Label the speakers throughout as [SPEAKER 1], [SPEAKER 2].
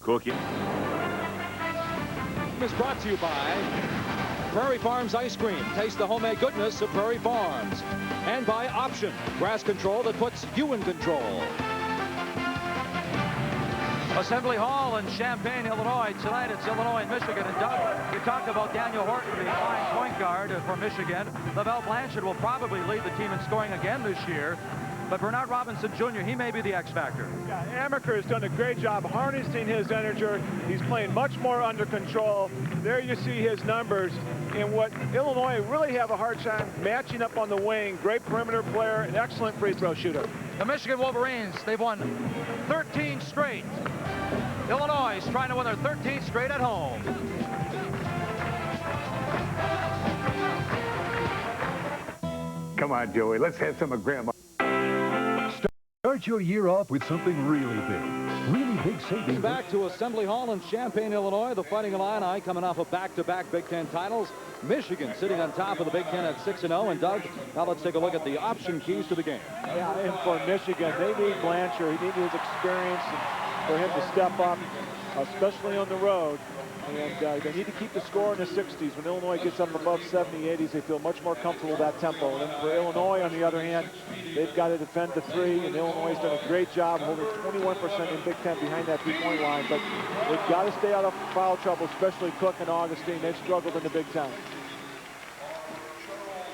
[SPEAKER 1] cooking.
[SPEAKER 2] Is brought to you by Prairie Farms Ice Cream. Taste the homemade goodness of Prairie Farms. And by Option, grass control that puts you in control.
[SPEAKER 3] Assembly Hall in Champaign, Illinois. Tonight it's Illinois and Michigan. And Doug, you talked about Daniel Horton, the fine point guard for Michigan. Lavelle Blanchard will probably lead the team in scoring again this year. But Bernard Robinson Jr., he may be the X factor.
[SPEAKER 4] Yeah, Amaker has done a great job harnessing his energy. He's playing much more under control. There you see his numbers. And what Illinois really have a hard time matching up on the wing. Great perimeter player, an excellent free throw shooter.
[SPEAKER 3] The Michigan Wolverines, they've won 13 straight. Illinois is trying to win their 13th straight at home.
[SPEAKER 5] Come on, Joey, let's have some of Grandma.
[SPEAKER 6] Start your year off with something really big. Really big savings.
[SPEAKER 2] Back to Assembly Hall in Champaign, Illinois. The Fighting Illini coming off of back-to-back Big Ten titles. Michigan sitting on top of the Big Ten at 6-0. And Doug, now let's take a look at the option keys to the game.
[SPEAKER 4] Yeah, and for Michigan, they need Blanchard. He needs his experience for him to step up, especially on the road. And they need to keep the score in the 60s. When Illinois gets up above 70, 80s, they feel much more comfortable with that tempo. And then for Illinois, on the other hand, they've got to defend the three, and Illinois has done a great job holding 21% in Big Ten behind that three-point line. But they've got to stay out of foul trouble, especially Cook and Augustine. They've struggled in the Big Ten.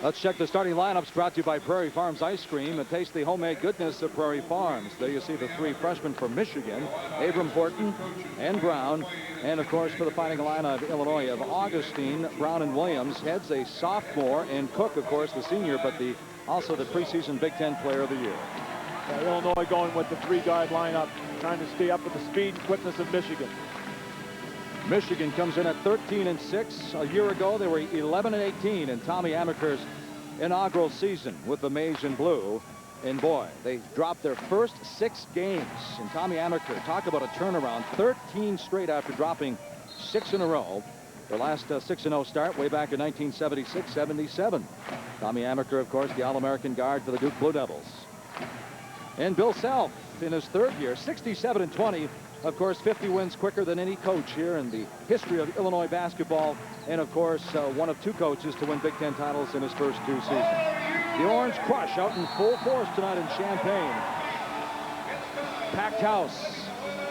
[SPEAKER 2] Let's check the starting lineups brought to you by Prairie Farms Ice Cream and taste the homemade goodness of Prairie Farms. There you see the three freshmen from Michigan, Abram, Horton, and Brown. And, of course, for the Fighting Illini of Illinois, of Augustine, Brown, and Williams. Heads a sophomore, and Cook, of course, the senior, but also the preseason Big Ten Player of the Year.
[SPEAKER 4] Illinois going with the three-guard lineup, trying to stay up with the speed and quickness of Michigan.
[SPEAKER 2] Michigan comes in at 13-6. A year ago, they were 11-18 in Tommy Amaker's inaugural season with the Maize and Blue. And boy, they dropped their first 6 games. And Tommy Amaker, talk about a turnaround, 13 straight after dropping 6 in a row. Their last 6-0 start way back in 1976-77. Tommy Amaker, of course, the All-American guard for the Duke Blue Devils. And Bill Self in his third year, 67-20. Of course, 50 wins quicker than any coach here in the history of Illinois basketball. And, of course, one of 2 coaches to win Big Ten titles in his first 2 seasons. The Orange Crush out in full force tonight in Champaign. Packed house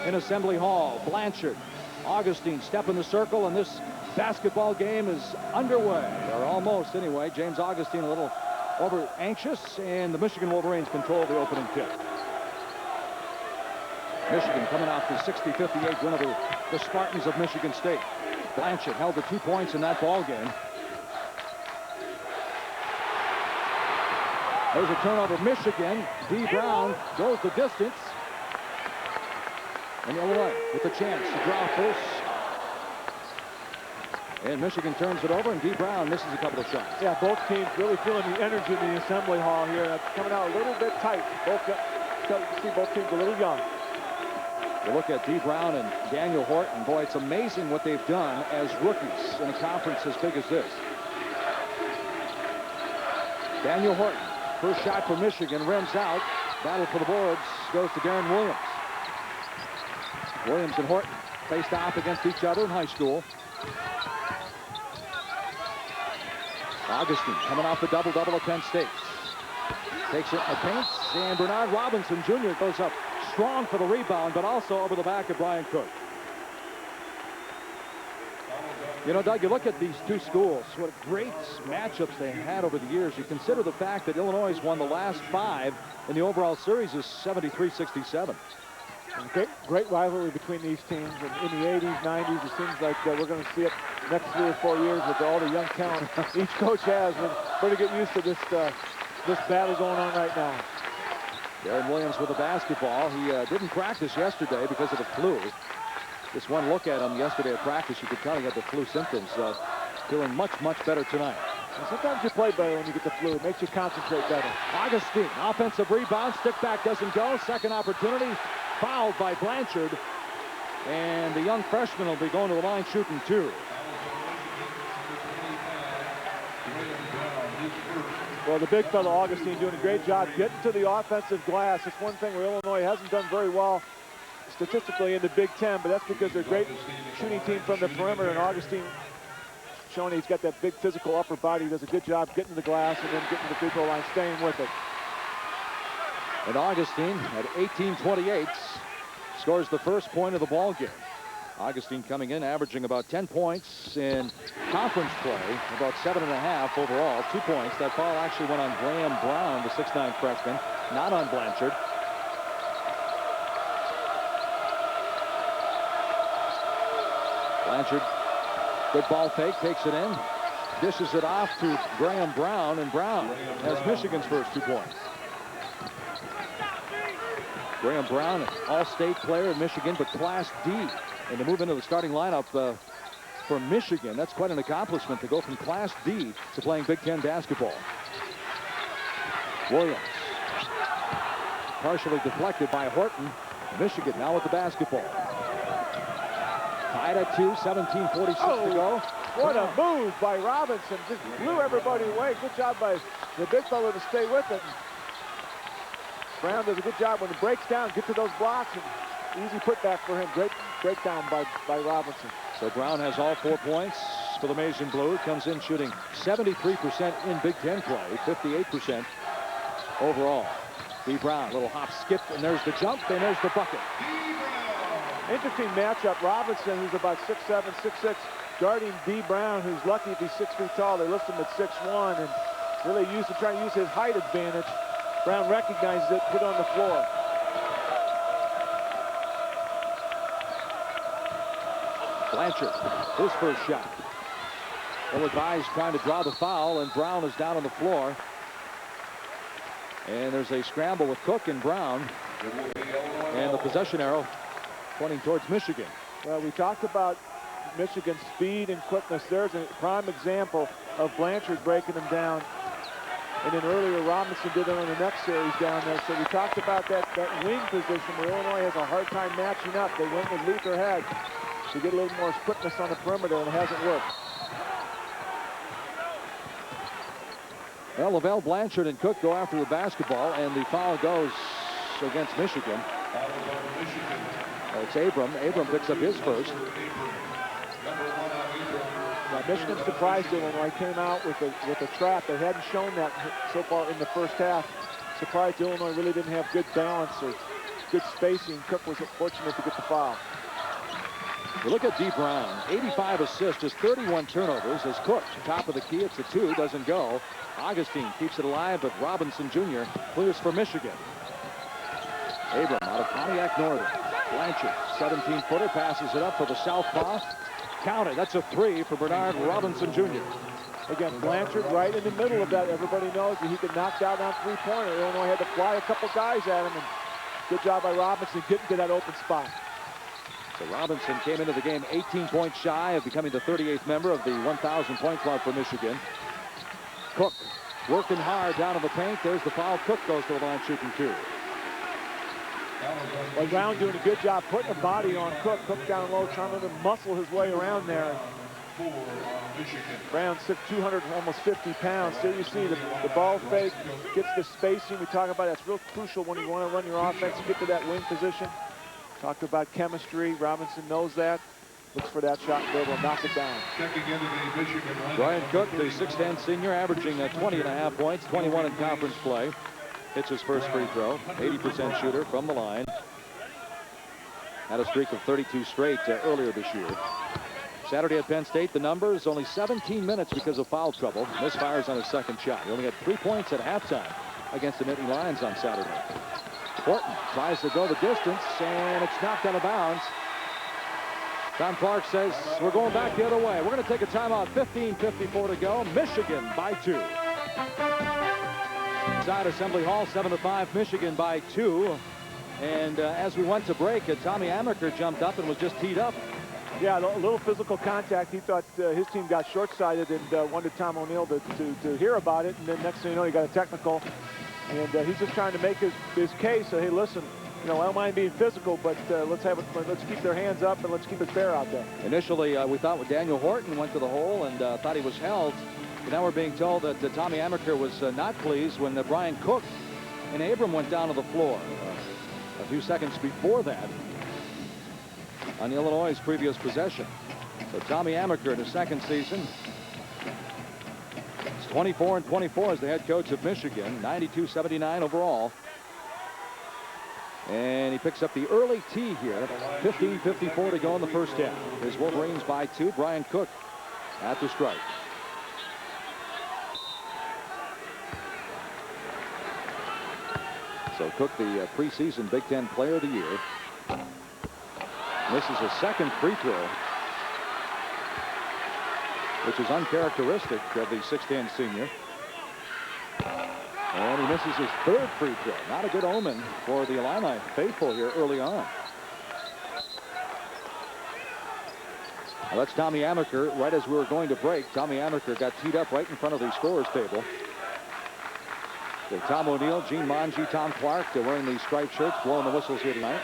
[SPEAKER 2] in Assembly Hall. Blanchard, Augustine step in the circle, and this basketball game is underway, or almost anyway. James Augustine a little over anxious, and the Michigan Wolverines control the opening tip. Michigan coming off the 60-58 win over the Spartans of Michigan State. Blanchard held the 2 points in that ball game. There's a turnover. Michigan. D. Brown goes the distance. And Illinois with the chance to draw first. And Michigan turns it over, and D. Brown misses a couple of shots.
[SPEAKER 4] Yeah, both teams really feeling the energy in the Assembly Hall here. That's coming out a little bit tight. See both teams a little young.
[SPEAKER 2] You look at D. Brown and Daniel Horton. Boy, it's amazing what they've done as rookies in a conference as big as this. Daniel Horton, first shot for Michigan, rims out. Battle for the boards goes to Darren Williams. Williams and Horton faced off against each other in high school. Augustine coming off the double-double at Penn State. Takes it in the paint, and Bernard Robinson Jr. goes up strong for the rebound, but also over the back of Brian Cook. You know, Doug, you look at these 2 schools, what great matchups they had over the years. You consider the fact that Illinois won the last 5 in the overall series is 73-67.
[SPEAKER 4] Great rivalry between these teams. And in the 80s, 90s, it seems like we're going to see it next 3 or 4 years with all the young talent each coach has. We're going to get used to this battle going on right now.
[SPEAKER 2] Darren Williams with the basketball. He didn't practice yesterday because of the flu. Just one look at him yesterday at practice, you could tell he had the flu symptoms. Feeling much, much better tonight.
[SPEAKER 4] And sometimes you play better when you get the flu. It makes you concentrate better.
[SPEAKER 2] Augustine, offensive rebound. Stick back doesn't go. Second opportunity. Fouled by Blanchard. And the young freshman will be going to the line shooting 2.
[SPEAKER 4] Well, the big fellow Augustine doing a great job getting to the offensive glass. It's one thing where Illinois hasn't done very well statistically in the Big Ten, but that's because they're a great shooting team from the perimeter, and Augustine showing he's got that big physical upper body. He does a good job getting to the glass and then getting to the free throw line, staying with it.
[SPEAKER 2] And Augustine at 18-28 scores the first point of the ball game. Augustine coming in, averaging about 10 points in conference play, about 7.5 overall, 2 points. That foul actually went on Graham Brown, the 6'9 freshman, not on Blanchard. Blanchard, good ball fake, takes it in, dishes it off to Graham Brown, and Brown has Michigan's first 2 points. Graham Brown, an all-state player in Michigan, but Class D. And to move into the starting lineup for Michigan, that's quite an accomplishment to go from Class D to playing Big Ten basketball. Williams, partially deflected by Horton. Michigan now with the basketball. Tied at 2, 17:46 to go.
[SPEAKER 4] What a move by Robinson. Just blew everybody away. Good job by the big fellow to stay with it. Brown does a good job when it breaks down, get to those blocks, and easy putback for him. Great breakdown by Robinson.
[SPEAKER 2] So Brown has all 4 points for the Maize and Blue. Comes in shooting 73% in Big Ten play, 58% overall. D. Brown, little hop skip, and there's the jump, and there's the bucket.
[SPEAKER 4] Interesting matchup. Robinson, who's about 6'7", 6'6", guarding D. Brown, who's lucky if he's 6 feet tall. They list him at 6'1", and really trying to use his height advantage. Brown recognizes it, put on the floor.
[SPEAKER 2] Blanchard, his first shot. Ill-advised trying to draw the foul, and Brown is down on the floor. And there's a scramble with Cook and Brown. And the possession arrow pointing towards Michigan.
[SPEAKER 4] Well, we talked about Michigan's speed and quickness. There's a prime example of Blanchard breaking them down. And then earlier, Robinson did it on the next series down there. So we talked about that wing position where Illinois has a hard time matching up. They went with Luther Head to get a little more quickness on the perimeter, and it hasn't worked.
[SPEAKER 2] Well, Lavelle, Blanchard, and Cook go after the basketball, and the foul goes against Michigan. It's Abram. Abram picks up his first.
[SPEAKER 4] Now, Michigan surprised Illinois. Came out with a trap. They hadn't shown that so far in the first half. Surprised Illinois really didn't have good balance or good spacing. Cook was fortunate to get the foul.
[SPEAKER 2] You look at D. Brown, 85 assists, just 31 turnovers as Cook. Top of the key, it's a 2, doesn't go. Augustine keeps it alive, but Robinson Jr. clears for Michigan. Abram out of Pontiac Northern. Blanchard, 17-footer, passes it up for the southpaw. Counted, that's a 3 for Bernard Robinson Jr.
[SPEAKER 4] Again, Blanchard right in the middle of that. Everybody knows that he could knock down on three-pointer. Illinois had to fly a couple guys at him, and good job by Robinson getting to that open spot.
[SPEAKER 2] So Robinson came into the game 18 points shy of becoming the 38th member of the 1,000-point club for Michigan. Cook working hard down in the paint. There's the foul. Cook goes to the line shooting 2.
[SPEAKER 4] Well, Brown doing a good job putting a body on Cook. Cook down low, trying to muscle his way around there. Brown, 200, almost 50 pounds. There you see the ball fake, gets the spacing. We talk about that's real crucial when you want to run your offense, get to that wing position. Talked about chemistry. Robinson knows that. Looks for that shot and be able to knock it down.
[SPEAKER 2] Brian Cook, the 6'10 senior, averaging 20.5 points, 21 in conference play. Hits his first free throw. 80% shooter from the line. Had a streak of 32 straight earlier this year. Saturday at Penn State, the numbers only 17 minutes because of foul trouble. Misfires on his second shot. He only had 3 points at halftime against the Nittany Lions on Saturday. Horton tries to go the distance, and it's knocked out of bounds. Tom Clark says we're going back the other way. We're going to take a timeout. 15:54 to go. Michigan by 2. Inside Assembly Hall, 7-5. Michigan by 2. And as we went to break, Tommy Amaker jumped up and was just teed up.
[SPEAKER 4] Yeah, a little physical contact. He thought his team got short-sided and wanted Tom O'Neill to hear about it. And then next thing you know, he got a technical. And he's just trying to make his case. So, hey, listen, you know, I don't mind being physical, but let's keep their hands up and let's keep it fair out there.
[SPEAKER 2] Initially, we thought Daniel Horton went to the hole and thought he was held. But now we're being told that Tommy Amaker was not pleased when Brian Cook and Abram went down to the floor. A few seconds before that, on Illinois' previous possession. So Tommy Amaker in his second season. He's 24-24 as the head coach of Michigan. 92-79 overall. And he picks up the early tee here. 15:54 to go in the first half. His Wolverines by 2. Brian Cook at the strike. So Cook, the preseason Big Ten Player of the Year. Misses his second free throw, which is uncharacteristic of the 6'10" senior. And he misses his third free throw. Not a good omen for the Illini faithful here early on. Well, that's Tommy Amaker. Right as we were going to break, Tommy Amaker got teed up right in front of the scorer's table. So Tom O'Neill, Gene Monge, Tom Clark, they're wearing these striped shirts, blowing the whistles here tonight.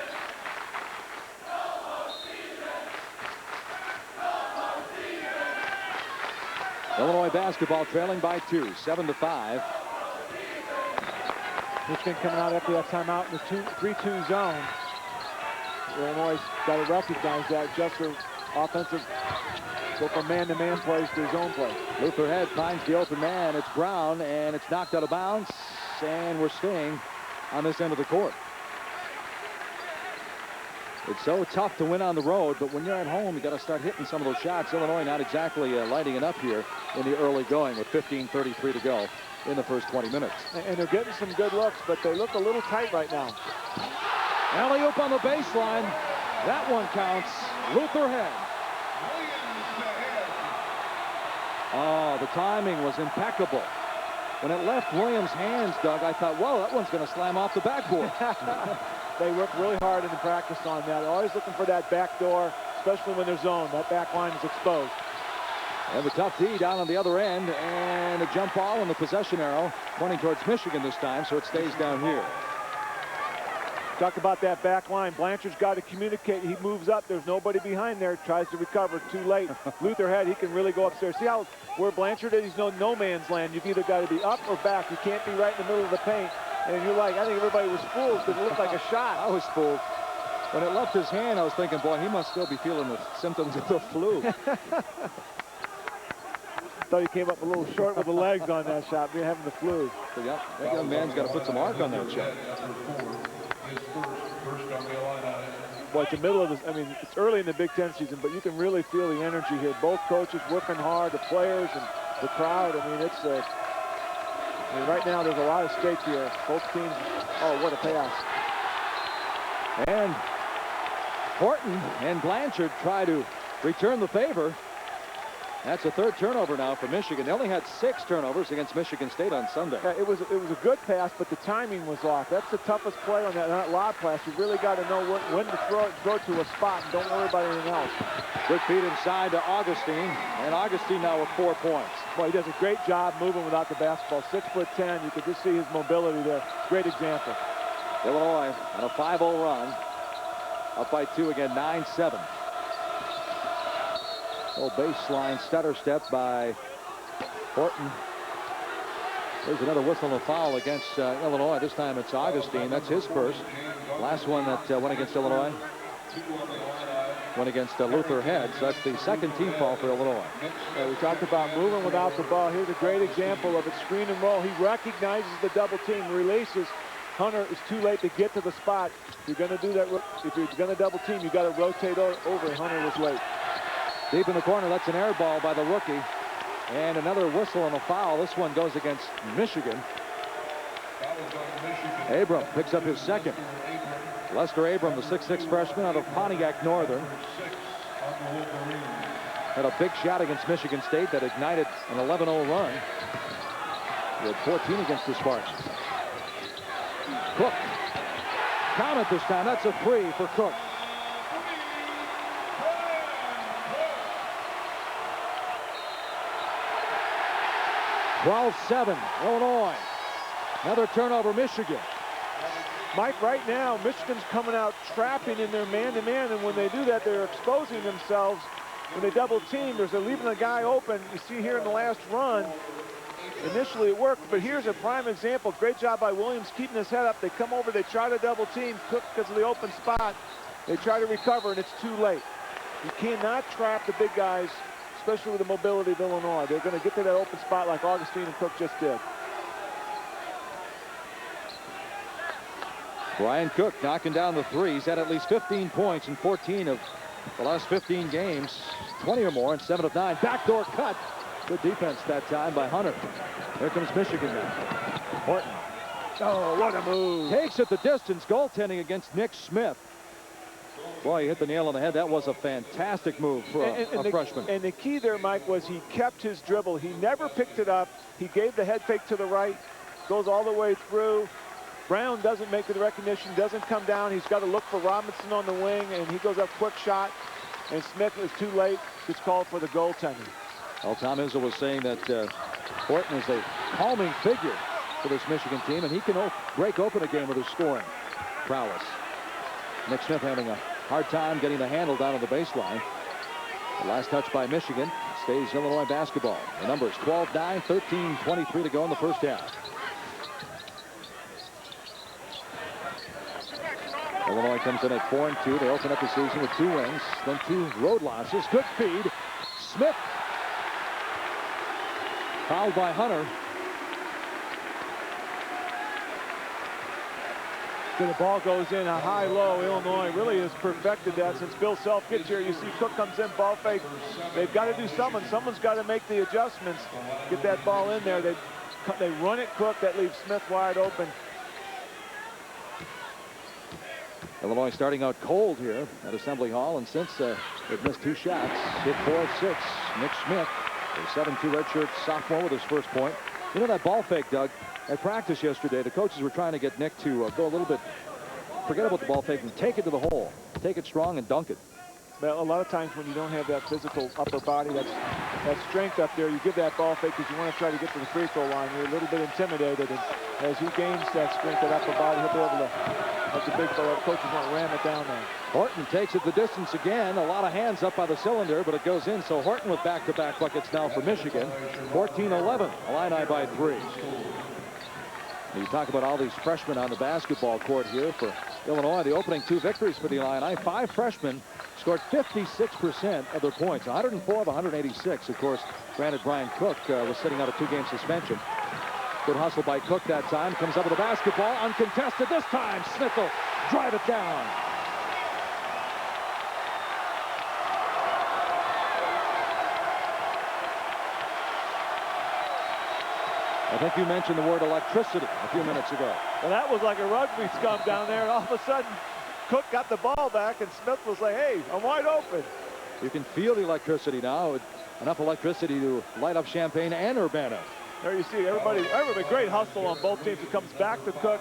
[SPEAKER 2] Illinois basketball trailing by 2, 7-5.
[SPEAKER 4] Michigan coming out after that timeout in the 3-2 zone. Illinois got to recognize that, just for offensive, go from man-to-man plays to zone play.
[SPEAKER 2] Luther Head finds the open man. It's Brown, and it's knocked out of bounds, and we're staying on this end of the court. It's so tough to win on the road, but when you're at home, you got to start hitting some of those shots. Illinois not exactly lighting it up here in the early going with 15:33 to go in the first 20 minutes.
[SPEAKER 4] And they're getting some good looks, but they look a little tight right now.
[SPEAKER 2] Alley-oop on the baseline. That one counts. Luther Head. Oh, the timing was impeccable. When it left Williams' hands, Doug, I thought, whoa, that one's going to slam off the backboard.
[SPEAKER 4] They work really hard in the practice on that. Always looking for that back door, especially when they're zoned. That back line is exposed.
[SPEAKER 2] And the tough D down on the other end, and a jump ball on the possession arrow pointing towards Michigan this time, so it stays down here.
[SPEAKER 4] Talk about that back line. Blanchard's got to communicate. He moves up. There's nobody behind there. Tries to recover. Too late. Luther Head, he can really go upstairs. See how where Blanchard is? He's no man's land. You've either got to be up or back. You can't be right in the middle of the paint. And you're like, I think everybody was fooled because it looked like a shot.
[SPEAKER 2] I was fooled. When it left his hand, I was thinking, boy, he must still be feeling the symptoms of the flu.
[SPEAKER 4] Thought he came up a little short with the legs on that shot, being having the flu.
[SPEAKER 2] So, yeah, that young man's got to put some mark on that shot.
[SPEAKER 4] Well, it's the middle of this. I mean, it's early in the Big Ten season, but you can really feel the energy here. Both coaches working hard, the players and the crowd. I mean, it's right now there's a lot at stake here. Both teams. Oh, what a pass!
[SPEAKER 2] And Horton and Blanchard try to return the favor. That's a third turnover now for Michigan. They only had 6 turnovers against Michigan State on Sunday.
[SPEAKER 4] Yeah, it was a good pass, but the timing was off. That's the toughest play on that lob pass. You really got to know when to throw it to a spot and don't worry about anything else.
[SPEAKER 2] Good feed inside to Augustine, and Augustine now with 4 points.
[SPEAKER 4] Well, he does a great job moving without the basketball. 6'10". You could just see his mobility there. Great example.
[SPEAKER 2] Illinois on a 5-0 run. Up by 2 again, 9-7. Little baseline stutter step by Horton. There's another whistle and a foul against Illinois. This time it's Augustine. That's his first. Last one that went against Illinois went against Luther Head. So that's the second team foul for Illinois.
[SPEAKER 4] We talked about moving without the ball. Here's a great example of it. Screen and roll. He recognizes the double team, releases. Hunter is too late to get to the spot. If you're going to do that, if you're going to double team, you got to rotate over. Hunter was late.
[SPEAKER 2] Deep in the corner, that's an air ball by the rookie. And another whistle and a foul. This one goes against Michigan. Abram picks up his second. Lester Abram, the 6'6" freshman out of Pontiac Northern. Had a big shot against Michigan State that ignited an 11-0 run. He had 14 against the Spartans. Cook. Count it this time. That's a 3 for Cook. (12-7) Illinois. Another turnover, Michigan.
[SPEAKER 4] Mike, right now, Michigan's coming out trapping in their man-to-man, and when they do that, they're exposing themselves. When they double team, they're leaving the guy open. You see here in the last run, initially it worked, but here's a prime example. Great job by Williams keeping his head up. They come over, they try to double team Cook because of the open spot. They try to recover, and it's too late. You cannot trap the big guys, especially with the mobility of Illinois. They're going to get to that open spot like Augustine and Cook just did.
[SPEAKER 2] Brian Cook knocking down the three. He's had at least 15 points in 14 of the last 15 games. 20 or more in 7 of 9. Backdoor cut. Good defense that time by Hunter. Here comes Michigan now. Horton.
[SPEAKER 4] Oh, what a move.
[SPEAKER 2] Takes it the distance. Goaltending against Nick Smith. Boy, he hit the nail on the head. That was a fantastic move for a freshman.
[SPEAKER 4] And the key there, Mike, was he kept his dribble. He never picked it up. He gave the head fake to the right. Goes all the way through. Brown doesn't make the recognition, doesn't come down. He's got to look for Robinson on the wing, and he goes up quick shot. And Smith is too late. Gets called for the goaltending.
[SPEAKER 2] Well, Tom Izzo was saying that Horton is a calming figure for this Michigan team, and he can break open a game with his scoring prowess. Nick Smith having a hard time getting the handle down on the baseline. The last touch by Michigan stays Illinois basketball. The number is 12-9, 13-23 to go in the first half. Illinois comes in at 4-2. They open up the season with 2 wins, then 2 road losses. Good feed. Smith fouled by Hunter.
[SPEAKER 4] So the ball goes in a high-low. Illinois really has perfected that since Bill Self gets here. You see Cook comes in, ball fake. They've got to do something. Someone's got to make the adjustments. Get that ball in there. They run it Cook. That leaves Smith wide open.
[SPEAKER 2] Illinois starting out cold here at Assembly Hall, and since they've missed 2 shots, hit 4 of 6. Nick Smith, the 7'2" redshirt sophomore, with his first point. You know that ball fake, Doug? At practice yesterday, the coaches were trying to get Nick to go a little bit, forget about the ball fake, and take it to the hole. Take it strong and dunk it.
[SPEAKER 4] Well, a lot of times when you don't have that physical upper body, that strength up there, you give that ball fake because you want to try to get to the free throw line. You're a little bit intimidated, and as he gains that strength, that upper body, he'll be able to, that's a big fellow. Coaches want to ram it down there.
[SPEAKER 2] Horton takes it the distance again. A lot of hands up by the cylinder, but it goes in. So Horton with back-to-back buckets now for Michigan. 14-11, Illini by 3. You talk about all these freshmen on the basketball court here for Illinois. The opening 2 victories for the Illini. 5 freshmen scored 56% of their points. 104 of 186. Of course, granted, Brian Cook was sitting out a 2-game suspension. Good hustle by Cook that time. Comes up with a basketball. Uncontested this time. Smith will drive it down. I think you mentioned the word electricity a few minutes ago.
[SPEAKER 4] Well, that was like a rugby scum down there, and all of a sudden, Cook got the ball back, and Smith was like, hey, I'm wide open.
[SPEAKER 2] You can feel the electricity now. Enough electricity to light up Champaign and Urbana.
[SPEAKER 4] There you see everybody, great hustle on both teams. It comes back to Cook.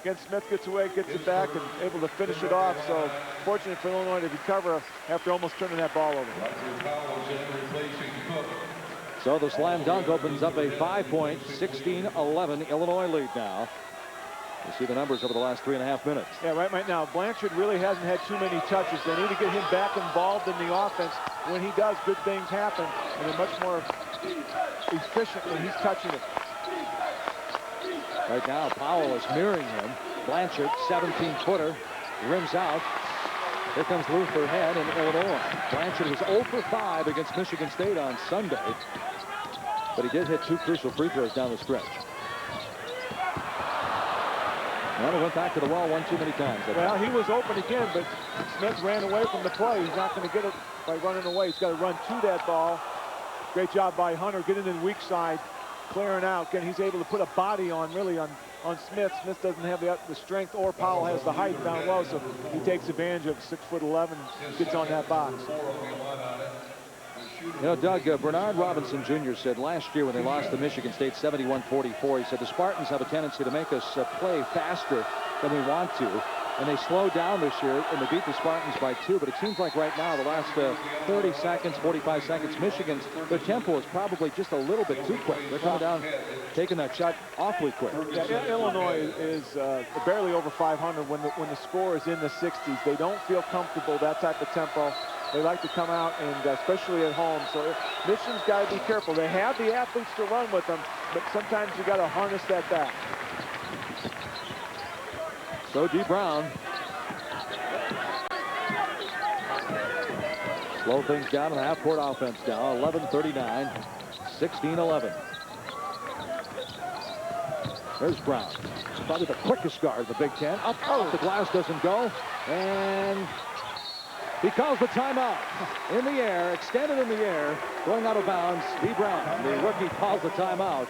[SPEAKER 4] Again, Smith gets away, gets it back, and able to finish it off. So fortunate for Illinois to recover after almost turning that ball over.
[SPEAKER 2] So the slam dunk opens up a 5-point, 16-11 Illinois lead now. You see the numbers over the last 3.5 minutes.
[SPEAKER 4] Yeah, right now, Blanchard really hasn't had too many touches. They need to get him back involved in the offense. When he does, good things happen, and they're much more efficient when he's touching it.
[SPEAKER 2] Right now, Powell is mirroring him. Blanchard, 17-footer, rims out. Here comes Luther Head in Illinois. Blanchard was 0 for 5 against Michigan State on Sunday, but he did hit 2 crucial free throws down the stretch. Well, he went back to the well one too many times.
[SPEAKER 4] Well, he was open again, but Smith ran away from the play. He's not going to get it by running away. He's got to run to that ball. Great job by Hunter getting in the weak side, clearing out. Again, he's able to put a body on, really, on Smith. Smith doesn't have the strength, or Powell has the height down low, so he takes advantage of 6'11", gets on that box.
[SPEAKER 2] You know, Doug, Bernard Robinson Jr. said last year when they lost to Michigan State 71-44, he said the Spartans have a tendency to make us play faster than we want to. And they slowed down this year, and they beat the Spartans by 2. But it seems like right now, the last 30 seconds, 45 seconds, Michigan's, their tempo is probably just a little bit too quick. They're coming down, taking that shot awfully quick.
[SPEAKER 4] Yeah, Illinois is barely over 500 when the score is in the 60s. They don't feel comfortable, that type of tempo. They like to come out, and especially at home. So Michigan's got to be careful. They have the athletes to run with them, but sometimes you got to harness that back.
[SPEAKER 2] So D. Brown Slow things down in the half-court offense now. 11:39, 16-11. There's Brown. Probably the quickest guard of the Big Ten. Up, the glass doesn't go. And he calls the timeout. In the air, extended in the air, going out of bounds. D. Brown, the rookie, calls the timeout.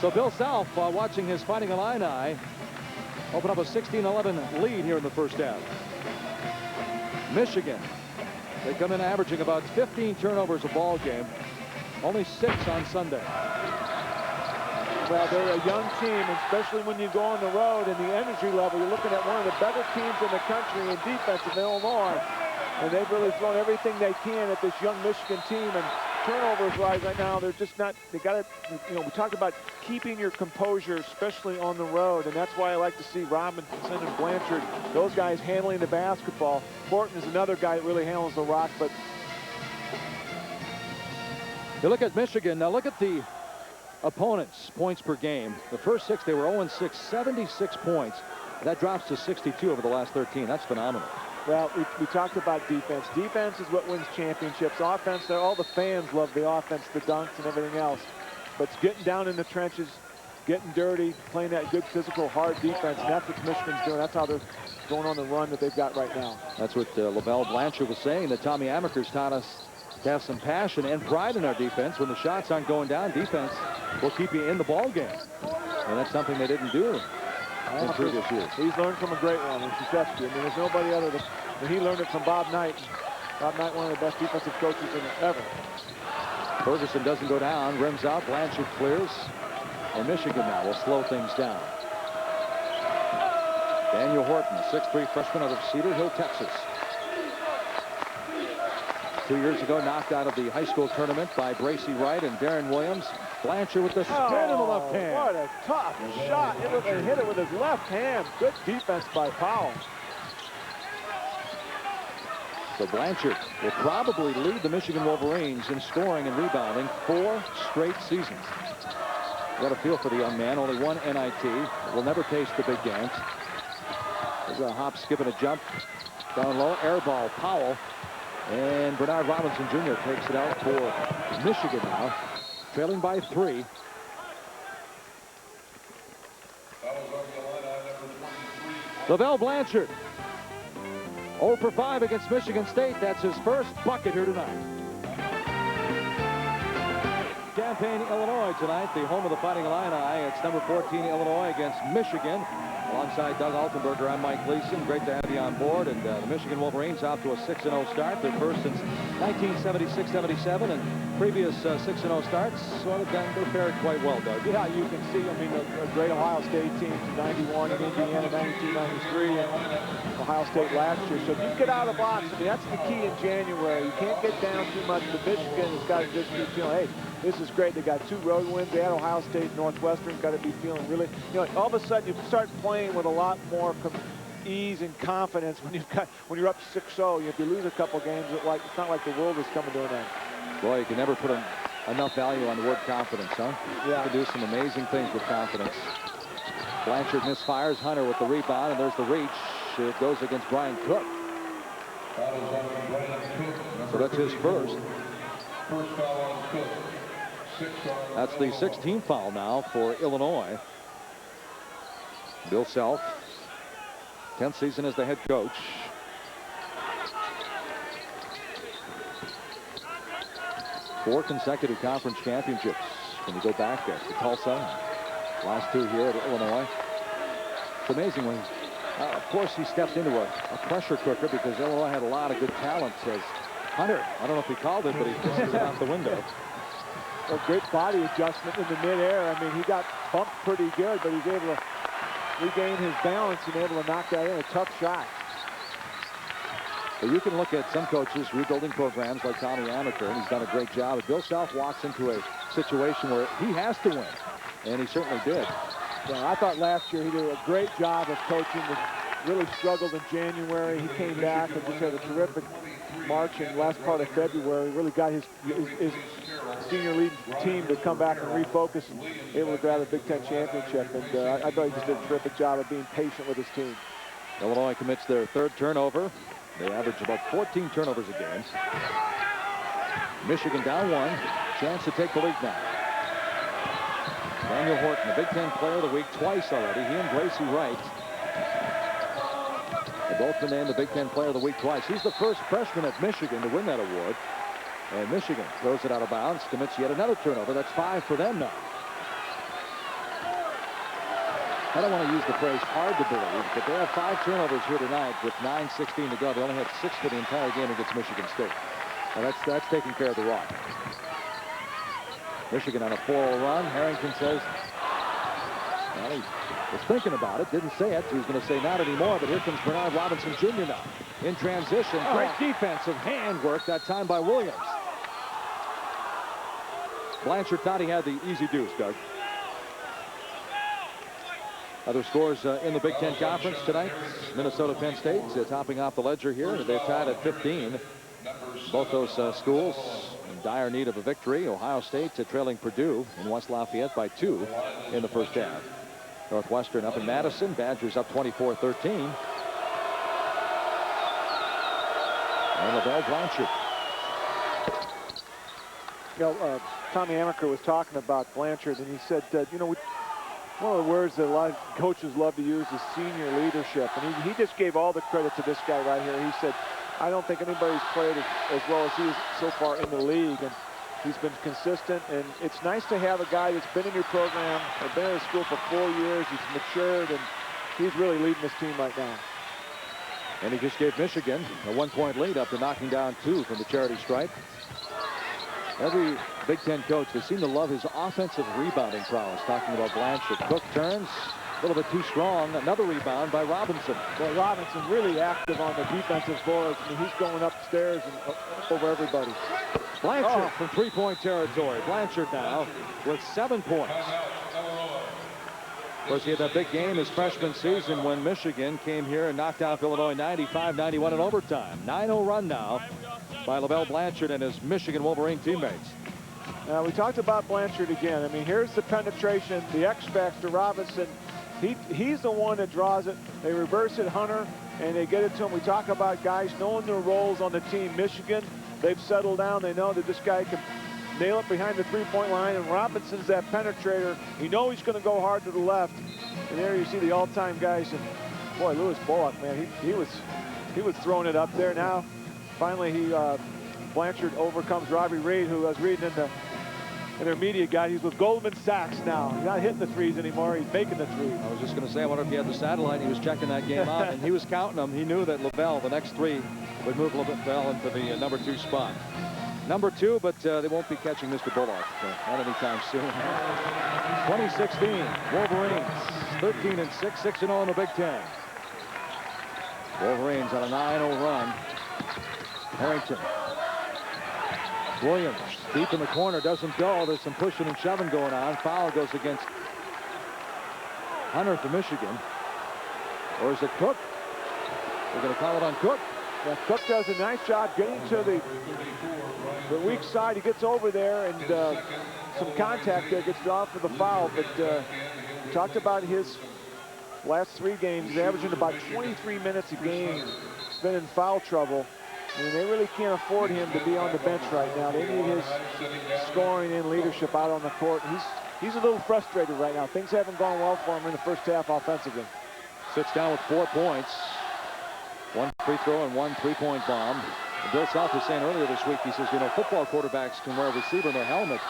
[SPEAKER 2] So Bill Self, watching his Fighting Illini, open up a 16-11 lead here in the first half. Michigan, they come in averaging about 15 turnovers a ball game. Only 6 on Sunday.
[SPEAKER 4] Well, they're a young team, especially when you go on the road and the energy level. You're looking at one of the better teams in the country in defense in Illinois. And they've really thrown everything they can at this young Michigan team. And turnovers-wise right now, they're just not, they got to, you know, we talked about keeping your composure, especially on the road. And that's why I like to see Robinson and Blanchard, those guys handling the basketball. Horton is another guy that really handles the rock. But
[SPEAKER 2] you look at Michigan, now look at the opponents' points per game. The first 6, they were 0-6, 76 points. That drops to 62 over the last 13. That's phenomenal.
[SPEAKER 4] Well, we talked about defense. Defense is what wins championships. Offense, all the fans love the offense, the dunks and everything else. But it's getting down in the trenches, getting dirty, playing that good physical, hard defense. And that's what Michigan's doing. That's how they're going on the run that they've got right now.
[SPEAKER 2] That's what Lavelle Blanchard was saying, that Tommy Amaker's taught us to have some passion and pride in our defense. When the shots aren't going down, defense will keep you in the ball game. And that's something they didn't do in previous years.
[SPEAKER 4] He's learned from a great one in Krzyzewski. I mean, there's nobody other than he learned it from Bob Knight. Bob Knight, one of the best defensive coaches ever.
[SPEAKER 2] Ferguson doesn't go down, rims out, Blanchard clears, and Michigan now will slow things down. Daniel Horton, 6'3" freshman out of Cedar Hill, Texas. 2 years ago, knocked out of the high school tournament by Bracy Wright and Darren Williams. Blanchard with the spin in the left hand.
[SPEAKER 4] What a tough shot. It hit it with his left hand. Good defense by Powell.
[SPEAKER 2] So Blanchard will probably lead the Michigan Wolverines in scoring and rebounding 4 straight seasons. Got a feel for the young man. Only 1 NIT. Will never taste the big dance. There's a hop, skip, and a jump. Down low, air ball, Powell. And Bernard Robinson Jr. takes it out for Michigan now, trailing by 3. Lavelle Blanchard, 0 for 5 against Michigan State. That's his first bucket here tonight. Champaign, Illinois tonight, the home of the Fighting Illini. It's number 14 Illinois against Michigan. Alongside Doug Altenberger, I'm Mike Gleason. Great to have you on board. And the Michigan Wolverines off to a 6-0 start. Their first since 1976-77. And previous 6-0 starts, sort of they fared quite well, Doug.
[SPEAKER 4] Yeah, you can see, I mean, a great Ohio State team from 91 and Indiana 92, 93, and Ohio State last year. So if you get out of the box, I mean, that's the key in January. You can't get down too much. But Michigan has got to just be feeling, hey, this is great. They got 2 road wins. They had Ohio State and Northwestern. Got to be feeling really, you know, all of a sudden you start playing with a lot more ease and confidence when you're up 6-0. If you lose a couple games, it's not like the world is coming to an end.
[SPEAKER 2] Boy, you can never put enough value on the word confidence, huh?
[SPEAKER 4] Yeah.
[SPEAKER 2] You can do some amazing things with confidence. Blanchard misfires. Hunter with the rebound, and there's the reach. It goes against Brian Cook. So that's his first. That's the 16th foul now for Illinois. Bill Self, 10th season as the head coach. Four consecutive conference championships. When you go back to Tulsa, last 2 here at Illinois. It's amazing when, of course, he stepped into a pressure cooker because Illinois had a lot of good talent. Says Hunter, I don't know if he called it, but he pushes it out the window.
[SPEAKER 4] A great body adjustment in the midair. I mean, he got bumped pretty good, but he's able to regain his balance and able to knock that in. A tough shot.
[SPEAKER 2] But you can look at some coaches rebuilding programs like Tommy Amaker, and he's done a great job. But Bill Self walks into a situation where he has to win, and he certainly did.
[SPEAKER 4] Yeah, I thought last year he did a great job of coaching. Really struggled in January. He came back and just had a terrific March and last part of February. Really got his senior lead team to come back and refocus and able to grab a Big Ten championship. And I thought he just did a terrific job of being patient with his team.
[SPEAKER 2] Illinois commits their 3rd turnover. They average about 14 turnovers a game. Michigan down 1. Chance to take the lead now. Daniel Horton, the Big Ten Player of the Week twice already. He and Gracie Wright have both been named the Big Ten Player of the Week twice. He's the first freshman at Michigan to win that award. And Michigan throws it out of bounds, commits yet another turnover. That's 5 for them now. I don't want to use the phrase hard to believe, but they have 5 turnovers here tonight with 9:16 to go. They only had 6 for the entire game against Michigan State. Now that's taking care of the Rock. Michigan on a 4-0 run. Harrington says, well, he was thinking about it, didn't say it. He was going to say not anymore, but here comes Bernard Robinson Jr. now. In transition, great defensive handwork that time by Williams. Blanchard thought he had the easy deuce, Doug. Other scores in the Big Ten Conference tonight. Minnesota, Penn State topping off the ledger here. They're tied at 15. Both those schools in dire need of a victory. Ohio State trailing Purdue in West Lafayette by 2 in the first half. Northwestern up in Madison. Badgers up 24-13. And Lavelle Blanchard.
[SPEAKER 4] You know, Tommy Amaker was talking about Blanchard, and he said, you know, one of the words that a lot of coaches love to use is senior leadership. And he just gave all the credit to this guy right here. He said, I don't think anybody's played as well as he is so far in the league. And he's been consistent. And it's nice to have a guy that's been in your program, or been at school for 4 years. He's matured, and he's really leading this team right now.
[SPEAKER 2] And he just gave Michigan a 1-point lead after knocking down 2 from the charity stripe. Every Big Ten coach, they seem to love his offensive rebounding prowess. Talking about Blanchard. Cook turns a little bit too strong. Another rebound by Robinson.
[SPEAKER 4] Well, Robinson really active on the defensive boards. I mean, he's going upstairs and over everybody.
[SPEAKER 2] Blanchard from 3-point territory. Blanchard now with 7 points. Of course, he had that big game his freshman season when Michigan came here and knocked off Illinois 95-91 in overtime. 9-0 run now by Lavelle Blanchard and his Michigan Wolverine teammates.
[SPEAKER 4] Now, we talked about Blanchard again. I mean, here's the penetration, the X factor. Robinson, he's the one that draws it. They reverse it, Hunter, and they get it to him. We talk about guys knowing their roles on the team. Michigan, they've settled down. They know that this guy can nail it behind the 3-point line, and Robinson's that penetrator. You know he's going to go hard to the left. And there you see the all-time guys. And boy, Lewis Bullock, man, he was throwing it up there. Now, finally, Blanchard overcomes Robbie Reed, who I was reading in their media guide. He's with Goldman Sachs now. He's not hitting the threes anymore. He's making the threes.
[SPEAKER 2] I was just going to say, I wonder if he had the satellite. He was checking that game out, and he was counting them. He knew that Lavelle, the next 3, would move Lavelle into the number 2 spot. Number 2, but they won't be catching Mr. Bullock not anytime soon. 2016, Wolverines 13-6, 6-0 in the Big Ten. Wolverines on a 9-0 run. Harrington. Williams deep in the corner, doesn't go. There's some pushing and shoving going on. Foul goes against Hunter for Michigan. Or is it Cook? We're going to call it on Cook.
[SPEAKER 4] Yeah, Cook does a nice job getting to the weak side. He gets over there, and some contact there, gets drawn for the foul. But we talked about his last 3 games. He's averaging about 23 minutes a game. He's been in foul trouble. I mean, they really can't afford him to be on the bench right now. They need his scoring and leadership out on the court. He's a little frustrated right now. Things haven't gone well for him in the first half offensively.
[SPEAKER 2] Sits down with 4 points. 1 free throw and 1 3-point bomb. And Bill Self was saying earlier this week, he says, you know, football quarterbacks can wear a receiver in their helmet.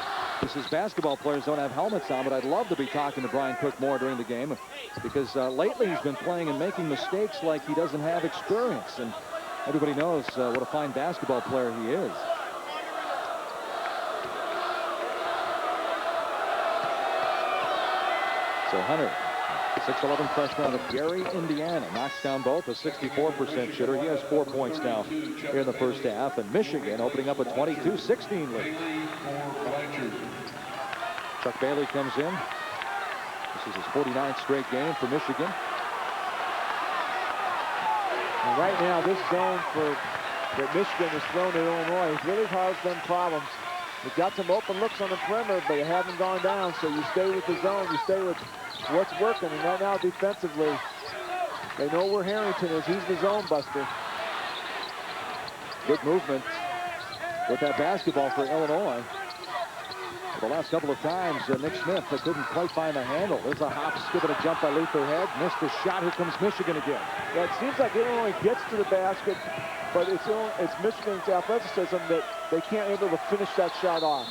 [SPEAKER 2] He says basketball players don't have helmets on, but I'd love to be talking to Brian Cook more during the game because lately he's been playing and making mistakes like he doesn't have experience. And everybody knows what a fine basketball player he is. So Hunter, 6'11" freshman out of Gary, Indiana, knocks down both, a 64% shooter. He has 4 points now here in the first half. And Michigan opening up a 22-16 lead. Chuck Bailey comes in. This is his 49th straight game for Michigan.
[SPEAKER 4] And right now, this zone that Michigan has thrown at Illinois has really caused them problems. They've got some open looks on the perimeter, but they haven't gone down. So you stay with the zone. You stay with what's working. And right now, defensively, they know where Harrington is. He's the zone buster.
[SPEAKER 2] Good movement with that basketball for Illinois. The last couple of times, Nick Smith couldn't quite find the handle. There's a hop, skip, and a jump by Luther Head. Missed the shot. Here comes Michigan again.
[SPEAKER 4] Yeah, it seems like Illinois gets to the basket, but it's Michigan's athleticism that they can't able to finish that shot off.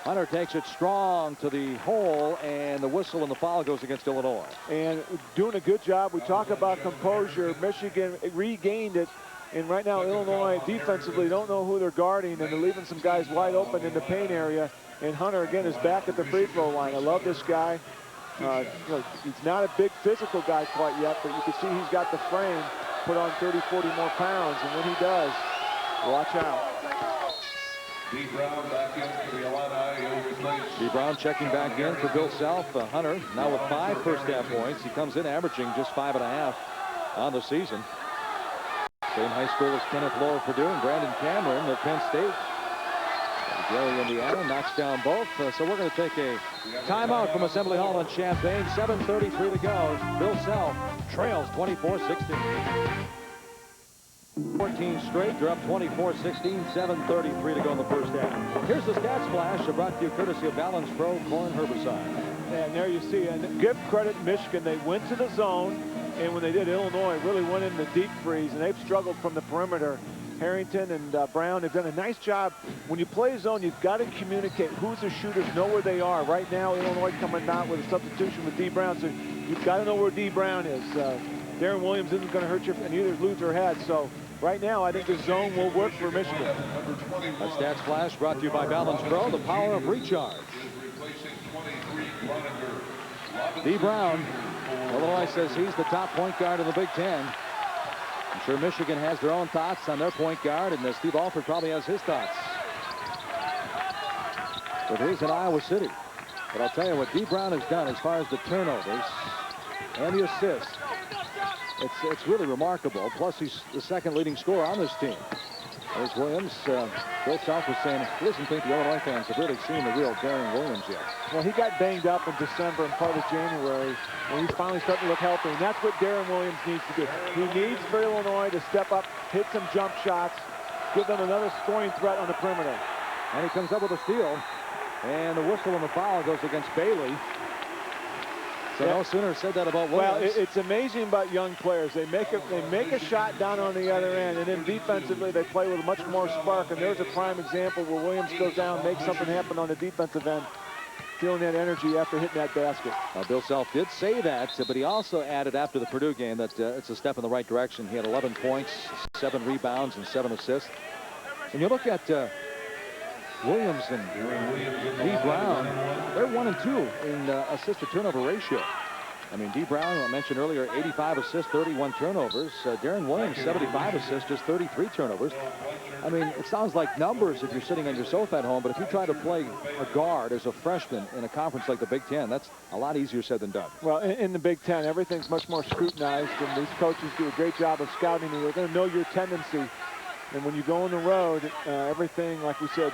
[SPEAKER 2] Hunter takes it strong to the hole, and the whistle and the foul goes against Illinois.
[SPEAKER 4] And doing a good job. We talk about composure. Michigan regained it. And right now, Illinois defensively don't know who they're guarding, and they're leaving some guys wide open in the paint area. And Hunter, again, is back at the free throw line. I love this guy. You know, he's not a big physical guy quite yet, but you can see he's got the frame, put on 30, 40 more pounds. And when he does, watch out.
[SPEAKER 1] D. Brown back in for the Illini.
[SPEAKER 2] D. Brown checking back in for Bill Self. Hunter now with 5 first-half points. He comes in averaging just 5.5 on the season. Same high school as Kenneth Lowe of Purdue and Brandon Cameron of Penn State. Gary, Indiana knocks down both. So we're going to take a timeout from Assembly Hall in Champaign. 7:33 to go. Bill Self trails 24-16. 14 straight. They're up 24-16. 7:33 to go in the first half. Here's the stats flash brought to you courtesy of Balance Pro Corn Herbicide.
[SPEAKER 4] And there you see, and give credit Michigan. They went to the zone, and when they did, Illinois really went in the deep freeze, and they've struggled from the perimeter. Harrington and Brown have done a nice job. When you play zone, you've got to communicate who's the shooters, know where they are. Right now, Illinois coming out with a substitution with D. Brown, so you've got to know where D. Brown is. Darren Williams isn't going to hurt you, and neither is Luther Head. So right now, I think the zone will work for Michigan.
[SPEAKER 2] A stats flash brought to you by Balance Pro, the power of recharge. D. Brown, Illinois says he's the top point guard in the Big Ten. I'm sure Michigan has their own thoughts on their point guard, and Steve Alford probably has his thoughts. But he's in Iowa City. But I'll tell you what D. Brown has done as far as the turnovers and the assists. It's really remarkable. Plus, he's the second leading scorer on this team. There's Williams. Bill Self was saying he doesn't think the Illinois fans have really seen the real Darren Williams yet.
[SPEAKER 4] Well, he got banged up in December and part of January, and he's finally starting to look healthy. And that's what Darren Williams needs to do. He needs for Illinois to step up, hit some jump shots, give them another scoring threat on the perimeter.
[SPEAKER 2] And he comes up with a steal. And the whistle and the foul goes against Bailey. So no sooner said that about Williams.
[SPEAKER 4] Well, it's amazing about young players. They make a shot down on the other end, and then defensively they play with much more spark. And there's a prime example where Williams goes down, makes something happen on the defensive end, feeling that energy after hitting that basket.
[SPEAKER 2] Bill Self did say that, but he also added after the Purdue game that it's a step in the right direction. He had 11 points, 7 rebounds, and 7 assists. And you look at Williams and D. Brown, they're 1 and 2 in assist to turnover ratio. I mean, D. Brown, I mentioned earlier, 85 assists, 31 turnovers. Darren Williams, 75 assists, just 33 turnovers. I mean, it sounds like numbers if you're sitting on your sofa at home, but if you try to play a guard as a freshman in a conference like the Big Ten, that's a lot easier said than done.
[SPEAKER 4] Well, in the Big Ten, everything's much more scrutinized, and these coaches do a great job of scouting you. They're going to know your tendency. And when you go on the road, everything, like we said,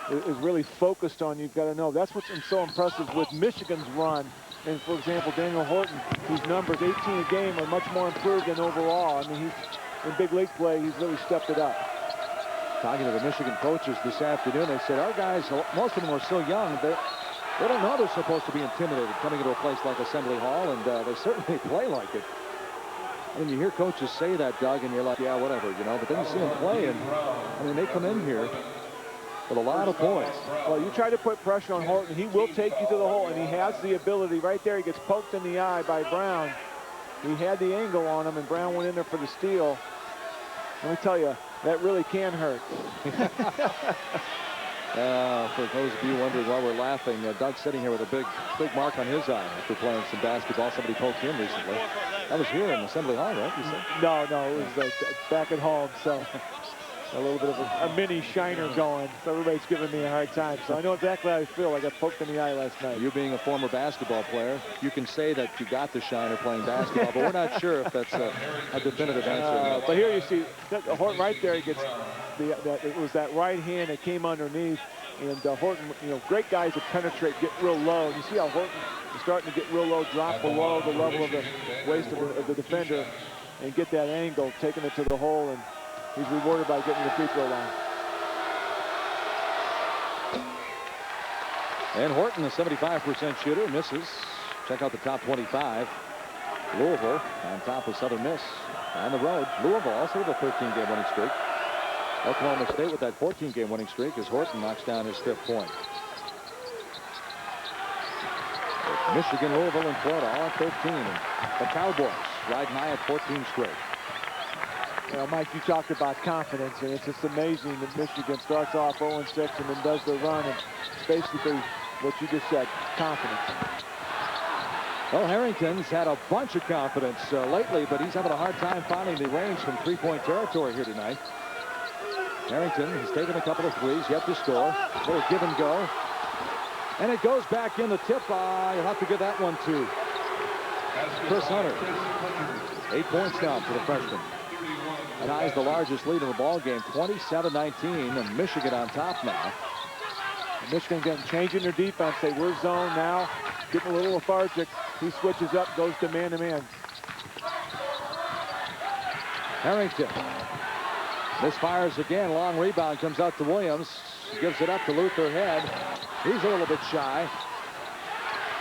[SPEAKER 4] is really focused on. You've got to know. That's what's so impressive with Michigan's run. And, for example, Daniel Horton, whose numbers, 18 a game, are much more improved than overall. I mean, in big league play, he's really stepped it up.
[SPEAKER 2] Talking to the Michigan coaches this afternoon, they said, our guys, most of them are so young, they don't know they're supposed to be intimidated coming into a place like Assembly Hall, and they certainly play like it. I mean, you hear coaches say that, Doug, and you're like, yeah, whatever, you know. But then you see them play, and, I mean, they come in here with a lot of points.
[SPEAKER 4] Well, you try to put pressure on Horton, he will take you to the hole, and he has the ability. Right there, he gets poked in the eye by Brown. He had the angle on him, and Brown went in there for the steal. Let me tell you, that really can hurt.
[SPEAKER 2] For those of you wondering why we're laughing, Doug's sitting here with a big mark on his eye after playing some basketball. Somebody poked him recently. That was here in Assembly Hall, right? You said?
[SPEAKER 4] No, it was back at home, so a little bit of a mini shiner going. So everybody's giving me a hard time. So I know exactly how I feel. I got poked in the eye last night.
[SPEAKER 2] You being a former basketball player, you can say that you got the shiner playing basketball, but we're not sure if that's a definitive answer.
[SPEAKER 4] But here you see, Horton right there, he gets it was that right hand that came underneath. And Horton, great guys that penetrate, get real low. And you see how Horton is starting to get real low, drop below the level of the waist of the defender, and get that angle, taking it to the hole. And he's rewarded by getting to the free throw line.
[SPEAKER 2] And Horton, a 75% shooter, misses. Check out the top 25. Louisville on top of Southern Miss on the road. Louisville also with a 13-game winning streak. Oklahoma State with that 14-game winning streak as Horton knocks down his 5th point. Michigan, Louisville, and Florida all at 13. And the Cowboys riding high at 14 straight.
[SPEAKER 4] Well, Mike, you talked about confidence, and it's just amazing that Michigan starts off 0-6 and then does the run, and it's basically what you just said, confidence.
[SPEAKER 2] Well, Harrington's had a bunch of confidence lately, but he's having a hard time finding the range from three-point territory here tonight. Harrington has taken a couple of threes, yet to score. A little give and go. And it goes back in the tip. You'll have to give that one to Chris Hunter. 8 points now for the freshman. And has the largest lead in the ball game, 27-19, and Michigan on top now.
[SPEAKER 4] Michigan again changing their defense. They were zone now, getting a little lethargic. He switches up, goes to man-to-man.
[SPEAKER 2] Harrington misfires again. Long rebound comes out to Williams. Gives it up to Luther Head. He's a little bit shy.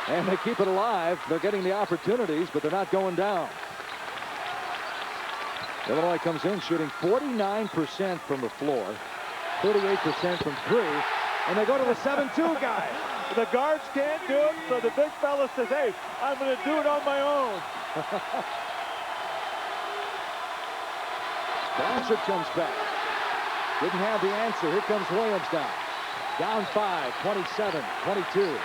[SPEAKER 2] And they keep it alive. They're getting the opportunities, but they're not going down. Illinois comes in shooting 49% from the floor, 38% from 3, and they go to the 7-2 guy.
[SPEAKER 4] The guards can't do it, so the big fella says, hey, I'm going to do it on my own.
[SPEAKER 2] Blanchard comes back. Didn't have the answer. Here comes Williams down. Down 5, 27-22.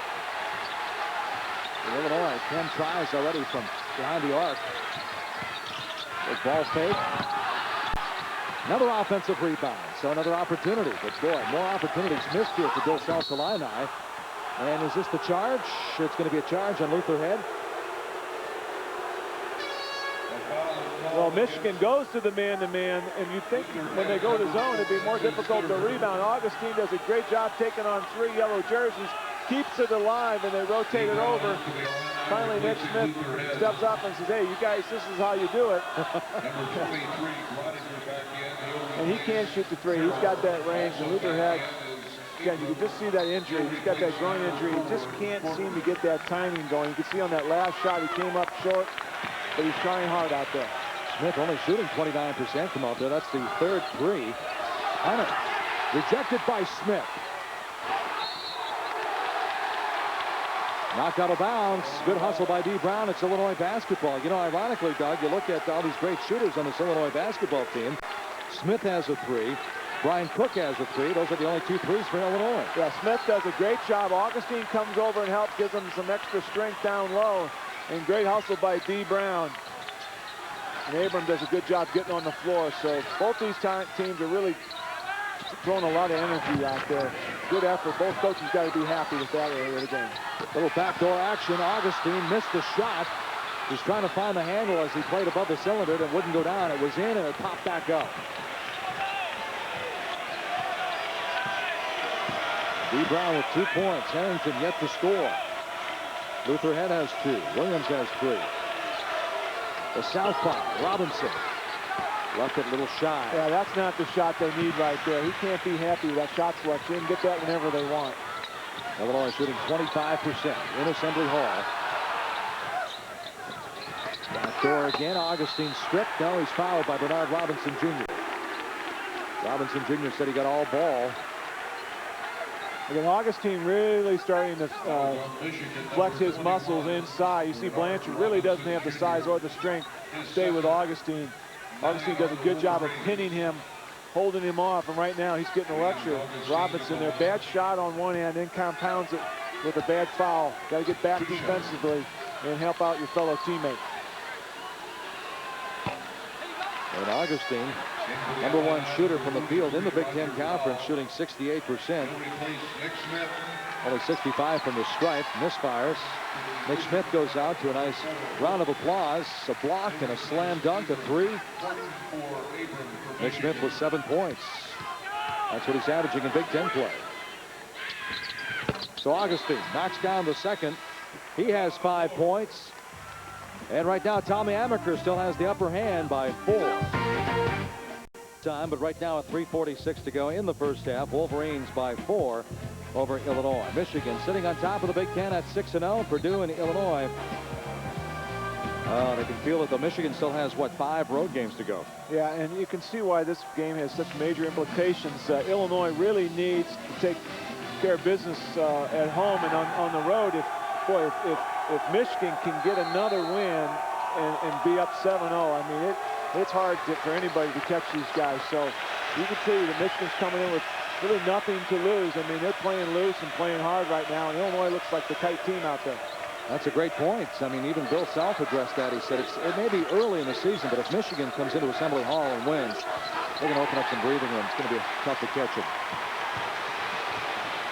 [SPEAKER 2] Illinois, 10 tries already from behind the arc. Big ball fake. Another offensive rebound, so another opportunity. But boy, more opportunities missed here for Bill South Illini. And is this the charge? It's going to be a charge on Luther Head.
[SPEAKER 4] Well, Michigan goes to the man-to-man, and you'd think when they go to zone, it'd be more difficult to rebound. Augustine does a great job taking on 3 yellow jerseys, keeps it alive, and they rotate it over. Finally, Nick Smith steps up and says, hey, you guys, this is how you do it. And he can't shoot the 3. He's got that range, and Luther Head, again, you can just see that injury. He's got that groin injury. He just can't seem to get that timing going. You can see on that last shot, he came up short, but he's trying hard out there.
[SPEAKER 2] Smith only shooting 29% from out there. That's the 3rd 3. Hunter rejected by Smith. Knocked out of bounds. Good hustle by D. Brown. It's Illinois basketball. You know, ironically, Doug, you look at all these great shooters on this Illinois basketball team. Smith has a 3. Brian Cook has a 3. Those are the only 2 threes for Illinois.
[SPEAKER 4] Yeah, Smith does a great job. Augustine comes over and helps, gives him some extra strength down low. And great hustle by D. Brown. And Abram does a good job getting on the floor. So both these teams are really throwing a lot of energy out there. Good effort. Both coaches got to be happy with that area of the game.
[SPEAKER 2] Little backdoor action. Augustine missed the shot. He's trying to find the handle as he played above the cylinder and wouldn't go down. It was in and it popped back up. D. Brown with 2 points. Harrington yet to score. Luther Head has 2. Williams has 3. The southpaw, Robinson, left it a little shy.
[SPEAKER 4] Yeah, that's not the shot they need right there. He can't be happy with that shot selection. Get that whenever they want.
[SPEAKER 2] Illinois shooting 25% in Assembly Hall. Backdoor again. Augustine stripped. No, he's fouled by Bernard Robinson Jr. Robinson Jr. said he got all ball.
[SPEAKER 4] Again, Augustine really starting to flex his muscles inside. You see Blanchard really doesn't have the size or the strength to stay with Augustine. Augustine does a good job of pinning him, holding him off, and right now he's getting a lecture. Robinson there, bad shot on one hand, then compounds it with a bad foul. Got to get back defensively and help out your fellow teammate.
[SPEAKER 2] And Augustine, #1 shooter from the field in the Big Ten Conference, shooting 68%. Only 65 from the stripe. Misfires. Nick Smith goes out to a nice round of applause. A block and a slam dunk, a 3. Nick Smith with 7 points. That's what he's averaging in Big Ten play. So Augustine knocks down the second. He has 5 points. And right now, Tommy Amaker still has the upper hand by 4. halftime, but right now at 3:46 to go in the first half. Wolverines by 4 over Illinois. Michigan sitting on top of the Big Ten at 6-0. Purdue and Illinois. They can feel it, though. Michigan still has, what, 5 road games to go.
[SPEAKER 4] Yeah, and you can see why this game has such major implications. Illinois really needs to take care of business at home and on the road. If Michigan can get another win and be up 7-0, I mean, it's hard for anybody to catch these guys. So you can see that Michigan's coming in with really nothing to lose. I mean, they're playing loose and playing hard right now, and Illinois looks like the tight team out there.
[SPEAKER 2] That's a great point. I mean, even Bill Self addressed that. He said it may be early in the season, but if Michigan comes into Assembly Hall and wins, they're going to open up some breathing room. It's going to be tough to catch it.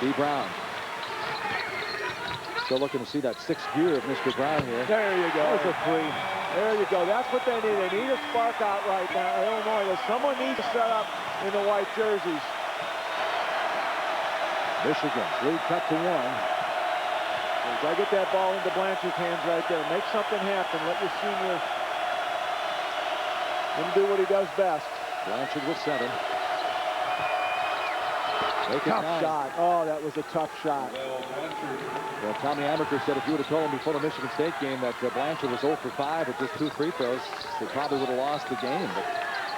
[SPEAKER 2] D. Brown. Still looking to see that 6th gear of Mr. Brown here.
[SPEAKER 4] There you go. There's a 3. There you go. That's what they need. They need a spark out right now. Illinois, someone needs to set up in the white jerseys.
[SPEAKER 2] Michigan, lead cut to 1.
[SPEAKER 4] Got to get that ball into Blanchard's hands right there. Make something happen. Let your senior do what he does best.
[SPEAKER 2] Blanchard with 7.
[SPEAKER 4] Tough shot. Oh, that was a tough shot.
[SPEAKER 2] Well, Tommy Amaker said if you would have told him before the Michigan State game that Blanchard was 0 for 5 with just 2 free throws, they probably would have lost the game.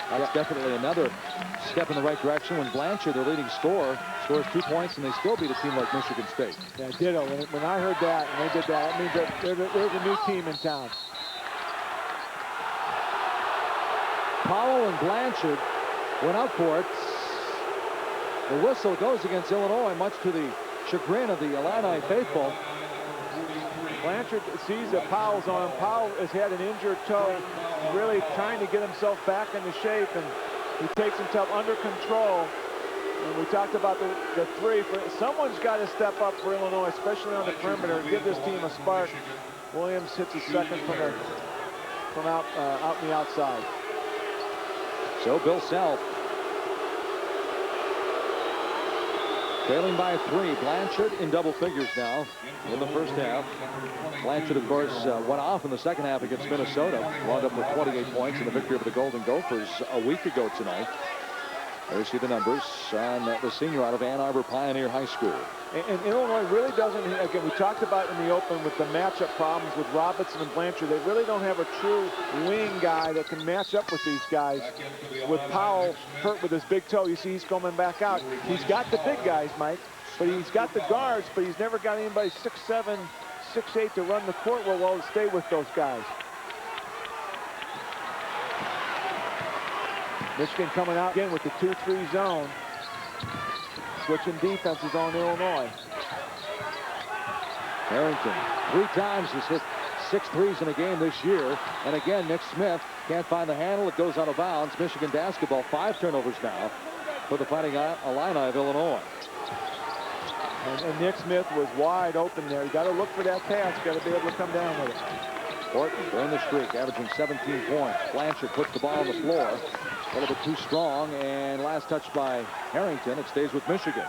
[SPEAKER 2] But that's definitely another step in the right direction when Blanchard, their leading scorer, scores 2 points and they still beat a team like Michigan State.
[SPEAKER 4] Yeah, ditto. When I heard that and they did that, that means that there's a new team in town.
[SPEAKER 2] Powell and Blanchard went out for it. The whistle goes against Illinois, much to the chagrin of the Illini faithful.
[SPEAKER 4] Blanchard sees that Powell's on him. Powell has had an injured toe, really trying to get himself back into shape, and he takes himself under control. And we talked about the 3. Someone's got to step up for Illinois, especially on the perimeter, and give this team a spark. Williams hits his second from out in the outside.
[SPEAKER 2] So Bill Self trailing by 3. Blanchard in double figures now in the first half. Blanchard, of course, went off in the second half against Minnesota. Wound up with 28 points in the victory over the Golden Gophers a week ago tonight. There you see the numbers on the senior out of Ann Arbor Pioneer High School.
[SPEAKER 4] And Illinois really doesn't, again, we talked about in the open with the matchup problems with Robinson and Blanchard. They really don't have a true wing guy that can match up with these guys. With Powell hurt with his big toe, you see he's coming back out. He's got the big guys, Mike, but he's got the guards, but he's never got anybody 6'7", 6'8" to run the court real well to stay with those guys. Michigan coming out again with the 2-3 zone. Switching defenses on Illinois.
[SPEAKER 2] Harrington 3 times has hit 6 threes in a game this year. And again, Nick Smith can't find the handle. It goes out of bounds. Michigan basketball, 5 turnovers now for the Fighting Illini of Illinois.
[SPEAKER 4] And Nick Smith was wide open there. You got to look for that pass. Got to be able to come down with it.
[SPEAKER 2] Horton during the streak, averaging 17 points. Blanchard puts the ball on the floor. A little bit too strong, and last touch by Harrington. It stays with Michigan.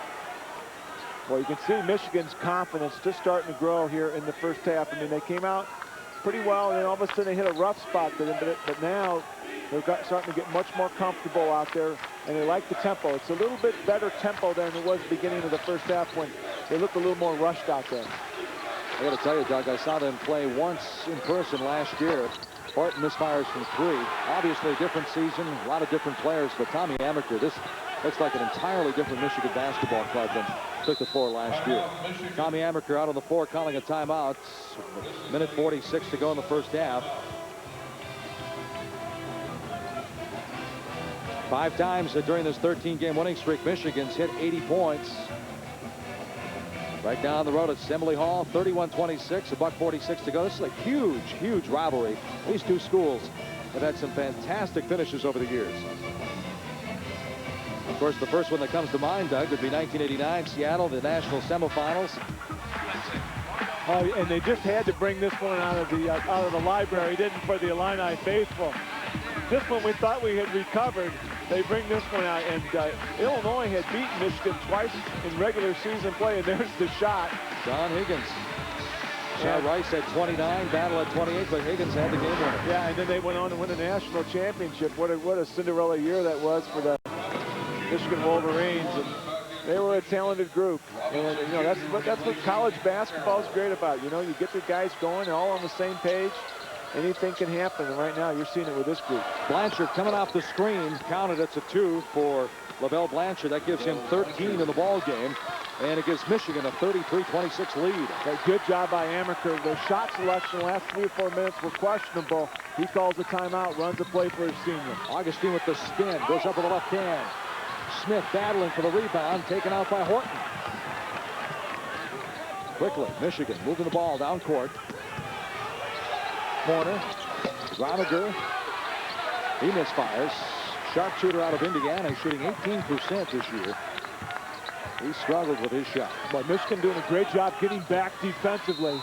[SPEAKER 4] Well, you can see Michigan's confidence just starting to grow here in the first half. I mean, they came out pretty well, and then all of a sudden they hit a rough spot for them, but now they're starting to get much more comfortable out there, and they like the tempo. It's a little bit better tempo than it was at the beginning of the first half when they looked a little more rushed out there.
[SPEAKER 2] I got to tell you, Doug, I saw them play once in person last year. Horton misfires from 3. Obviously a different season, a lot of different players, but Tommy Amaker, this looks like an entirely different Michigan basketball club than took the floor last year. Tommy Amaker out on the floor calling a timeout. Minute 46 to go in the first half. 5 times during this 13-game winning streak, Michigan's hit 80 points. Right down the road at Assembly Hall, 31-26, $1:46 to go. This is a huge, huge rivalry. These two schools have had some fantastic finishes over the years. Of course, the first one that comes to mind, Doug, would be 1989, Seattle, the national semifinals.
[SPEAKER 4] Oh, and they just had to bring this one out of the library, didn't, for the Illini faithful. This one we thought we had recovered. They bring this one out, and Illinois had beaten Michigan twice in regular season play, and there's the shot.
[SPEAKER 2] John Higgins. Rice had 29, Battle at 28, but Higgins had the game winner.
[SPEAKER 4] Yeah, and then they went on to win a national championship. What a Cinderella year that was for the Michigan Wolverines. And they were a talented group. And, you know, that's what college basketball is great about. You know, you get the guys going, all on the same page. Anything can happen, and right now you're seeing it with this group.
[SPEAKER 2] Blanchard coming off the screen, counted. It's a 2 for LaVell Blanchard. That gives him 13 in the ball game, and it gives Michigan a 33-26 lead.
[SPEAKER 4] A good job by Amaker. The shot selection the last 3 or 4 minutes were questionable. He calls a timeout, runs a play for his senior.
[SPEAKER 2] Augustine with the spin, goes up with the left hand. Smith battling for the rebound, taken out by Horton. Quickly, Michigan moving the ball down court. Corner, Groniger, he misfires. Sharpshooter out of Indiana, he's shooting 18% this year. He struggled with his shot.
[SPEAKER 4] But Michigan doing a great job getting back defensively.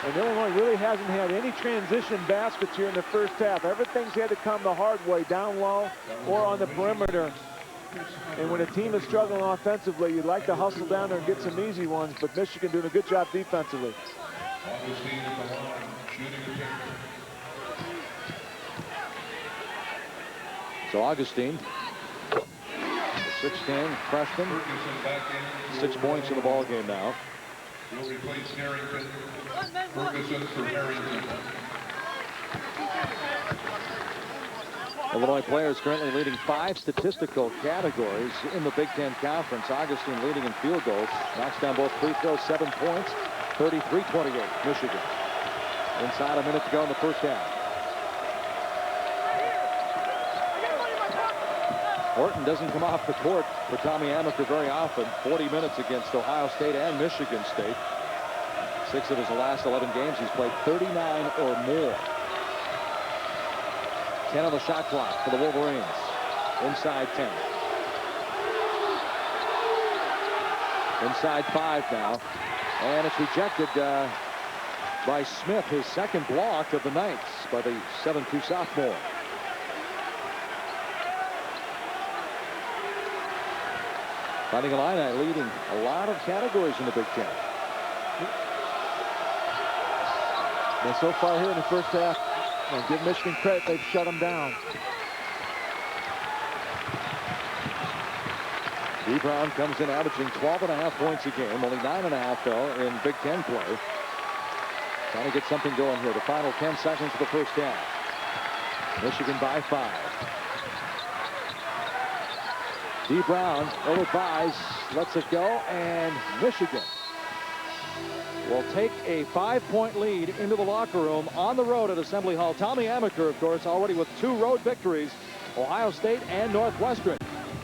[SPEAKER 4] And Illinois really hasn't had any transition baskets here in the first half. Everything's had to come the hard way, down low or on the perimeter. And when a team is struggling offensively, you'd like to hustle down there and get some easy ones, but Michigan doing a good job defensively.
[SPEAKER 1] Augustine at the line, shooting attempt.
[SPEAKER 2] So Augustine, the 6'10" freshman,
[SPEAKER 1] Ferguson back in.
[SPEAKER 2] 6 points in the ball game now.
[SPEAKER 1] Will replace Harrington. Ferguson for Harrington.
[SPEAKER 2] Illinois players currently leading 5 statistical categories in the Big Ten Conference. Augustine leading in field goals. Knocks down both free throws, 7 points. 33-28, Michigan. Inside a minute to go in the first half. Horton doesn't come off the court for Tommy Amaker very often. 40 minutes against Ohio State and Michigan State. 6 of his last 11 games, he's played 39 or more. 10 on the shot clock for the Wolverines. Inside 10. Inside 5 now. And it's rejected by Smith, his second block of the night by the 7'2" sophomore. Fighting Illini leading a lot of categories in the Big Ten.
[SPEAKER 4] And so far here in the first half, and give Michigan credit, they've shut them down.
[SPEAKER 2] D. Brown comes in averaging 12.5 points a game, only 9.5 though in Big Ten play. Trying to get something going here. The final 10 seconds of the first half. Michigan by 5. D. Brown, ill-advised, lets it go, and Michigan will take a 5-point lead into the locker room on the road at Assembly Hall. Tommy Amaker, of course, already with 2 road victories, Ohio State and Northwestern.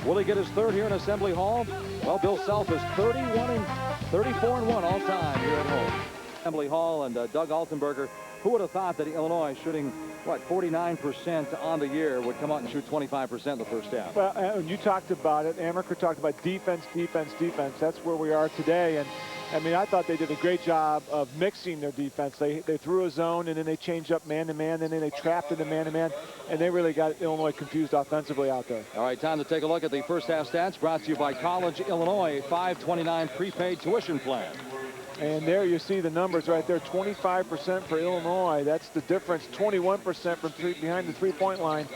[SPEAKER 2] Will he get his 3rd here in Assembly Hall? Well, Bill Self is 34-1 all time here at home. Assembly Hall and Doug Altenberger. Who would have thought that Illinois, shooting, what, 49% on the year, would come out and shoot 25% in the first half?
[SPEAKER 4] Well, you talked about it. Amaker talked about defense, defense, defense. That's where we are today. And I mean, I thought they did a great job of mixing their defense. They threw a zone, and then they changed up man-to-man, and then they trapped into man-to-man, and they really got Illinois confused offensively out there. All
[SPEAKER 2] right, time to take a look at the first half stats brought to you by College Illinois, $5.29 prepaid tuition plan.
[SPEAKER 4] And there you see the numbers right there, 25% for Illinois. That's the difference, 21% from behind the three-point line.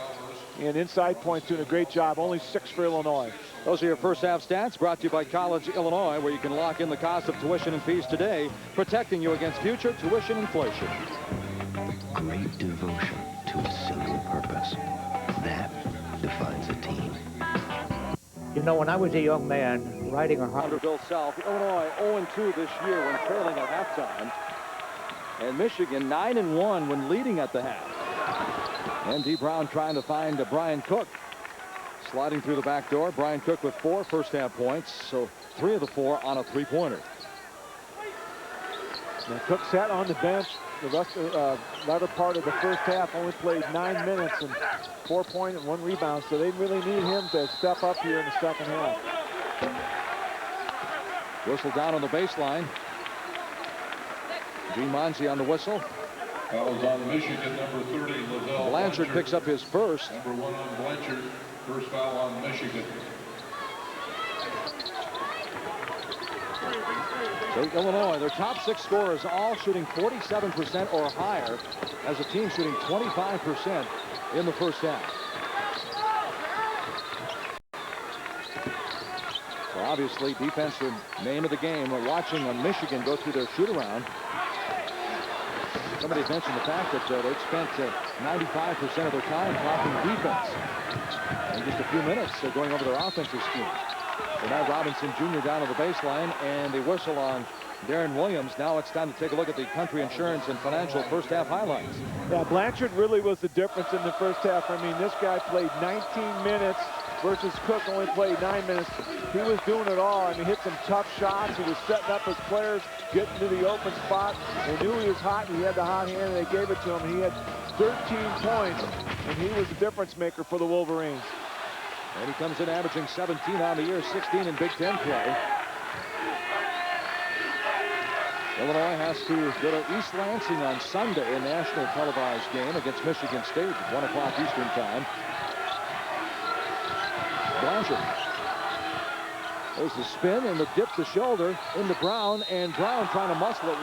[SPEAKER 4] And inside points doing a great job, only 6 for Illinois.
[SPEAKER 2] Those are your first half stats brought to you by College Illinois, where you can lock in the cost of tuition and fees today, protecting you against future tuition inflation.
[SPEAKER 7] Great devotion to a single purpose. That defines a team.
[SPEAKER 8] You know, when I was a young man riding a
[SPEAKER 2] Under Bill Self, Illinois 0-2 this year when trailing at halftime. And Michigan 9-1 when leading at the half. And D. Brown trying to find Brian Cook. Sliding through the back door. Brian Cook with 4 first half points. So 3 of the 4 on a 3-pointer.
[SPEAKER 4] Now Cook sat on the bench the rest of latter part of the first half. Only played 9 minutes and 4 points and 1 rebound. So they really need him to step up here in the second half.
[SPEAKER 2] Whistle down on the baseline. Gene Monzi on the whistle.
[SPEAKER 1] Fouls on Michigan, number 30, LaVell
[SPEAKER 2] Blanchard picks up his first.
[SPEAKER 1] Number 1 on Blanchard. First foul on Michigan.
[SPEAKER 2] So Illinois, their top 6 scorers all shooting 47% or higher, as a team shooting 25% in the first half. So obviously defense the name of the game. We're watching Michigan go through their shoot around. Somebody mentioned the fact that they've spent 95% of their time talking defense. In just a few minutes, they're going over their offensive scheme. So now Robinson Jr. down to the baseline, and they whistle on Darren Williams. Now it's time to take a look at the Country Insurance and Financial first half highlights.
[SPEAKER 4] Yeah, Blanchard really was the difference in the first half. I mean, this guy played 19 minutes versus Cook only played 9 minutes. He was doing it all. I mean, hit some tough shots. He was setting up his players, getting to the open spot. They knew he was hot, and he had the hot hand, and they gave it to him. He had 13 points, and he was the difference maker for the Wolverines.
[SPEAKER 2] And he comes in averaging 17 on the year, 16 in Big Ten play. Illinois has to go to East Lansing on Sunday, a national televised game against Michigan State at 1 o'clock Eastern time. Blanchard. There's the spin and the dip to shoulder into Brown, and Brown trying to muscle it.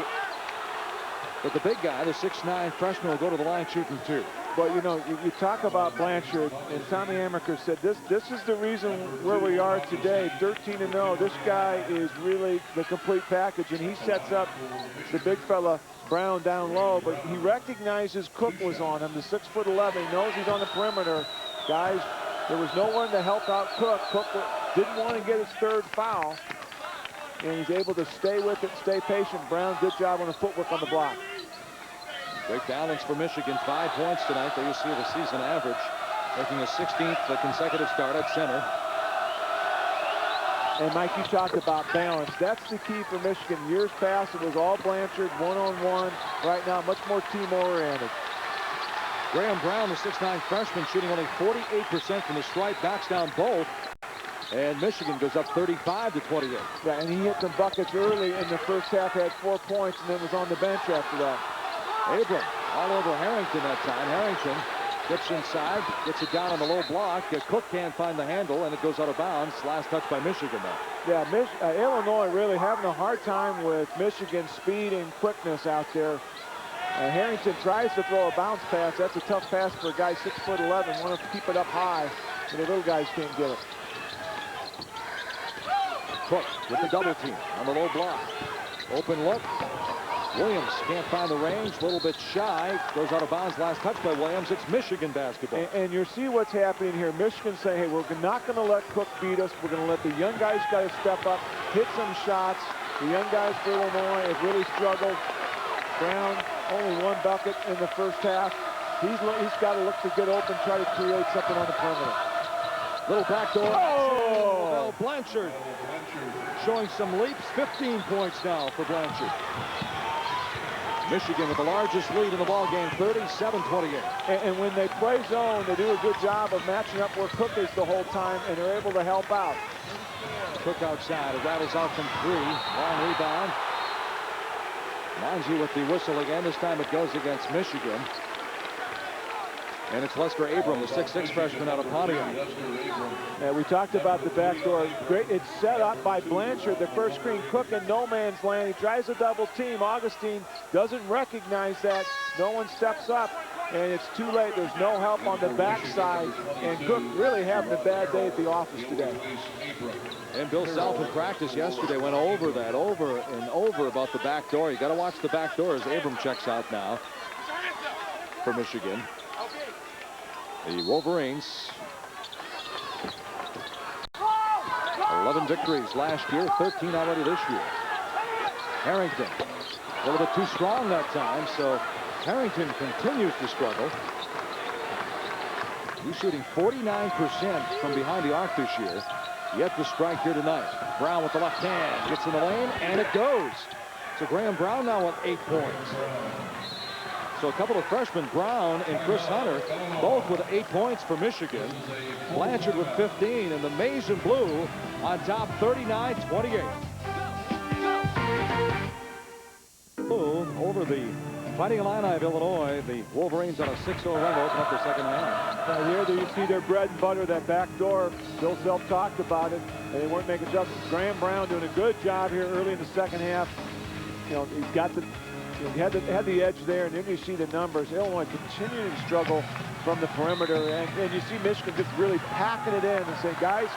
[SPEAKER 2] But the big guy, the 6'9" freshman, will go to the line shooting 2.
[SPEAKER 4] But, you know, you talk about Blanchard, and Tommy Amaker said this is the reason where we are today, 13-0. This guy is really the complete package, and he sets up the big fella, Brown, down low, but he recognizes Cook was on him, the 6'11". He knows he's on the perimeter. Guys, there was no one to help out Cook. Cook didn't want to get his 3rd foul, and he's able to stay with it, stay patient. Brown, good job on the footwork on the block.
[SPEAKER 2] Great balance for Michigan. 5 points tonight. They see the season average, making a 16th consecutive start at center.
[SPEAKER 4] And Mike, you talked about balance. That's the key for Michigan. Years past, it was all Blanchard, one-on-one. Right now, much more team-oriented.
[SPEAKER 2] Graham Brown, the 6'9" freshman, shooting only 48% from the stripe, backs down both. And Michigan goes up 35-28.
[SPEAKER 4] Yeah, and he hit some buckets early in the first half, had 4 points, and then was on the bench after that.
[SPEAKER 2] Abram all over Harrington that time. Harrington gets inside, gets it down on the low block. Cook can't find the handle, and it goes out of bounds. Last touch by Michigan, though.
[SPEAKER 4] Yeah, Illinois really having a hard time with Michigan's speed and quickness out there. Harrington tries to throw a bounce pass. That's a tough pass for a guy 6'11". Want to keep it up high, and the little guys can't get it.
[SPEAKER 2] Cook with the double team on the low block. Open look. Williams can't find the range, a little bit shy, goes out of bounds. Last touch by Williams. It's Michigan basketball.
[SPEAKER 4] And you see what's happening here. Michigan saying, hey, we're not going to let Cook beat us. We're going to let the young guys got to step up, hit some shots. The young guys for Illinois have really struggled. Brown, only 1 bucket in the first half. He's got to look to get open, try to create something on the perimeter.
[SPEAKER 2] Little backdoor.
[SPEAKER 4] Oh!
[SPEAKER 2] Blanchard showing some leaps. 15 points now for Blanchard. Michigan with the largest lead in the ball game, 37-28.
[SPEAKER 4] And when they play zone, they do a good job of matching up where Cook is the whole time, and they're able to help out.
[SPEAKER 2] Cook outside. It rattles out from 3. Long rebound. Manzi with the whistle again. This time it goes against Michigan. And it's Lester Abram, the 6'6" freshman out of Pontiac.
[SPEAKER 4] Yeah, we talked about the backdoor. Great. It's set up by Blanchard. The first screen, Cook in no man's land. He tries a double team. Augustine doesn't recognize that. No one steps up, and it's too late. There's no help on the backside. And Cook really having a bad day at the office today.
[SPEAKER 2] And Bill Self in practice yesterday went over that, over and over about the back door. You got to watch the back door as Abram checks out now for Michigan. The Wolverines, 11 victories last year, 13 already this year. Harrington, a little bit too strong that time, so Harrington continues to struggle. He's shooting 49% from behind the arc this year. Yet to strike here tonight. Brown with the left hand, gets in the lane, and it goes. So Graham Brown now with 8 points. So a couple of freshmen, Brown and Chris Hunter, both with 8 points for Michigan. Blanchard with 15, and the Maize and Blue on top, 39-28. Blue over the Fighting Illini of Illinois, the Wolverines on a 6-0 run to open up the second half.
[SPEAKER 4] Here you see their bread and butter, that back door. Bill Self talked about it, and they weren't making adjustments. Graham Brown doing a good job here early in the second half. You know, he's got the, he had the edge there, and then you see the numbers. Illinois continuing to struggle from the perimeter, and you see Michigan just really packing it in and saying, guys,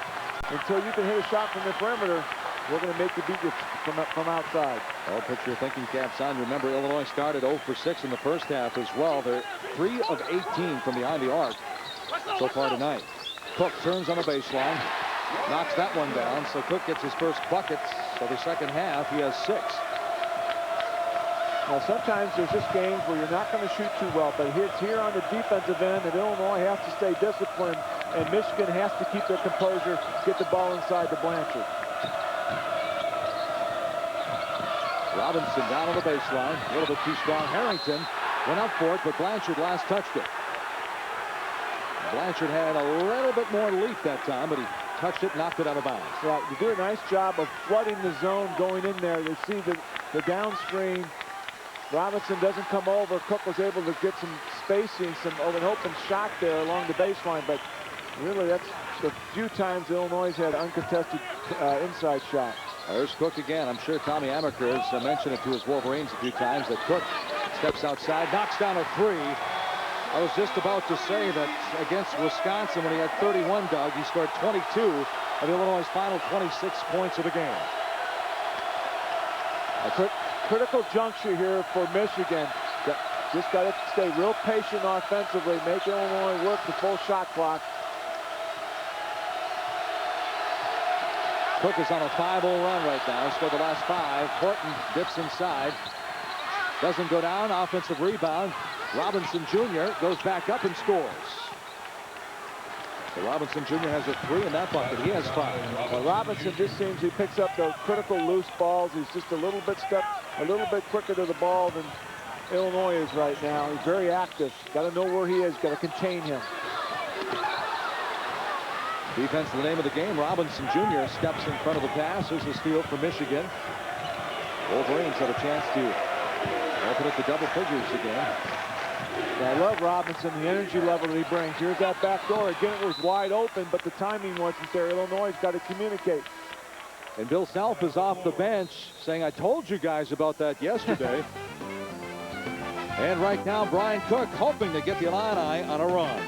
[SPEAKER 4] until you can hit a shot from the perimeter, we're going to make you beat you from outside.
[SPEAKER 2] Well, put your thinking caps on. Remember, Illinois started 0 for 6 in the first half as well. They're 3 of 18 from behind the arc so far tonight. Cook turns on the baseline, knocks that one down. So Cook gets his first buckets of the second half. He has 6.
[SPEAKER 4] Now, sometimes there's just games where you're not going to shoot too well, but it's here on the defensive end that Illinois has to stay disciplined, and Michigan has to keep their composure, get the ball inside the Blanchard.
[SPEAKER 2] Robinson down on the baseline, a little bit too strong. Harrington went up for it, but Blanchard last touched it. Blanchard had a little bit more leap that time, but he touched it, knocked it out of bounds.
[SPEAKER 4] Yeah, you do a nice job of flooding the zone going in there. You see the down screen. Robinson doesn't come over. Cook was able to get some spacing, an open shot there along the baseline, but really that's the few times Illinois had uncontested inside shot.
[SPEAKER 2] There's Cook again. I'm sure Tommy Amaker has mentioned it to his Wolverines a few times that Cook steps outside, knocks down a 3. I was just about to say that against Wisconsin when he had 31, Doug, he scored 22 of Illinois' final 26 points of the game.
[SPEAKER 4] A critical juncture here for Michigan. Just got to stay real patient offensively, make Illinois work the full shot clock.
[SPEAKER 2] Cook is on a 5-0 run right now. Scored the last 5. Horton dips inside. Doesn't go down. Offensive rebound. Robinson Jr. goes back up and scores. So Robinson Jr. has a 3 in that bucket. He has 5.
[SPEAKER 4] Well, Robinson just seems he picks up those critical loose balls. He's just a little bit quicker to the ball than Illinois is right now. He's very active. Got to know where he is. Got to contain him.
[SPEAKER 2] Defense is the name of the game. Robinson Jr. steps in front of the pass. There's a steal for Michigan. Wolverines have a chance to open up the double figures again.
[SPEAKER 4] I love Robinson, the energy level that he brings. Here's that back door. Again, it was wide open, but the timing wasn't there. Illinois has got to communicate.
[SPEAKER 2] And Bill Self is off the bench saying, I told you guys about that yesterday. And right now, Brian Cook hoping to get the Illini on a run.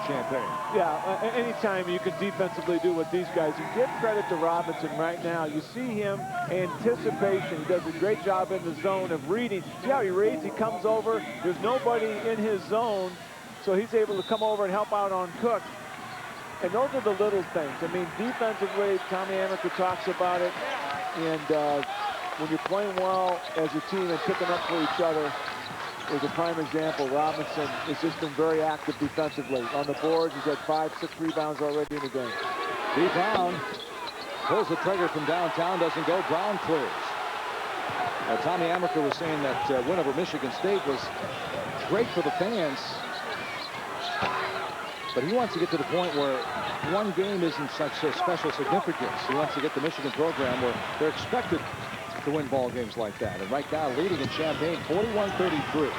[SPEAKER 2] Champaign.
[SPEAKER 4] Yeah, anytime you can defensively do what these guys do. Give credit to Robinson right now. You see him, anticipation. He does a great job in the zone of reading. See how he reads? He comes over. There's nobody in his zone, so he's able to come over and help out on Cook. And those are the little things. I mean, defensively, Tommy Amaker talks about it. And when you're playing well as a team and picking up for each other, is a prime example. Robinson has just been very active defensively. On the boards, he's had 5-6 rebounds already in the game.
[SPEAKER 2] D. Brown pulls the trigger from downtown, doesn't go. Brown clears. Now, Tommy Amaker was saying that win over Michigan State was great for the fans, but he wants to get to the point where one game isn't such a special significance. He wants to get the Michigan program where they're expected to win ball games like that. And right now, leading in Champaign, 41-33.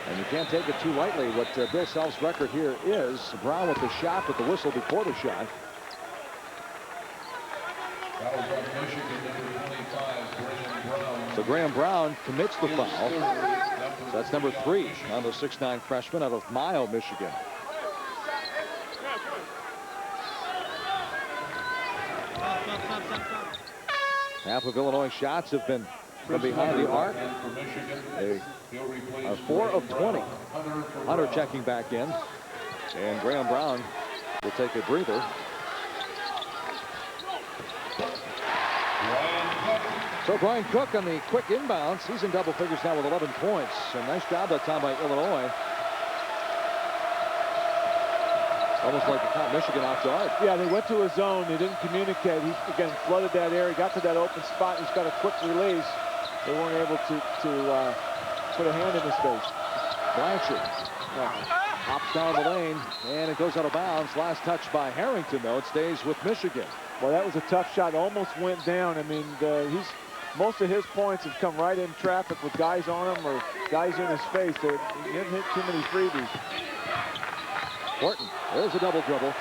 [SPEAKER 2] And you can't take it too lightly what Bill Self's record here is. Brown with the shot, with the whistle before the shot. So Graham Brown commits the foul. So that's number 3 on the 6'9" freshman out of Mayo, Michigan. Half of Illinois shots have been from behind the arc. They are 4 of 20. Hunter checking back in. And Graham Brown will take a breather. So Brian Cook on the quick inbound. He's in double figures now with 11 points. A nice job that time by Illinois. Almost like it caught Michigan off guard.
[SPEAKER 4] Yeah, they went to a zone. They didn't communicate. He, again, flooded that area. Got to that open spot. He's got a quick release. They weren't able to put a hand in his face.
[SPEAKER 2] Blanchard hops down the lane, and it goes out of bounds. Last touch by Harrington, though. It stays with Michigan.
[SPEAKER 4] Well, that was a tough shot. Almost went down. I mean, most of his points have come right in traffic with guys on him or guys in his face. So he didn't hit too many freebies.
[SPEAKER 2] Horton, there's a double dribble.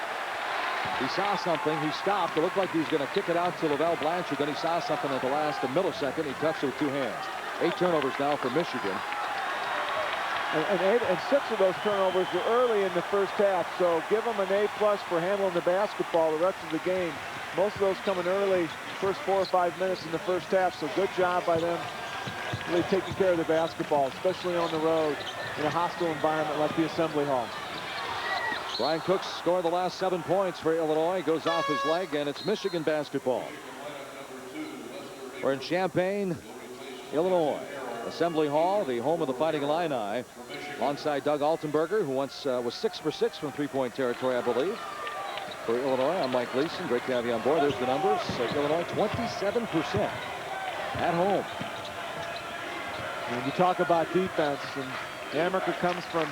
[SPEAKER 2] He saw something. He stopped. It looked like he was going to kick it out to Lavelle Blanchard. Then he saw something at the last millisecond. He touched it with 2 hands. 8 turnovers now for Michigan.
[SPEAKER 4] And 6 of those turnovers were early in the first half. So give them an A+ for handling the basketball the rest of the game. Most of those coming early, first 4 or 5 minutes in the first half. So good job by them really taking care of the basketball, especially on the road in a hostile environment like the Assembly Hall.
[SPEAKER 2] Brian Cook scored the last 7 points for Illinois. Goes off his leg, and it's Michigan basketball. We're in Champaign, Illinois. Assembly Hall, the home of the Fighting Illini, alongside Doug Altenberger, who once was 6 for 6 from three-point territory, I believe. For Illinois, I'm Mike Gleason. Great to have you on board. There's the numbers. Illinois, 27% at home.
[SPEAKER 4] And you talk about defense, and Amaker comes from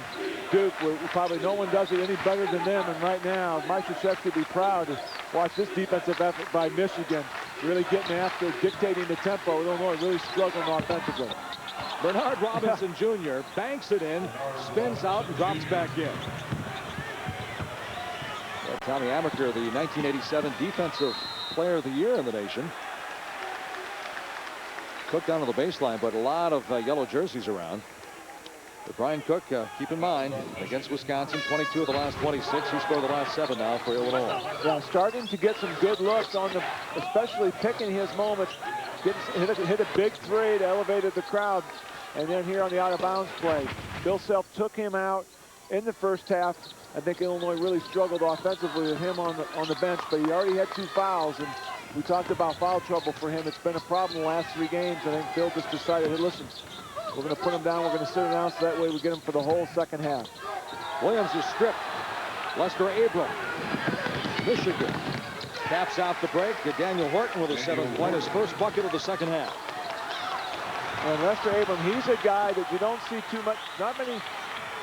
[SPEAKER 4] Duke, where probably no one does it any better than them. And right now, Mike Krzyzewski would be proud to watch this defensive effort by Michigan, really getting after, dictating the tempo. Illinois really struggling offensively.
[SPEAKER 2] Bernard Robinson Jr. banks it in, spins out, and drops back in. Well, Tommy Amaker, the 1987 Defensive Player of the Year in the nation. Cook down to the baseline, but a lot of yellow jerseys around. But Brian Cook, keep in mind, against Wisconsin, 22 of the last 26. He scored the last 7 now for Illinois.
[SPEAKER 4] Yeah, starting to get some good looks on the, especially picking his moments. Hit a big 3 to elevate the crowd. And then here on the out-of-bounds play, Bill Self took him out in the first half. I think Illinois really struggled offensively with him on the bench, but he already had 2 fouls. And we talked about foul trouble for him. It's been a problem the last 3 games. I think Bill just decided, hey, listen, we're going to put him down. We're going to sit him down so that way we get him for the whole second half.
[SPEAKER 2] Williams is stripped. Lester Abram, Michigan, taps out the break. Daniel Horton with a 7-point, his first bucket of the second half.
[SPEAKER 4] And Lester Abram, he's a guy that you don't see too much. Not many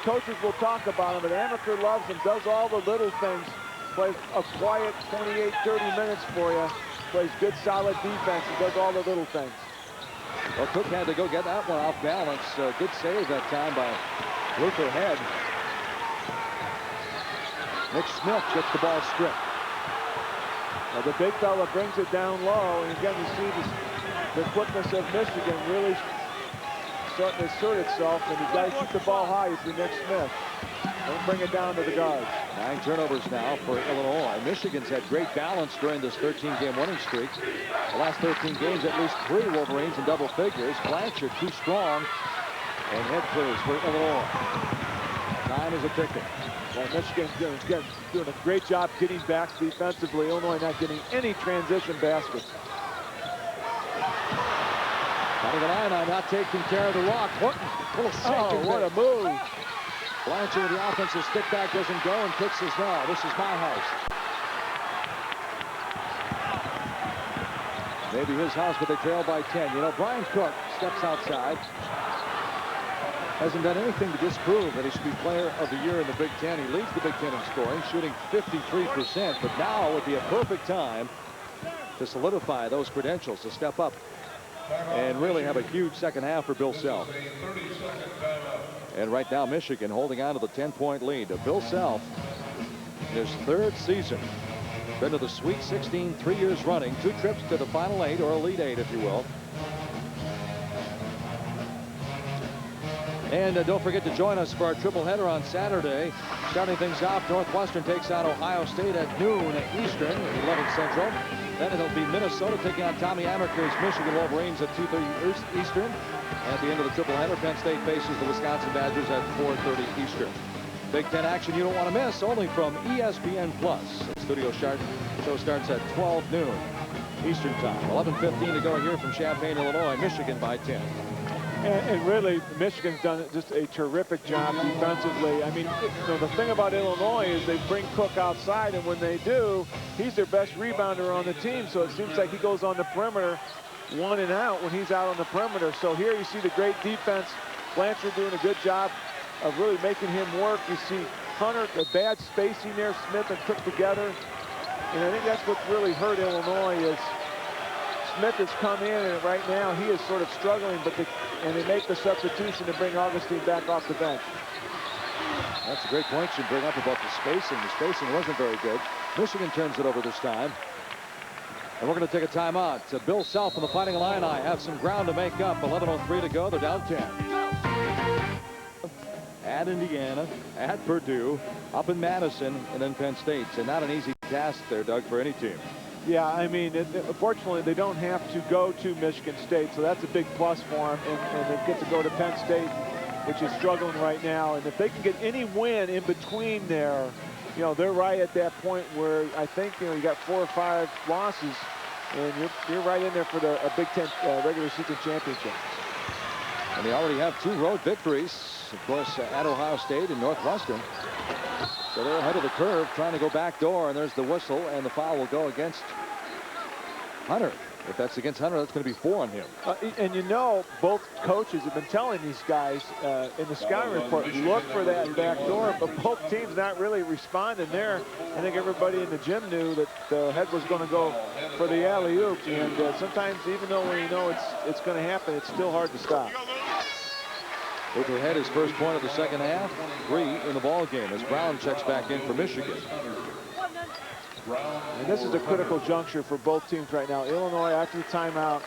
[SPEAKER 4] coaches will talk about him, but Amaker loves him, does all the little things. Plays a quiet 28, 30 minutes for you. Plays good, solid defense and does all the little things.
[SPEAKER 2] Well, Cook had to go get that one off balance. Good save that time by Luther Head. Nick Smith gets the ball stripped.
[SPEAKER 4] Well, the big fella brings it down low, and again you see the quickness of Michigan really starting to assert itself, and you've got to keep the ball high if you're Nick Smith. Don't bring it down to the guards.
[SPEAKER 2] 9 turnovers now for Illinois. Michigan's had great balance during this 13-game winning streak. The last 13 games, at least 3 Wolverines in double figures. Blanchard too strong, and head clears for Illinois. Time is a ticking.
[SPEAKER 4] Well, Michigan's doing a great job getting back defensively. Illinois not getting any transition baskets.
[SPEAKER 2] Illini not taking care of the rock. Horton,
[SPEAKER 4] oh, what a move.
[SPEAKER 2] Blanchard with the offensive stick back doesn't go, and Cook says, no, this is my house. Maybe his house, but they trail by 10. You know, Brian Cook steps outside. Hasn't done anything to disprove that he should be player of the year in the Big Ten. He leads the Big Ten in scoring, shooting 53%, but now would be a perfect time to solidify those credentials, to step up and really have a huge second half for Bill Self. And right now, Michigan holding on to the 10-point lead. Bill Self, in his 3rd season, been to the Sweet 16 3 years running, 2 trips to the Final 8, or Elite 8, if you will. And don't forget to join us for our triple header on Saturday. Starting things off, Northwestern takes on Ohio State at noon Eastern, 11 Central. Then it'll be Minnesota taking on Tommy Amaker's Michigan Wolverines at 2:30 Eastern. At the end of the triple header, Penn State faces the Wisconsin Badgers at 4:30 Eastern. Big Ten action you don't want to miss, only from ESPN+. The studio show starts at 12 noon Eastern time. 11:15 to go here from Champaign, Illinois. Michigan by 10.
[SPEAKER 4] And really, Michigan's done just a terrific job defensively. I mean, you know, the thing about Illinois is they bring Cook outside, and when they do, he's their best rebounder on the team. So it seems like he goes on the perimeter 1 and out when he's out on the perimeter. So here you see the great defense. Blanchard doing a good job of really making him work. You see Hunter, the bad spacing there, Smith and Cook together. And I think that's what's really hurt Illinois is Smith has come in, and right now he is sort of struggling, and they make the substitution to bring Augustine back off the bench.
[SPEAKER 2] That's a great point you bring up about the spacing. The spacing wasn't very good. Michigan turns it over this time. And we're going to take a timeout. Bill Self and the Fighting Illini have some ground to make up. 11:03 to go. They're down 10. At Indiana, at Purdue, up in Madison, and then Penn State. So not an easy task there, Doug, for any team.
[SPEAKER 4] Yeah, I mean, unfortunately, they don't have to go to Michigan State, so that's a big plus for them. And they get to go to Penn State, which is struggling right now. And if they can get any win in between there, you know, they're right at that point where I think, you know, you got 4 or 5 losses, and you're right in there for a Big Ten regular season championship.
[SPEAKER 2] And they already have 2 road victories, of course, at Ohio State and Northwestern. So they're ahead of the curve, trying to go back door, and there's the whistle, and the foul will go against Hunter. If that's against Hunter, that's going to be 4 on him.
[SPEAKER 4] And you know, both coaches have been telling these guys in the scouting report, look for that back door, but both teams not really responding there. I think everybody in the gym knew that the head was going to go for the alley-oop, and sometimes even though when you know it's going to happen, it's still hard to stop.
[SPEAKER 2] Hooper had his first point of the second half, 3 in the ball game as Brown checks back in for Michigan.
[SPEAKER 4] And this is a critical juncture for both teams right now. Illinois, after the timeout,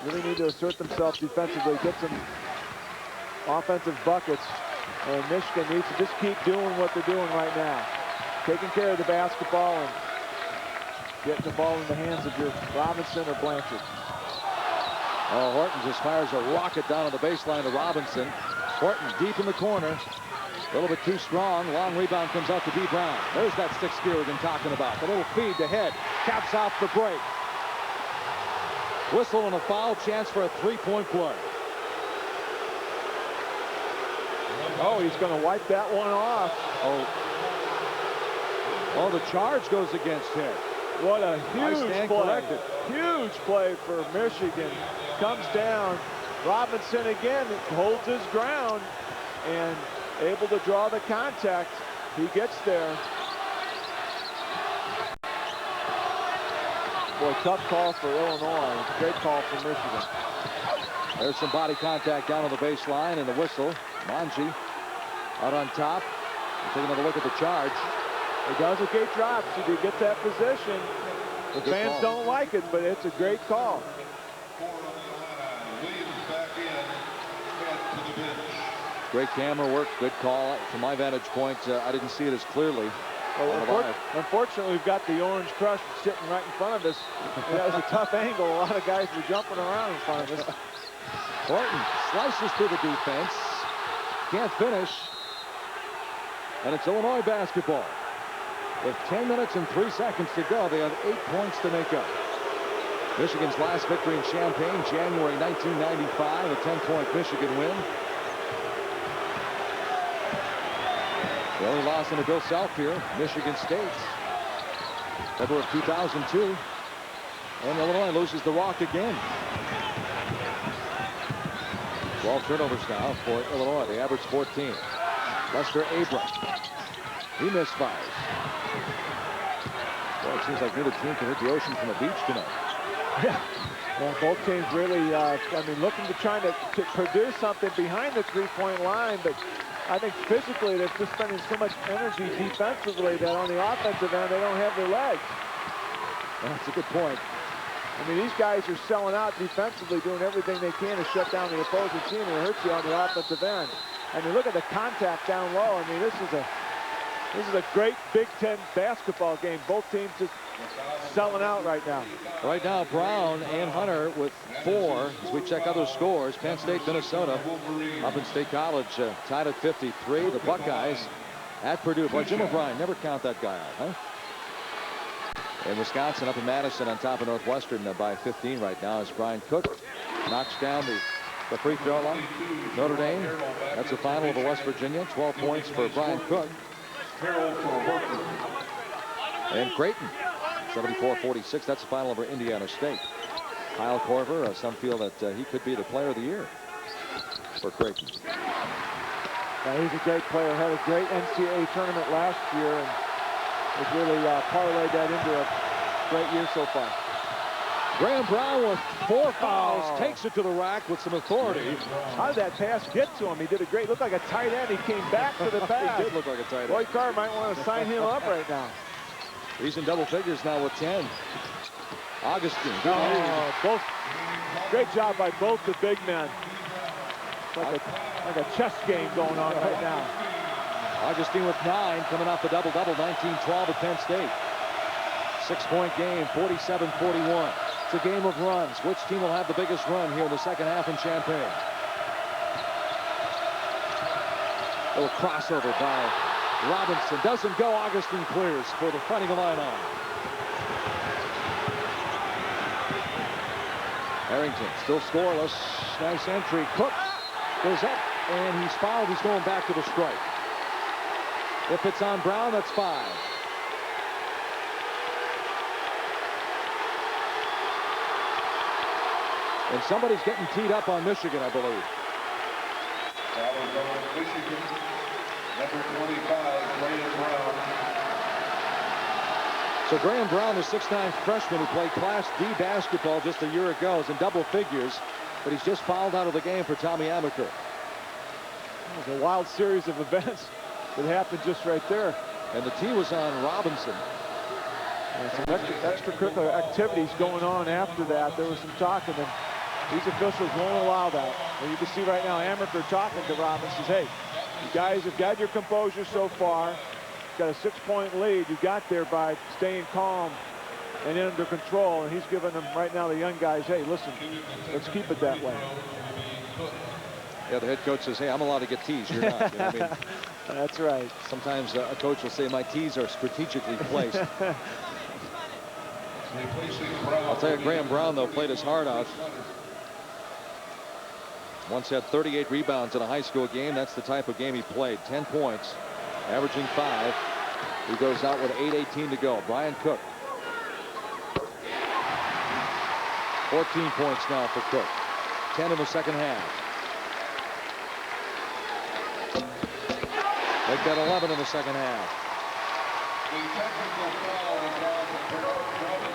[SPEAKER 4] really need to assert themselves defensively, get some offensive buckets, and Michigan needs to just keep doing what they're doing right now. Taking care of the basketball and getting the ball in the hands of your Robinson or Blanchard.
[SPEAKER 2] Oh, Horton just fires a rocket down on the baseline to Robinson. Horton deep in the corner. A little bit too strong. Long rebound comes out to D. Brown. There's that stick steer we've been talking about. The little feed to head. Caps off the break. Whistle and a foul. Chance for a 3-point play.
[SPEAKER 4] Oh, he's going to wipe that one off.
[SPEAKER 2] Oh, the charge goes against him.
[SPEAKER 4] What a huge play.
[SPEAKER 2] Corrected.
[SPEAKER 4] Huge play for Michigan. Comes down. Robinson again holds his ground and able to draw the contact. He gets there. Boy, tough call for Illinois. Great call for Michigan.
[SPEAKER 2] There's some body contact down on the baseline and the whistle. Monji out on top. We'll take another look at the charge.
[SPEAKER 4] He does a great drop. If he gets that position, the fans don't like it, but it's a great call.
[SPEAKER 2] Great camera work, good call. From my vantage point, I didn't see it as clearly.
[SPEAKER 4] Well, unfortunately, we've got the Orange Crush sitting right in front of us. That was a tough angle. A lot of guys were jumping around in front of us.
[SPEAKER 2] Horton slices through the defense. Can't finish. And it's Illinois basketball. With 10 minutes and 3 seconds to go, they have 8 points to make up. Michigan's last victory in Champaign, January 1995, a 10-point Michigan win. The only loss in the Bill Self here, Michigan State, February of 2002. And Illinois loses the Rock again. 12 turnovers now for Illinois. They average 14. Lester Abram. He misfires. Well, it seems like neither team can hit the ocean from the beach tonight.
[SPEAKER 4] Yeah. Well, both teams really, I mean, looking to try to produce something behind the three-point line, but I think physically they're just spending so much energy defensively that on the offensive end they don't have their legs.
[SPEAKER 2] That's a good point.
[SPEAKER 4] I mean, these guys are selling out defensively, doing everything they can to shut down the opposing team, and it hurts you on the offensive end. I mean, look at the contact down low. I mean, this is a great Big Ten basketball game. Both teams just selling out right now.
[SPEAKER 2] Right now, Brown and Hunter with 4 as we check other scores. Penn State, Minnesota, up in State College, tied at 53. The Buckeyes at Purdue. Boy, Jim O'Brien, never count that guy out, huh? And Wisconsin up in Madison on top of Northwestern by 15 right now as Brian Cook knocks down the free throw line. Notre Dame, that's the final over West Virginia. 12 points for Brian Cook. And Creighton, 74-46. That's the final over Indiana State. Kyle Korver, some feel that he could be the player of the year for Creighton.
[SPEAKER 4] Yeah, he's a great player. Had a great NCAA tournament last year and has really parlayed that into a great year so far.
[SPEAKER 2] Graham Brown with 4 fouls takes it to the rack with some authority.
[SPEAKER 4] How did that pass get to him? He did a great, looked like a tight end. He came back to the pass.
[SPEAKER 2] He did look like a tight end.
[SPEAKER 4] Roy Carr might want to sign him up right now.
[SPEAKER 2] He's in double figures now with 10. Augustine.
[SPEAKER 4] Both, great job by both the big men. Like a chess game going on right now.
[SPEAKER 2] Augustine with 9, coming off the double-double, 19-12 at Penn State. 6-point game, 47-41. It's a game of runs. Which team will have the biggest run here in the second half in Champaign? A little crossover by Robinson. Doesn't go. Augustine clears for the Fighting Illini. Harrington still scoreless. Nice entry. Cook goes up, and he's fouled. He's going back to the strike. If it's on Brown, that's 5. And somebody's getting teed up on Michigan, I believe.
[SPEAKER 1] Michigan, number 25, Graham Brown.
[SPEAKER 2] So Graham Brown, the 6'9" freshman who played Class D basketball just a year ago, is in double figures, but he's just fouled out of the game for Tommy Amaker.
[SPEAKER 4] It was a wild series of events that happened just right there.
[SPEAKER 2] And the tee was on Robinson.
[SPEAKER 4] And some extracurricular activities going on after that. There was some talk, and then these officials won't allow that. And you can see right now Amaker talking to Robinson, says, hey, you guys have got your composure so far. You've got a 6-point lead. You got there by staying calm and under control. And he's giving them right now, the young guys, hey, listen, let's keep it that way.
[SPEAKER 2] Yeah, the head coach says, hey, I'm allowed to get tees. You're not. You know what I mean?
[SPEAKER 4] That's right.
[SPEAKER 2] Sometimes a coach will say, my tees are strategically placed. I'll tell you, Graham Brown, though, played his heart out. Once had 38 rebounds in a high school game. That's the type of game he played. 10 points, averaging 5. He goes out with 8:18 to go. Brian Cook. 14 points now for Cook. 10 in the second half. Make that 11 in the second half.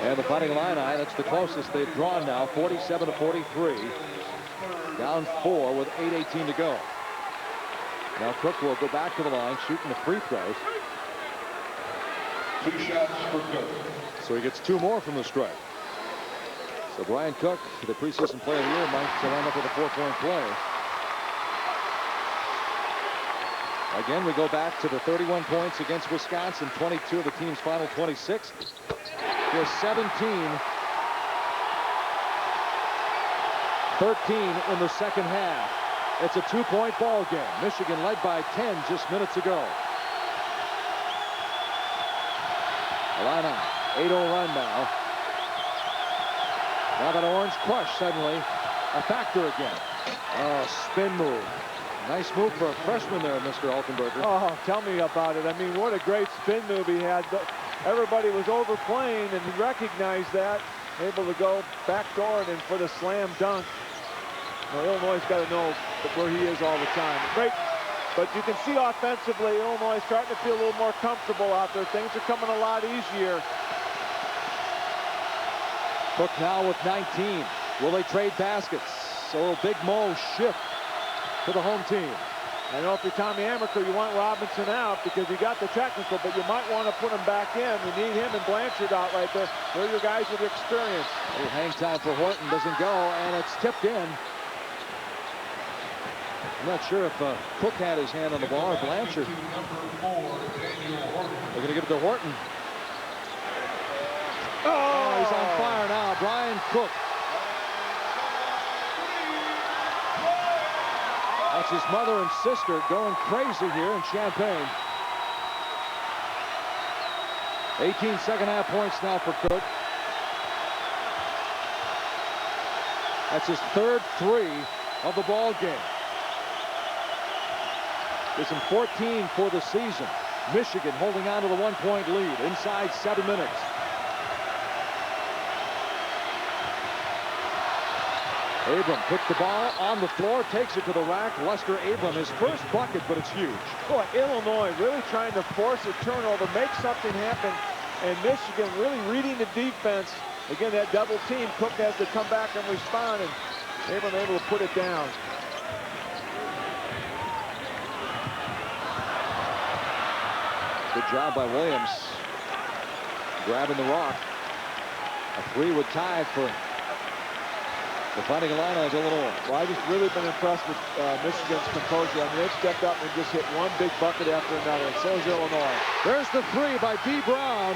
[SPEAKER 2] And the Fighting Illini, that's the closest they've drawn now, 47-43. Down 4 with 8:18 to go. Now Cook will go back to the line, shooting the free throws.
[SPEAKER 1] 2 shots for Cook.
[SPEAKER 2] So he gets 2 more from the strike. So Brian Cook, the preseason player of the year, might end up with a 4-point play. Again, we go back to the 31 points against Wisconsin, 22 of the team's final 26. Here's 17. 13 in the second half. It's a 2-point ball game. Michigan led by 10 just minutes ago. Illini, 8-0 run now. Now that Orange Crush suddenly a factor again. Oh, spin move. Nice move for a freshman there, Mr. Altenberger.
[SPEAKER 4] Oh, tell me about it. I mean, what a great spin move he had. Everybody was overplaying, and he recognized that. Able to go backdoor and in for the slam dunk. Well, Illinois' got to know where he is all the time. Great, but you can see offensively, Illinois starting to feel a little more comfortable out there. Things are coming a lot easier.
[SPEAKER 2] Cook now with 19. Will they trade baskets? So a big Mo shift to the home team.
[SPEAKER 4] I know if you're Tommy Amaker, you want Robinson out because he got the technical, but you might want to put him back in. You need him and Blanchard out right there. They're your guys with experience.
[SPEAKER 2] A little hang time for Horton, doesn't go, and it's tipped in. I'm not sure if Cook had his hand on the ball or Blanchard. They're going to give it to Horton. Oh, he's on fire now. Brian Cook. That's his mother and sister going crazy here in Champaign. 18 second half points now for Cook. That's his third 3 of the ball game. Gives him 14 for the season. Michigan holding on to the 1-point lead inside 7 minutes. Abram puts the ball on the floor, takes it to the rack. Lester Abram, his first bucket, but it's huge.
[SPEAKER 4] Boy, Illinois really trying to force a turnover, make something happen, and Michigan really reading the defense Again, that double team, Cook has to come back and respond, and they were able to put it down.
[SPEAKER 2] Good job by Williams. Grabbing the rock. A 3 would tie for the Fighting Illini of Illinois.
[SPEAKER 4] Well, I've just really been impressed with Michigan's composure. I mean, they've stepped up and just hit one big bucket after another, and so is Illinois.
[SPEAKER 2] There's the 3 by D. Brown.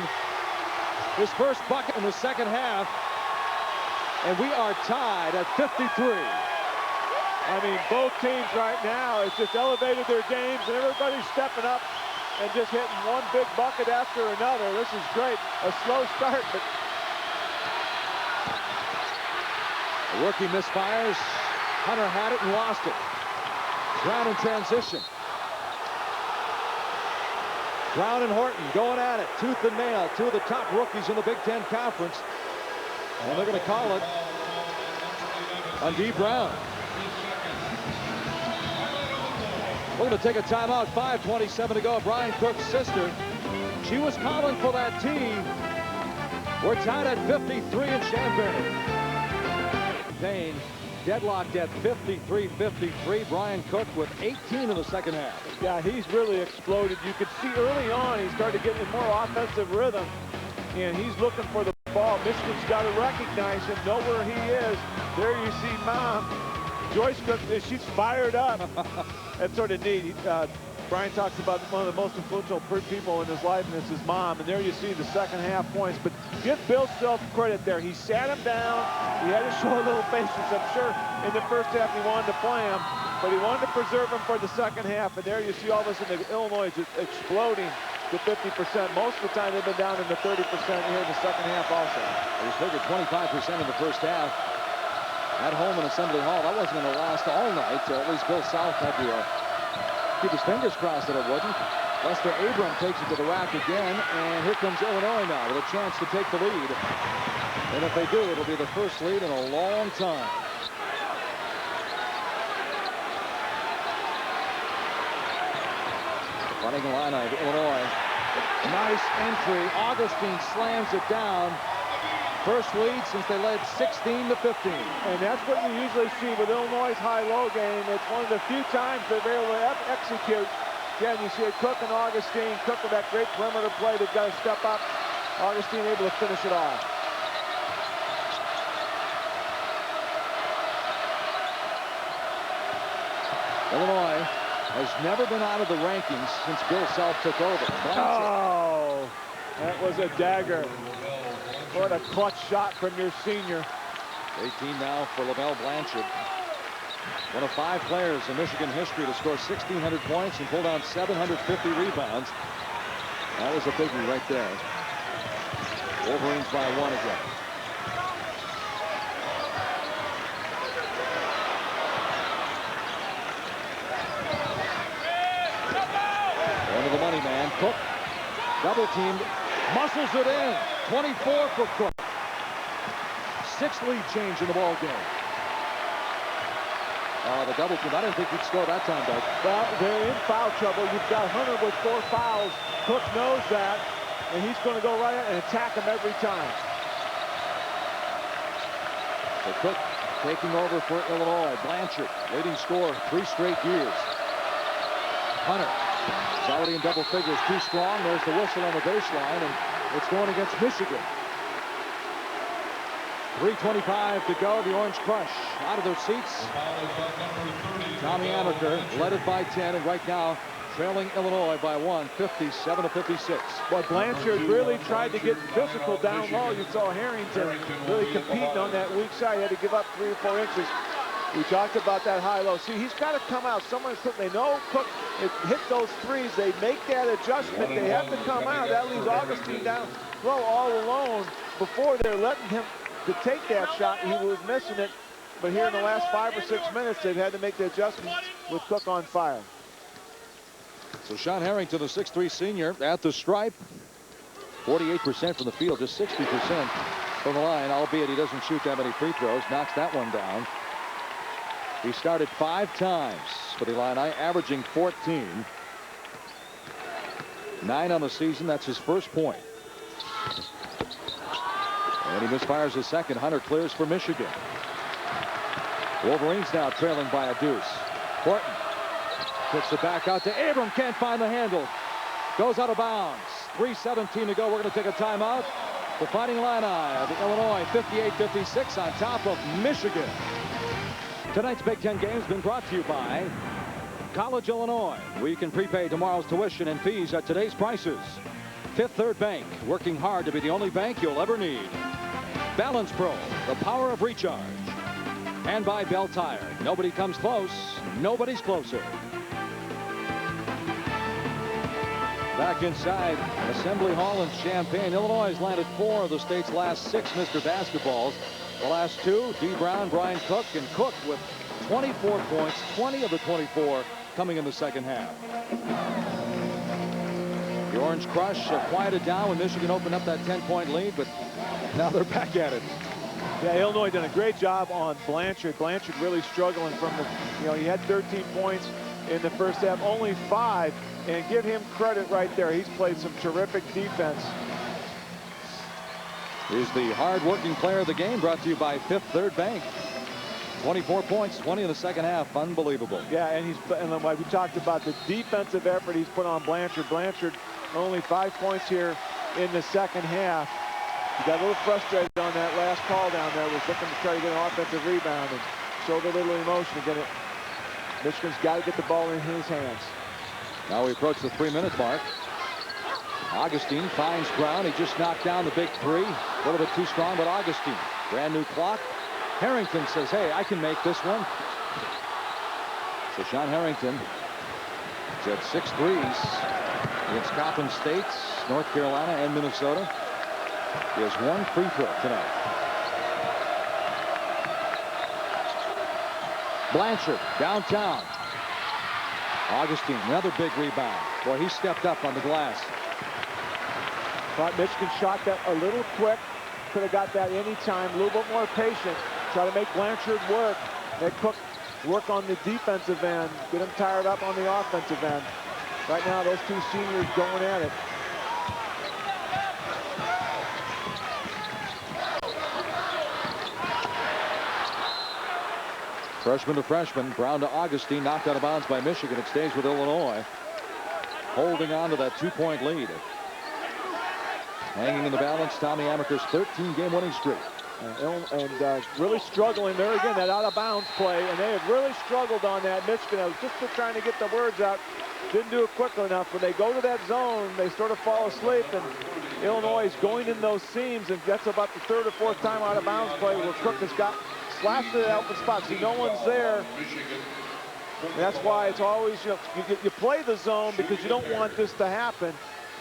[SPEAKER 2] His first bucket in the second half. And we are tied at 53.
[SPEAKER 4] I mean, both teams right now, it's just elevated their games, and everybody's stepping up and just hitting one big bucket after another. This is great. A slow start, but
[SPEAKER 2] The rookie misfires. Hunter had it and lost it. Brown in transition. Brown and Horton going at it, tooth and nail. Two of the top rookies in the Big Ten Conference. And they're going to call it on D. Brown. We're going to take a timeout. 5:27 to go. Brian Cook's sister, she was calling for that tee. We're tied at 53 in Champaign. Champaign deadlocked at 53-53. Brian Cook with 18 in the second half.
[SPEAKER 4] yeah, he's really exploded. You could see early on he started getting more offensive rhythm, and he's looking for the ball. Michigan's got to recognize him, know where he is. There you see Mom. Joyce Cook, she's fired up. That's sort of neat. Brian talks about one of the most influential people in his life, and it's his mom. And there you see the second half points. But give Bill Self credit there. He sat him down. He had to show a little patience. I'm sure in the first half he wanted to play him, but he wanted to preserve him for the second half. And there you see all of a sudden Illinois just exploding to 50%. Most of the time they've been down in the 30% here in the second half also.
[SPEAKER 2] It was figured 25% in the first half. At home in Assembly Hall. That wasn't going to last all night. At least Bill Self had to keep his fingers crossed that it wouldn't. Lester Abram takes it to the rack again, and here comes Illinois now with a chance to take the lead. And if they do, it'll be the first lead in a long time. The Fighting Illini of Illinois. Nice entry. Augustine slams it down. First lead since they led 16-15.
[SPEAKER 4] And that's what you usually see with Illinois' high-low game. It's one of the few times they're able to execute. Again, you see Cook and Augustine. Cook with that great perimeter play. They've got to step up. Augustine able to finish it off.
[SPEAKER 2] Illinois has never been out of the rankings since Bill Self took over.
[SPEAKER 4] Oh, that was a dagger. What a clutch shot from your senior.
[SPEAKER 2] 18 now for LaBelle Blanchard. One of 5 players in Michigan history to score 1,600 points and pull down 750 rebounds. That was a biggie right there. Wolverines by 1 again. Going to the money man. Cook double teamed. Muscles it in. 24 for Cook. 6th lead change in the ball game. The double team. I didn't think he'd score that time, Doug.
[SPEAKER 4] Well, they're in foul trouble. You've got Hunter with 4 fouls. Cook knows that, and he's going to go right and attack him every time.
[SPEAKER 2] So Cook taking over for Illinois. Blanchard, leading scorer 3 straight years. Hunter is already in double figures. Too strong. There's the whistle on the baseline, and it's going against Michigan. 3:25 to go. The Orange Crush out of their seats. Tommy Amaker led it by 10, and right now trailing Illinois by 1, 57-56.
[SPEAKER 4] But Blanchard really tried to get physical down low. You saw Harrington really competing on that weak side. He had to give up 3 or 4 inches. We talked about that high-low. See, he's got to come out. Someone's Cook. They know Cook hit those threes. They make that adjustment. They have to come out. That leaves Augustine down low all alone. Before they're letting him to take that shot, he was missing it. But here in the last 5 or 6 minutes, they've had to make the adjustments with Cook on fire.
[SPEAKER 2] So Sean Harrington, the 6'3" senior, at the stripe. 48% from the field, just 60% from the line, albeit he doesn't shoot that many free throws. Knocks that one down. He started 5 times for the Illini, averaging 14. 9 on the season. That's his first point. And he misfires a second. Hunter clears for Michigan. Wolverines now trailing by a deuce. Horton kicks it back out to Abram. Can't find the handle. Goes out of bounds. 3:17 to go. We're going to take a timeout. The Fighting Illini of Illinois 58-56 on top of Michigan. Tonight's Big Ten game has been brought to you by College Illinois, where you can prepay tomorrow's tuition and fees at today's prices. Fifth Third Bank, working hard to be the only bank you'll ever need. Balance Pro, the power of recharge. And by Bell Tire. Nobody comes close, nobody's closer. Back inside Assembly Hall in Champaign, Illinois has landed 4 of the state's last 6 Mr. Basketballs. The last 2, D. Brown, Brian Cook, and Cook with 24 points, 20 of the 24 coming in the second half. The Orange Crush quieted down when Michigan opened up that 10-point lead, but now they're back at it.
[SPEAKER 4] Yeah, Illinois done a great job on Blanchard. Blanchard really struggling from the, he had 13 points in the first half, only 5, and give him credit right there. He's played some terrific defense.
[SPEAKER 2] He's the hard-working player of the game, brought to you by Fifth Third Bank. 24 points, 20 in the second half. Unbelievable.
[SPEAKER 4] Yeah, and like we talked about the defensive effort he's put on Blanchard. Blanchard only 5 points here in the second half. He got a little frustrated on that last call down there. Was looking to try to get an offensive rebound and showed a little emotion again. Michigan's got to get the ball in his hands.
[SPEAKER 2] Now we approach the 3-minute mark. Augustine finds Brown. He just knocked down the big 3. A little bit too strong, but Augustine. Brand new clock. Harrington says, hey, I can make this one. So Sean Harrington is at 6 threes against Coppin State, North Carolina, and Minnesota. He has 1 free throw tonight. Blanchard downtown. Augustine, another big rebound. Boy, he stepped up on the glass.
[SPEAKER 4] Thought Michigan shot that a little quick. Could have got that any time. A little bit more patient. Try to make Blanchard work. Let Cook work on the defensive end. Get him tired up on the offensive end. Right now, those 2 seniors going at it.
[SPEAKER 2] Freshman to freshman. Brown to Augustine. Knocked out of bounds by Michigan. It stays with Illinois. Holding on to that 2-point lead. Hanging in the balance, Tommy Amaker's 13-game winning streak.
[SPEAKER 4] And really struggling there again, that out-of-bounds play. And they have really struggled on that. Michigan, I was just trying to get the words out. Didn't do it quickly enough. When they go to that zone, they sort of fall asleep. And Illinois is going in those seams. And that's about the 3rd or 4th time out-of-bounds play where Cook has got slashed to the open spot. See, no one's there. And that's why it's always, you play the zone because you don't want this to happen.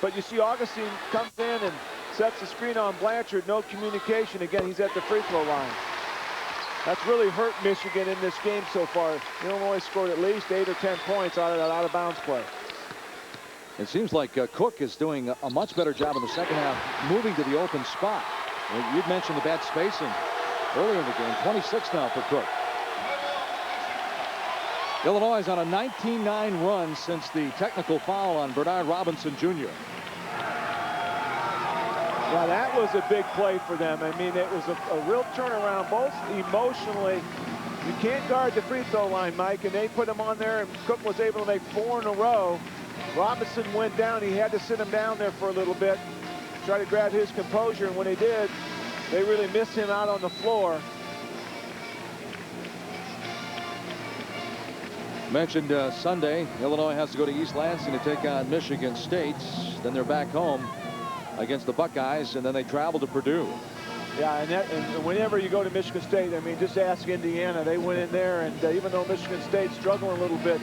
[SPEAKER 4] But you see Augustine comes in and sets the screen on Blanchard. No communication. Again, he's at the free throw line. That's really hurt Michigan in this game so far. Illinois scored at least 8 or 10 points out of that out-of-bounds play.
[SPEAKER 2] It seems like Cook is doing a much better job in the second half, moving to the open spot. You'd mentioned the bad spacing earlier in the game. 26 now for Cook. Illinois is on a 19-9 run since the technical foul on Bernard Robinson Jr.
[SPEAKER 4] Yeah, that was a big play for them. I mean, it was a real turnaround, both emotionally. You can't guard the free throw line, Mike, and they put him on there, and Cook was able to make 4 in a row. Robinson went down. He had to sit him down there for a little bit, try to grab his composure, and when he did, they really missed him out on the floor.
[SPEAKER 2] Mentioned Sunday, Illinois has to go to East Lansing to take on Michigan State. Then they're back home against the Buckeyes, and then they travel to Purdue.
[SPEAKER 4] Yeah, and whenever you go to Michigan State, I mean, just ask Indiana. They went in there, and even though Michigan State's struggling a little bit,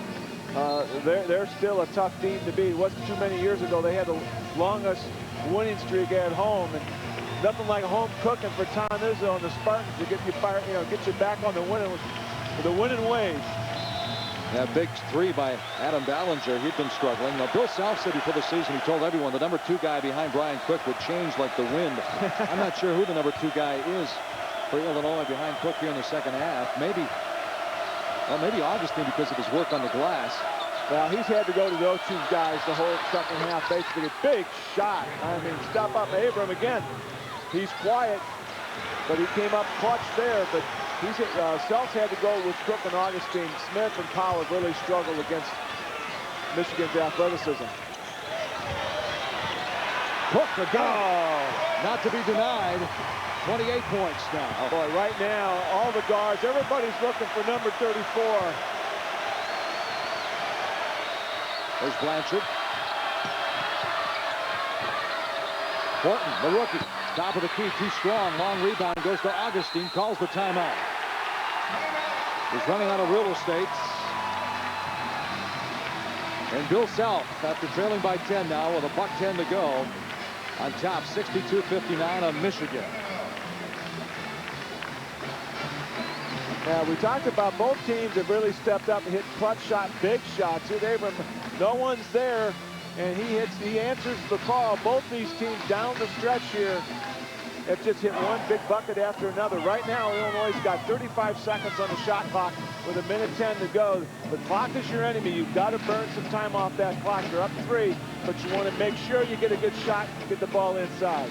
[SPEAKER 4] they're still a tough team to beat. It wasn't too many years ago. They had the longest winning streak at home, and nothing like home cooking for Tom Izzo and the Spartans to get you fired, get you back on the winning ways.
[SPEAKER 2] That big 3 by Adam Ballinger. He'd been struggling. Now, Bill Self said before the season, he told everyone the number 2 guy behind Brian Cook would change like the wind. I'm not sure who the number 2 guy is for Illinois behind Cook here in the second half. Maybe Augustine because of his work on the glass.
[SPEAKER 4] Well, he's had to go to those 2 guys the whole second half, basically. A big shot. I mean, stop up Abram again. He's quiet. but he came up clutch there. But Seltz had to go with Cook and Augustine. Smith and Powell have really struggled against Michigan's athleticism.
[SPEAKER 2] Cook again. Not to be denied. 28 points now.
[SPEAKER 4] Boy, right now, all the guards, everybody's looking for number 34.
[SPEAKER 2] There's Blanchard. Horton, the rookie, top of the key, too strong. Long rebound goes to Augustine, calls the timeout. He's running out of real estate. And Bill Self, after trailing by 10 now with a $1:10 to go, on top, 62-59 on Michigan.
[SPEAKER 4] Yeah, we talked about both teams have really stepped up and hit clutch shot, big shots. Here, Abram, no one's there, and he answers the call. Both these teams down the stretch here have just hit one big bucket after another. Right now, Illinois' got 35 seconds on the shot clock with 1:10 to go. The clock is your enemy. You've got to burn some time off that clock. You're up 3, but you want to make sure you get a good shot and get the ball inside.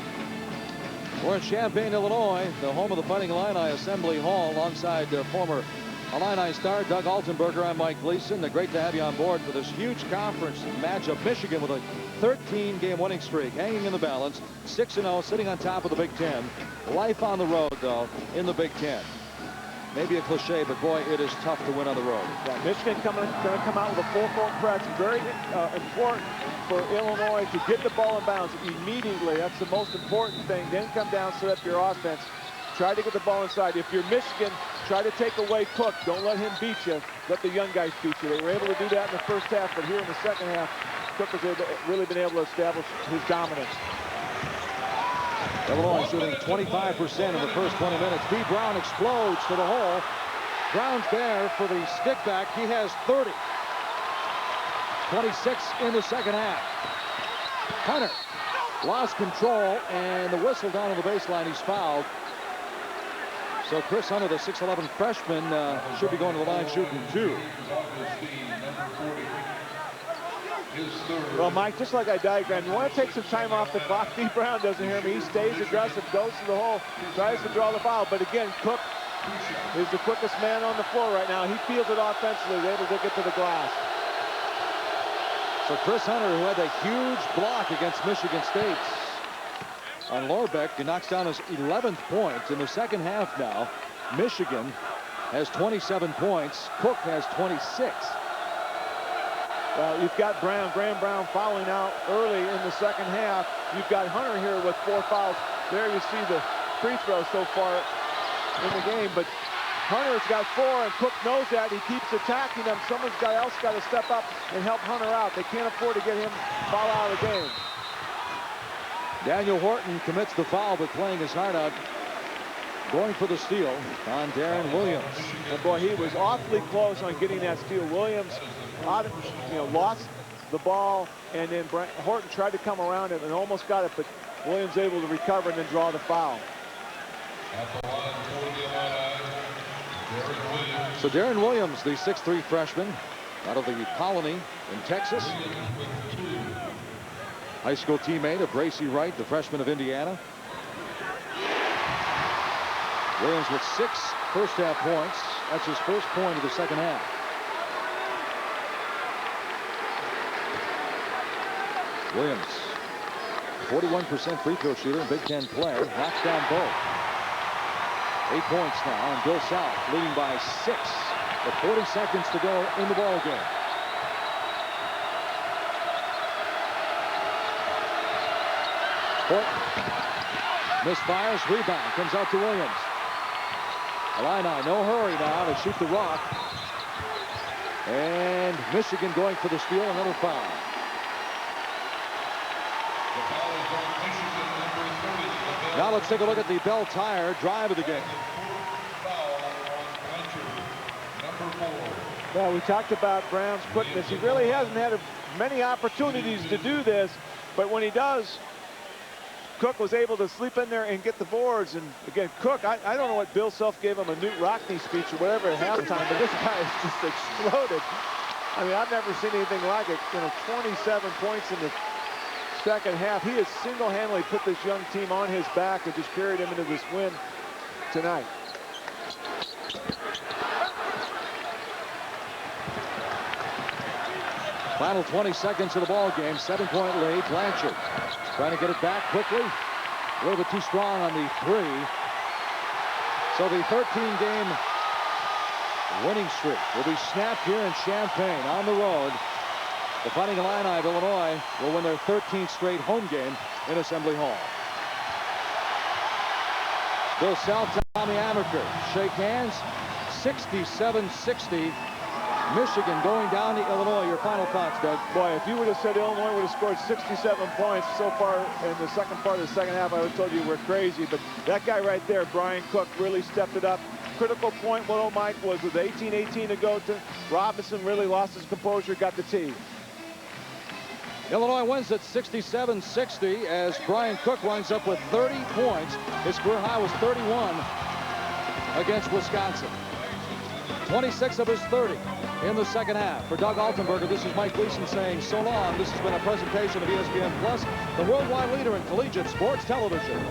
[SPEAKER 2] We're in Champaign, Illinois, the home of the Fighting Illini Assembly Hall, alongside former Illini star Doug Altenberger. I'm Mike Gleason. Great to have you on board for this huge conference matchup. Michigan with a 13-game winning streak, hanging in the balance, 6-0, sitting on top of the Big Ten. Life on the road, though, in the Big Ten. Maybe a cliche, but boy, it is tough to win on the road.
[SPEAKER 4] Yeah, Michigan going to come out with a full-court press. Very important for Illinois to get the ball in bounds immediately. That's the most important thing. Then come down, set up your offense. Try to get the ball inside. If you're Michigan, try to take away Cook. Don't let him beat you. Let the young guys beat you. They were able to do that in the first half, but here in the second half, Cook has really been able to establish his dominance.
[SPEAKER 2] Illinois shooting 25% in the first 20 minutes. B. Brown explodes to the hole. Brown's there for the stick back. He has 30. 26 in the second half. Hunter lost control, and the whistle down on the baseline. He's fouled. So Chris Hunter, the 6'11 freshman, should be going to the line shooting 2.
[SPEAKER 4] Well, Mike, just like I diagrammed, you want to take some time off the clock. D. Brown doesn't hear me. He stays aggressive, goes to the hole, tries to draw the foul. But again, Cook is the quickest man on the floor right now. He feels it offensively, he's able to get to the glass.
[SPEAKER 2] So Chris Hunter, who had a huge block against Michigan State on Lorbeck, he knocks down his 11th point in the second half now. Michigan has 27 points. Cook has 26.
[SPEAKER 4] Well, you've got Graham Brown fouling out early in the second half. You've got Hunter here with 4 fouls. There you see the free throws so far in the game, but Hunter's got 4, and Cook knows that. He keeps attacking them. Someone else got to step up and help Hunter out. They can't afford to get him foul out of the game.
[SPEAKER 2] Daniel Horton commits the foul, but playing his heart out, going for the steal on Darren Williams.
[SPEAKER 4] And boy, he was awfully close on getting that steal. Williams lost the ball, and then Horton tried to come around it and almost got it, but Williams able to recover and then draw the foul.
[SPEAKER 2] So Darren Williams, the 6'3 freshman out of the Colony in Texas. High school teammate of Bracy Wright, the freshman of Indiana. Williams with 6 first half points. That's his first point of the second half. Williams, 41% free throw shooter in Big Ten play, knocks down both. 8 points now, and Bill South leading by 6 with 40 seconds to go in the ball game. Horton misfires, rebound comes out to Williams. Illini, no hurry now to shoot the rock. And Michigan going for the steal, another foul. Now let's take a look at the Bell Tire drive of the game.
[SPEAKER 4] Well, we talked about Brown's quickness. He really hasn't had many opportunities to do this, but when he does, Cook was able to sleep in there and get the boards. And again, Cook, I don't know what Bill Self gave him, a Newt Rockne speech or whatever at halftime, but this guy has just exploded. I mean, I've never seen anything like it. 27 points in the second half. He has single-handedly put this young team on his back and just carried him into this win tonight.
[SPEAKER 2] Final 20 seconds of the ball game. 7-point lead. Blanchard trying to get it back quickly. A little bit too strong on the three. So the 13-game winning streak will be snapped here in Champaign on the road. The Fighting Illini of Illinois will win their 13th straight home game in Assembly Hall. Bill Self, Tommy Amaker shake hands. 67-60. Michigan going down to Illinois. Your final thoughts, Doug?
[SPEAKER 4] Boy, if you would have said Illinois would have scored 67 points so far in the second part of the second half, I would have told you we're crazy. But that guy right there, Brian Cook, really stepped it up. Critical point, what Mike was with 18-18 to go to. Robinson really lost his composure, got the tee.
[SPEAKER 2] Illinois wins at 67-60 as Brian Cook winds up with 30 points. His career high was 31 against Wisconsin. 26 of his 30 in the second half. For Doug Altenberger, this is Mike Gleason saying so long. This has been a presentation of ESPN Plus, the worldwide leader in collegiate sports television.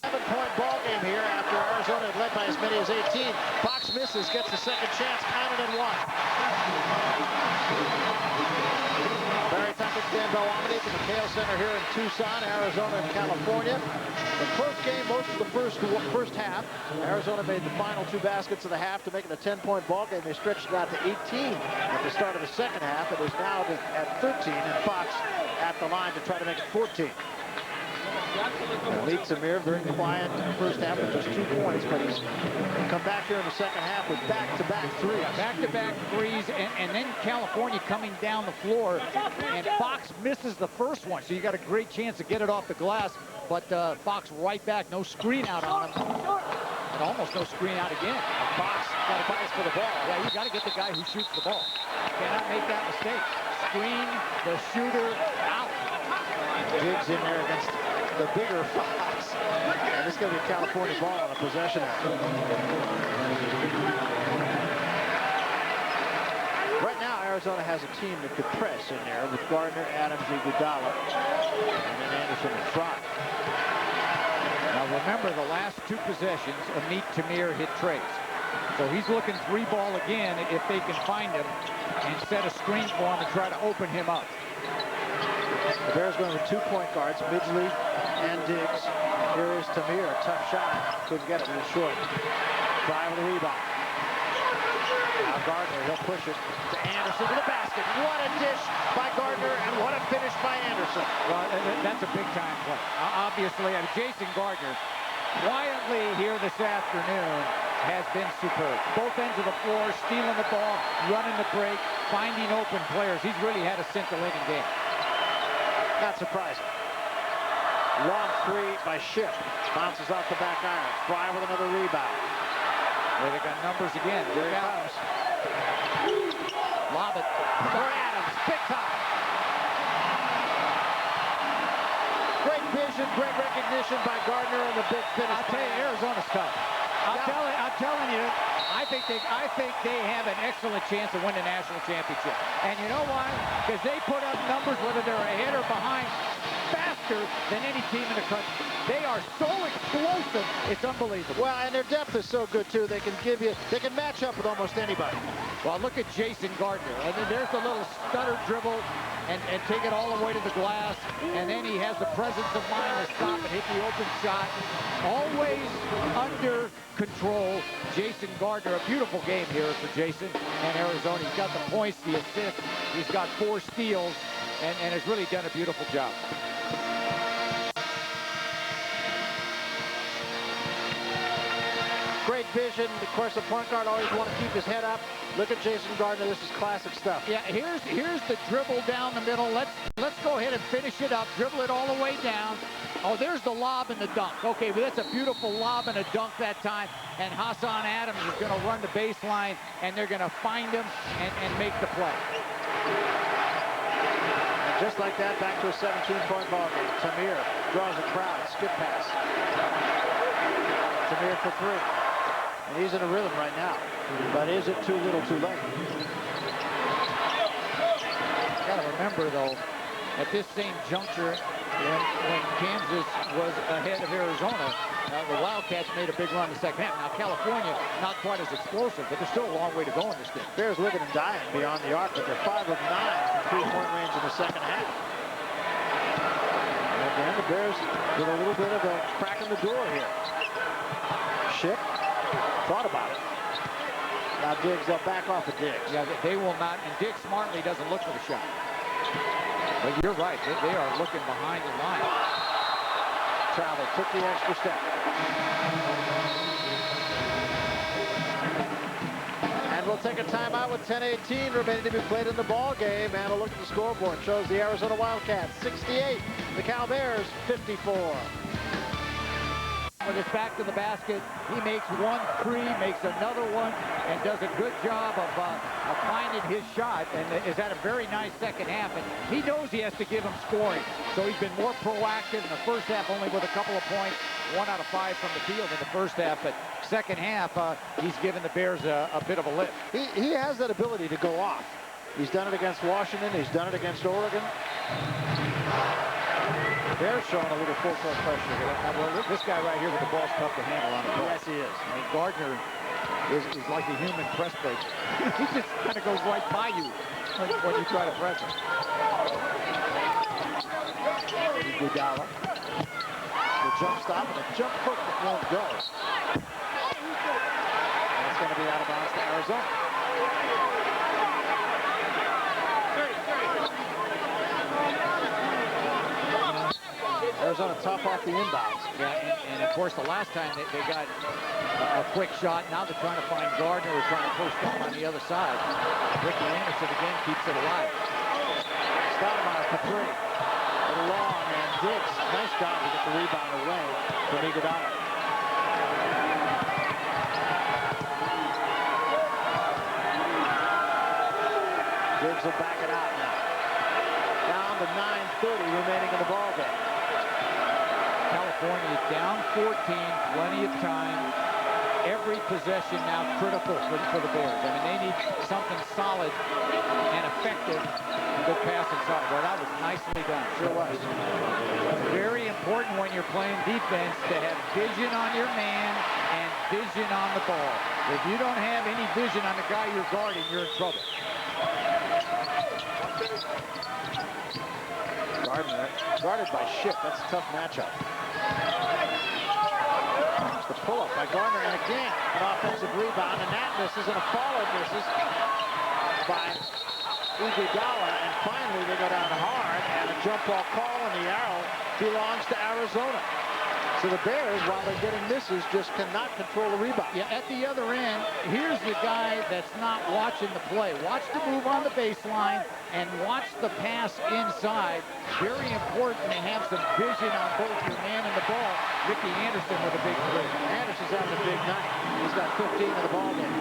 [SPEAKER 9] 7-point ball game here after Arizona had led by as many as 18. Fox misses, gets a second chance, counted and one. Barry Tuckett, Dan Belwamity at the McHale Center here in Tucson, Arizona and California. The close game most of the first half. Arizona made the final 2 baskets of the half to make it a 10-point ball game. They stretched it out to 18 at the start of the second half. It is now at 13, and Fox at the line to try to make it 14. Lead Samir, very quiet in the first half with just 2 points, but he's come back here in the second half with back-to-back threes.
[SPEAKER 8] Back-to-back threes, and then California coming down the floor, and Fox misses the first one, so you got a great chance to get it off the glass, but Fox right back, no screen out on him, and almost no screen out again.
[SPEAKER 9] Fox got a bias for the ball.
[SPEAKER 8] Yeah, you got to get the guy who shoots the ball. Cannot make that mistake. Screen the shooter out.
[SPEAKER 9] Diggs in there against the bigger Fox. And it's going to be a California ball on a possession. Right now, Arizona has a team that could press in there with Gardner, Adams, Iguodala, and then Anderson in front.
[SPEAKER 8] Now remember, the last 2 possessions, Amit Tamir hit Trace. So he's looking 3-ball again if they can find him and set a screen for him and try to open him up.
[SPEAKER 9] The Bears going with 2 point guards, Midgley and Diggs. Here is Tamir, a tough shot. Couldn't get it, he was short. Try with the rebound. Now Gardner, he'll push it to Anderson to the basket. What a dish by Gardner, and what a finish by Anderson.
[SPEAKER 8] Well, that's a big-time play. Obviously, Jason Gardner, quietly here this afternoon, has been superb. Both ends of the floor, stealing the ball, running the break, finding open players. He's really had a scintillating game.
[SPEAKER 9] Not surprising. Long 3 by Shipp. Bounces off the back iron. Fry with another rebound.
[SPEAKER 8] Well, they got numbers again.
[SPEAKER 9] Here he comes.
[SPEAKER 8] Lob it.
[SPEAKER 9] For Adams. Big time. Great vision, great recognition by Gardner, and the big finish.
[SPEAKER 8] I'll tell you, Arizona's tough. I'm telling you, I think they have an excellent chance to win the national championship. And you know why? Because they put up numbers, whether they're ahead or behind, faster than any team in the country. They are so explosive, it's unbelievable.
[SPEAKER 9] Well, and their depth is so good, too. They can match up with almost anybody.
[SPEAKER 8] Well, look at Jason Gardner. And then there's the little stutter dribble and take it all the way to the glass. And then he has the presence of mind to stop and hit the open shot. Always under control. Jason Gardner, a beautiful game here for Jason and Arizona. He's got the points, the assists. He's got 4 steals and has really done a beautiful job.
[SPEAKER 9] Great vision. Of course, the point guard always want to keep his head up. Look at Jason Gardner. This is classic stuff.
[SPEAKER 8] Yeah, here's the dribble down the middle. Let's go ahead and finish it up. Dribble it all the way down. Oh, there's the lob and the dunk. Okay, well, that's a beautiful lob and a dunk that time. And Hassan Adams is going to run the baseline, and they're going to find him and make the play.
[SPEAKER 9] And just like that, back to a 17-point ball game. Tamir draws a crowd. Skip pass. Tamir for 3. He's in a rhythm right now. But is it too little too late?
[SPEAKER 8] Got to remember, though, at this same juncture, when Kansas was ahead of Arizona, the Wildcats made a big run in the second half. Now, California, not quite as explosive, but there's still a long way to go in this game.
[SPEAKER 9] Bears living and dying beyond the arc, but they're 5 of 9 from three-point range in the second half. And again, the Bears with a little bit of a crack in the door here. Schick thought about it. Now Diggs, they'll back off of Diggs.
[SPEAKER 8] Yeah, they will not, and Diggs smartly doesn't look for the shot. But you're right, they are looking behind the line.
[SPEAKER 9] Travel took the extra step. And we'll take a timeout with 10:18 remaining to be played in the ball game. And a look at the scoreboard shows the Arizona Wildcats 68, the Cal Bears 54.
[SPEAKER 8] With his back to the basket, he makes one three, makes another one, and does a good job of finding his shot, and is at a very nice second half. And he knows he has to give him scoring, so he's been more proactive in the first half, only with a couple of points, 1 out of 5 from the field in the first half. But second half, he's given the Bears a bit of a lift.
[SPEAKER 9] He has that ability to go off. He's done it against Washington. He's done it against Oregon. They're showing a little full-court pressure here.
[SPEAKER 8] Well, this guy right here with the ball's tough to handle on the ball.
[SPEAKER 9] Yes, he is.
[SPEAKER 8] I mean, Gardner is like a human press break. He just kind of goes right by you when you try to press him.
[SPEAKER 9] Iguodala. The jump stop and a jump hook that won't go. And it's going to be out of bounds to Arizona. Arizona tough off the inbounds.
[SPEAKER 8] Yeah, and of course, the last time they got a quick shot. Now they're trying to find Gardner. They're trying to post up on the other side. Ricky Anderson again keeps it alive.
[SPEAKER 9] Stoudemire for three. A little long, and Diggs, nice job to get the rebound away from Iguodala. Diggs will back it out now. Down to 9:30 remaining in the ballgame.
[SPEAKER 8] California down 14, plenty of time. Every possession now critical for the Bears. I mean, they need something solid and effective. Good pass inside. Well, that was nicely done.
[SPEAKER 9] Sure was.
[SPEAKER 8] Very important when you're playing defense to have vision on your man and vision on the ball. If you don't have any vision on the guy you're guarding, you're in trouble.
[SPEAKER 9] Gardner guarded by Schick. That's a tough matchup. There's the pull-up by Gardner, and again, an offensive rebound, and that misses, and a follow misses by Iguodala, and finally they go down hard, and a jump ball call, and the arrow belongs to Arizona. So the Bears, while they're getting misses, just cannot control the rebound.
[SPEAKER 8] Yeah, at the other end, here's the guy that's not watching the play. Watch the move on the baseline and watch the pass inside. Very important to have some vision on both your man and the ball. Ricky Anderson with a big three.
[SPEAKER 9] Anderson's having a big night. He's got 15 in the ballgame.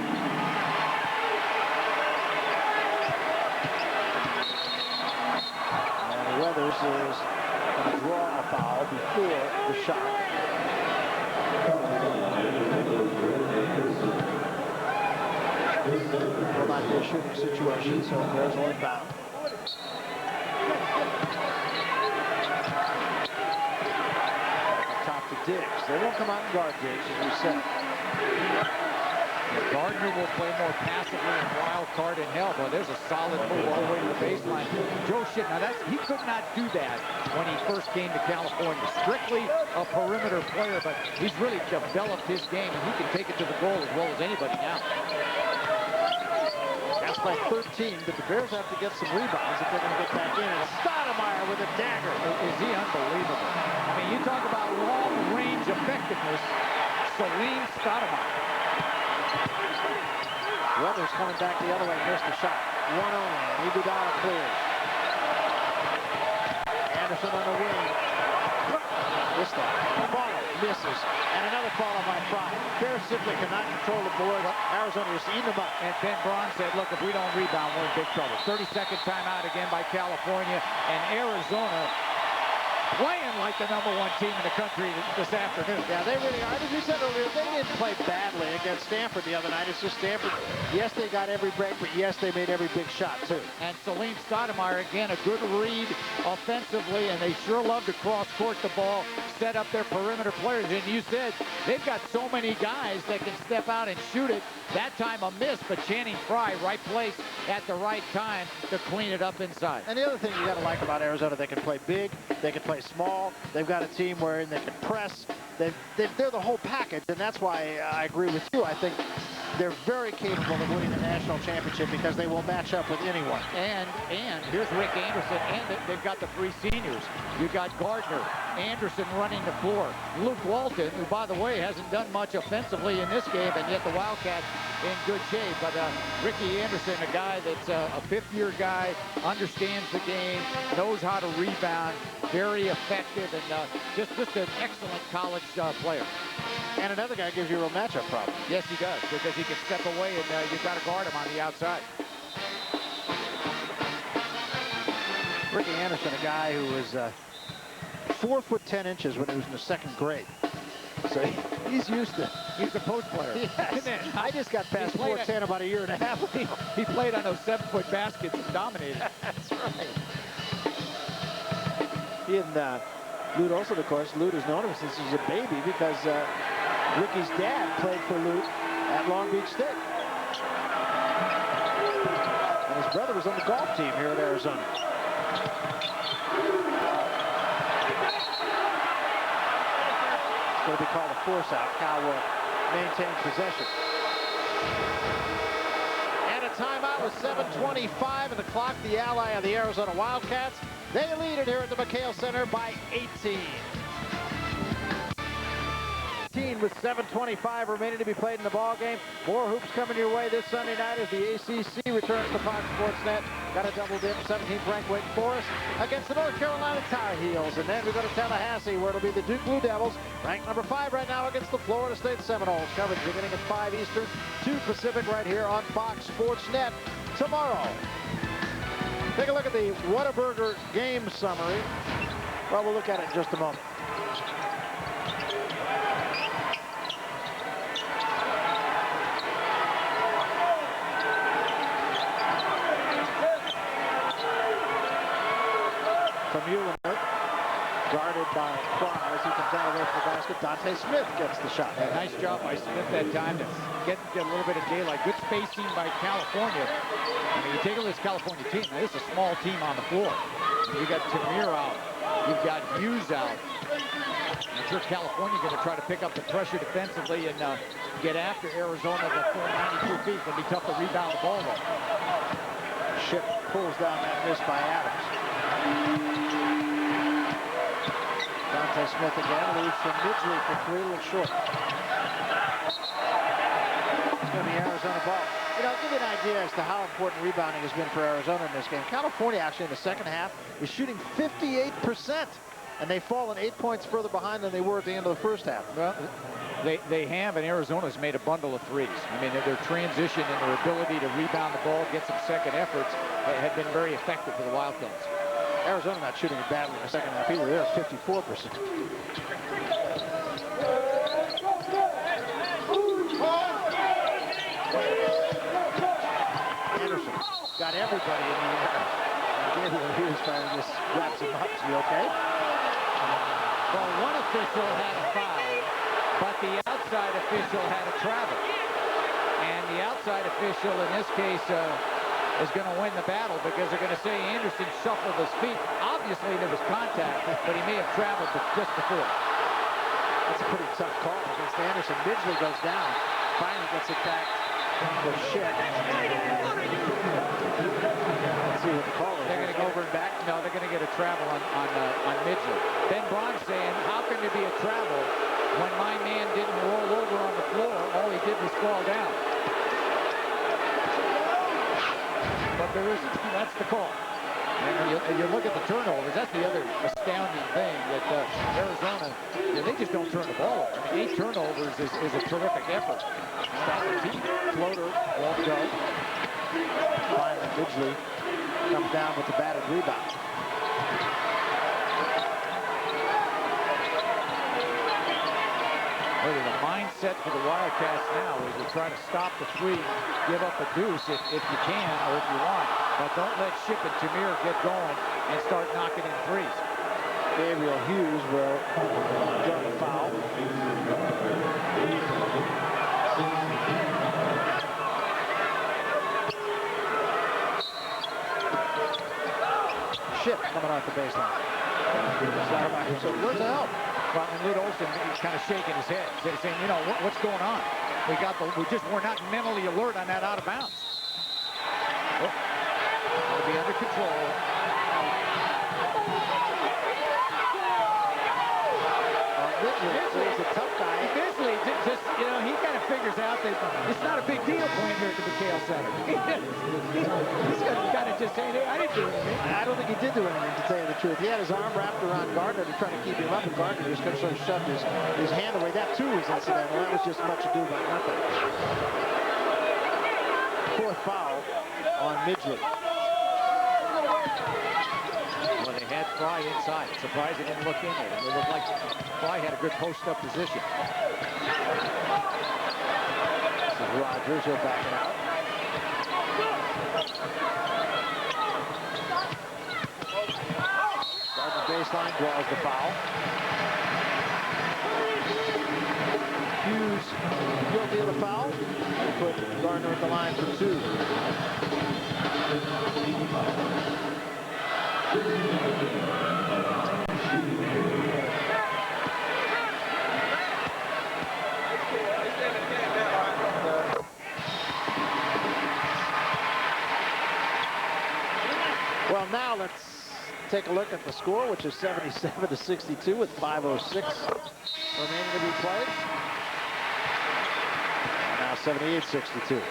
[SPEAKER 9] And Weathers is going to draw a foul before the shot. Will not be a shooting situation, so Bears will inbound. Top to Diggs. They won't come out and guard Diggs, as we said.
[SPEAKER 8] Gardner will play more passively and wild card in hell, but there's a solid move all the way to the baseline. Joe Schick, now he could not do that when he first came to California. Strictly a perimeter player, but he's really developed his game, and he can take it to the goal as well as anybody now.
[SPEAKER 9] That's by 13, but the Bears have to get some rebounds if they're going to get back in. And Stoudemire with a dagger.
[SPEAKER 8] Is he unbelievable? I mean, you talk about long-range effectiveness. Celine Stoudemire.
[SPEAKER 9] Weathers coming back the other way, missed the shot. One only. Iguodala clears. Anderson on the wing. This time, follow, misses, and another follow by Fry. Bears simply cannot control the board. Arizona is eating them up.
[SPEAKER 8] And Ben Braun said, look, if we don't rebound, we're in big trouble. 30-second timeout again by California, and Arizona playing like the #1 team in the country this afternoon.
[SPEAKER 9] Yeah, they really are. As we said earlier, they didn't play badly against Stanford the other night. It's just Stanford, yes, they got every break, but yes, they made every big shot, too.
[SPEAKER 8] And Celine Stoudemire, again, a good read offensively, and they sure love to cross-court the ball, set up their perimeter players. And you said they've got so many guys that can step out and shoot it. That time a miss, but Channing Frye, right place at the right time to clean it up inside.
[SPEAKER 9] And the other thing you got to like about Arizona, they can play big, they can play small. They've got a team where they can press. They're the whole package, and that's why I agree with you. I think they're very capable of winning the national championship because they will match up with anyone.
[SPEAKER 8] And here's Rick Anderson, and they've got the 3 seniors. You've got Gardner, Anderson running the floor. Luke Walton, who, by the way, hasn't done much offensively in this game, and yet the Wildcats in good shape. But Ricky Anderson, a guy that's a 5th-year guy, understands the game, knows how to rebound, very effective, and just an excellent college player.
[SPEAKER 9] And another guy gives you a real matchup problem.
[SPEAKER 8] Yes, he does, because he can step away, and you've got to guard him on the outside.
[SPEAKER 9] Ricky Anderson, a guy who was 4 foot 10 inches when he was in the 2nd grade. So he's used to.
[SPEAKER 8] He's a post player.
[SPEAKER 9] Yes. I just got past 4'10" about a year and a half ago.
[SPEAKER 8] He played on those 7-foot baskets and dominated.
[SPEAKER 9] That's right. He and Lute Olson, of course. Lute has known him since he was a baby because Ricky's dad played for Lute at Long Beach State. And his brother was on the golf team here at Arizona. It's going to be called a force out. Cal will maintain possession. And a timeout with 7:25 in the clock. The ally of the Arizona Wildcats. They lead it here at the McHale Center by 18. With 7:25 remaining to be played in the ball game. More hoops coming your way this Sunday night as the ACC returns to Fox Sports Net. Got a double dip, 17th ranked Wake Forest against the North Carolina Tar Heels. And then we go to Tallahassee where it'll be the Duke Blue Devils, ranked number 5 right now against the Florida State Seminoles. Coverage beginning at 5 Eastern, 2 Pacific right here on Fox Sports Net tomorrow. Take a look at the Whataburger game summary. Well, we'll look at it in just a moment. From Uliner, guarded by Frye as he comes out away from the basket. Dante Smith gets the shot.
[SPEAKER 8] Yeah, nice job by Smith that time to get a little bit of daylight. Good spacing by California. I mean, you take a look at this California team. Now, this is a small team on the floor. You've got Tamir out. You've got Hughes out. I'm sure California's going to try to pick up the pressure defensively and get after Arizona the full 92 feet. It'll be tough to rebound the ball, though.
[SPEAKER 9] Ship pulls down that miss by Adams. Dante Smith again, leaves from Midgley for 3, a little short. It's going to be Arizona ball. You know, I'll give you an idea as to how important rebounding has been for Arizona in this game. California actually in the second half is shooting 58%, and they've fallen 8 points further behind than they were at the end of the first half.
[SPEAKER 8] Well, they have, and Arizona's made a bundle of threes. I mean, their transition and their ability to rebound the ball, get some second efforts, have been very effective for the Wildcats.
[SPEAKER 9] Arizona not shooting it badly in the second half either. They're at 54%. Anderson got everybody in the air. Gabriel Hughes finally just wraps him up. Is he okay?
[SPEAKER 8] Well, one official had a foul, but the outside official had a travel. And the outside official in this case is going to win the battle because they're going to say Anderson shuffled his feet. Obviously, there was contact, but he may have traveled just before.
[SPEAKER 9] That's a pretty tough call against Anderson. Midgley goes down. Finally gets it back for Shit. Let's see what the call is.
[SPEAKER 8] They're going to go over and back. No, they're going to get a travel on Midgley. Ben Braun's saying, how can there be a travel when my man didn't roll over on the floor? All he did was fall down. But there isn't. That's the call. And you look at the turnovers. That's the other astounding thing that Arizona, they just don't turn the ball over. I mean, 8 turnovers is a terrific effort.
[SPEAKER 9] Floater won't go. Finally, Midgley comes down with the batted rebound.
[SPEAKER 8] mindset for the Wildcats now is to try to stop the three, give up a deuce if you can or if you want, but don't let Ship and Tamir get going and start knocking in threes.
[SPEAKER 9] Gabriel Hughes will draw the foul. Ship coming off the baseline. So where's the help?
[SPEAKER 8] Well, and Lute Olson kind of shaking his head, saying, you know, what's going on? We were not mentally alert on that out of bounds. Oh, to be under control.
[SPEAKER 9] He's a tough guy.
[SPEAKER 8] Eventually, just you know, he kind of figures out that it's not a big deal playing here at the McHale Center. He's going to kind of just say, hey, I didn't do anything.
[SPEAKER 9] I don't think he did do anything, to tell you the truth. He had his arm wrapped around Gardner to try to keep him up, and Gardner just kind of sort of shoved his hand away. That, too, was incidental. That was just much ado about nothing. Fourth foul on Midget.
[SPEAKER 8] Well, they had Fry inside. Surprised he didn't look in there. It looked like Fry had a good post-up position.
[SPEAKER 9] This is Rogers. He'll back it out. Gardner baseline draws the foul. Hughes guilty of the foul. Put Gardner at the line for two. Well, now let's take a look at the score, which is 77-62 with 5:06 remaining to be played. And now 78-62.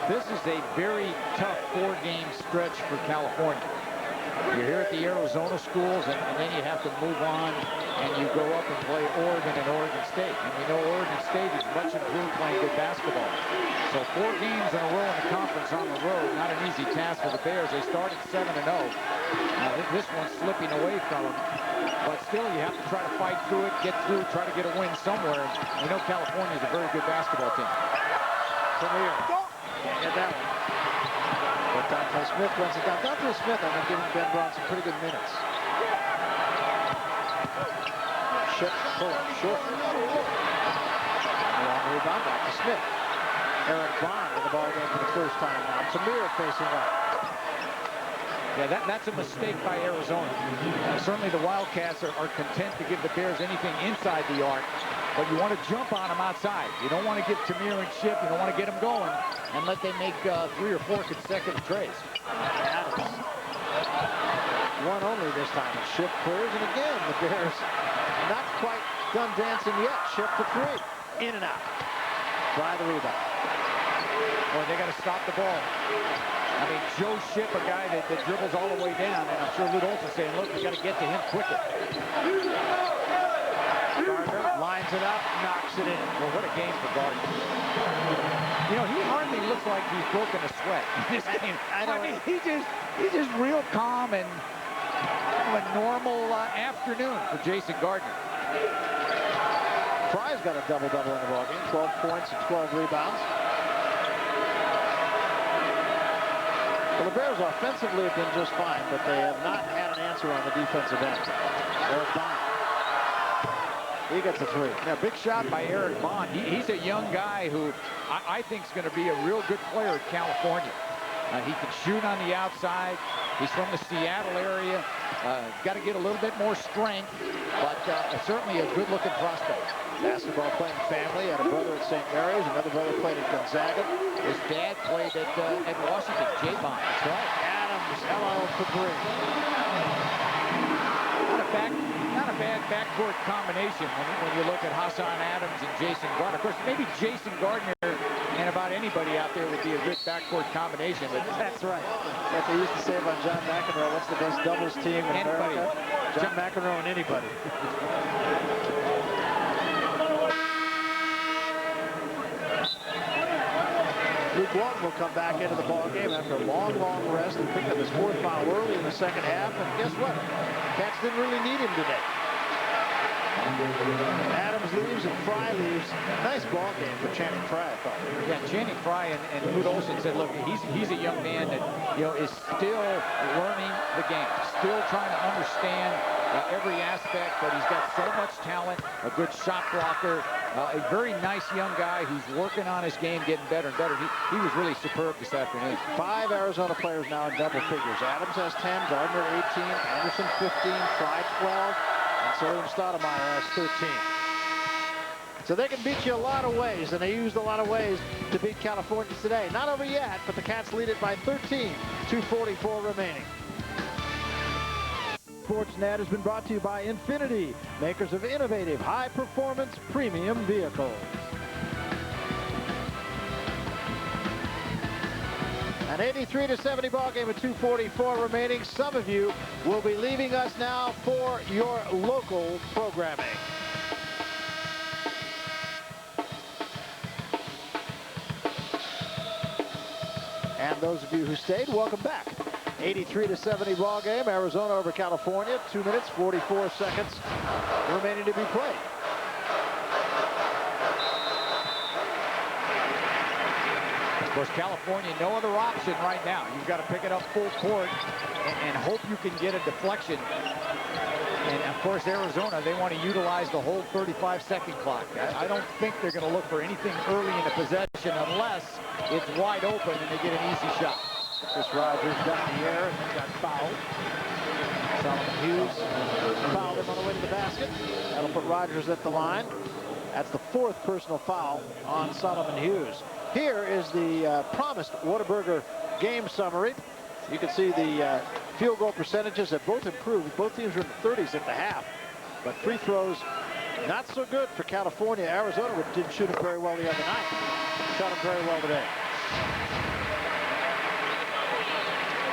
[SPEAKER 8] This is a very tough four-game stretch for California. You're here at the Arizona schools, and then you have to move on, and you go up and play Oregon and Oregon State. And we know Oregon State is much improved playing good basketball. So 4 games in a row in the conference on the road, not an easy task for the Bears. They started 7-0. Now this one's slipping away from them. But still, you have to try to fight through it, get through, try to get a win somewhere. We know California is a very good basketball team.
[SPEAKER 9] Tamir. Can't get that one. But Dante Smith runs it down. Dante Smith, I think, giving Ben Braun some pretty good minutes. Ship pull up short. Long rebound back to Smith. Eric Bond in the ball game for the first time now. Tamir facing up.
[SPEAKER 8] Yeah, that's a mistake by Arizona. Certainly the Wildcats are content to give the Bears anything inside the arc, but you want to jump on them outside. You don't want to get Tamir and Ship. You don't want to get them going and let them make 3 or 4 consecutive trays.
[SPEAKER 9] Adams. One only this time. And Ship clears, and again, the Bears not quite done dancing yet. Ship to 3. In and out. By the rebound.
[SPEAKER 8] Boy, they got to stop the ball. I mean, Joe Ship, a guy that dribbles all the way down, and I'm sure Lute Olson saying, look, we got to get to him quicker.
[SPEAKER 9] Gardner lines it up, knocks it in.
[SPEAKER 8] Well, what a game for Gardner. You know, he hardly looks like he's broken a sweat in this game. I mean, he's just real calm and a normal afternoon for Jason Gardner.
[SPEAKER 9] Fry's got a double-double in the ballgame, 12 points and 12 rebounds. Well, the Bears offensively have been just fine, but they have not had an answer on the defensive end. Eric Bond. He gets a 3.
[SPEAKER 8] Now, big shot by Eric Bond. He's a young guy who I think is going to be a real good player at California. He can shoot on the outside. He's from the Seattle area. Got to get a little bit more strength, but certainly a good-looking prospect.
[SPEAKER 9] Basketball playing family. Had a brother at St. Mary's. Another brother played at Gonzaga.
[SPEAKER 8] His dad played at Washington. J-Bond. That's right.
[SPEAKER 9] Adams, hello for 3.
[SPEAKER 8] Not a bad backcourt combination when you look at Hassan Adams and Jason Gardner. Of course, maybe Jason Gardner and about anybody out there would be a good backcourt combination. But
[SPEAKER 9] that's right. Like they used to say about John McEnroe, what's the best doubles team in America? John McEnroe and anybody. Luke Walton will come back into the ballgame after a long rest and picked up his 4th foul early in the second half. And guess what? Cats didn't really need him today. Adams leaves and Fry leaves. Nice ball game for Channing Fry, I thought.
[SPEAKER 8] Yeah, Channing Fry and Lute Olson said, look, he's a young man that, you know, is still learning the game, still trying to understand every aspect, but he's got so much talent, a good shot blocker, a very nice young guy who's working on his game, getting better and better. He was really superb this afternoon.
[SPEAKER 9] 5 Arizona players now in double figures. Adams has 10, Gardner 18, Anderson 15, Fry 12, and Salim Stoudemire has 13. So they can beat you a lot of ways, and they used a lot of ways to beat California today. Not over yet, but the Cats lead it by 13, 2:44 remaining. Sportsnet has been brought to you by Infiniti, makers of innovative, high-performance premium vehicles. An 83-70 ball game with 2:44 remaining. Some of you will be leaving us now for your local programming. And those of you who stayed, welcome back. 83-70 ball game. Arizona over California. 2 minutes, 44 seconds remaining to be played.
[SPEAKER 8] Of course, California, no other option right now. You've got to pick it up full court and hope you can get a deflection. And, of course, Arizona, they want to utilize the whole 35-second clock. I don't think they're going to look for anything early in the possession unless it's wide open and they get an easy shot.
[SPEAKER 9] Chris Rogers got in the air and got fouled. Solomon Hughes fouled him on the way to the basket. That'll put Rogers at the line. That's the 4th personal foul on Solomon Hughes. Here is the promised Whataburger game summary. You can see the field goal percentages have both improved. Both teams are in the 30s at the half. But free throws, not so good for California. Arizona didn't shoot them very well the other night. Shot them very well today.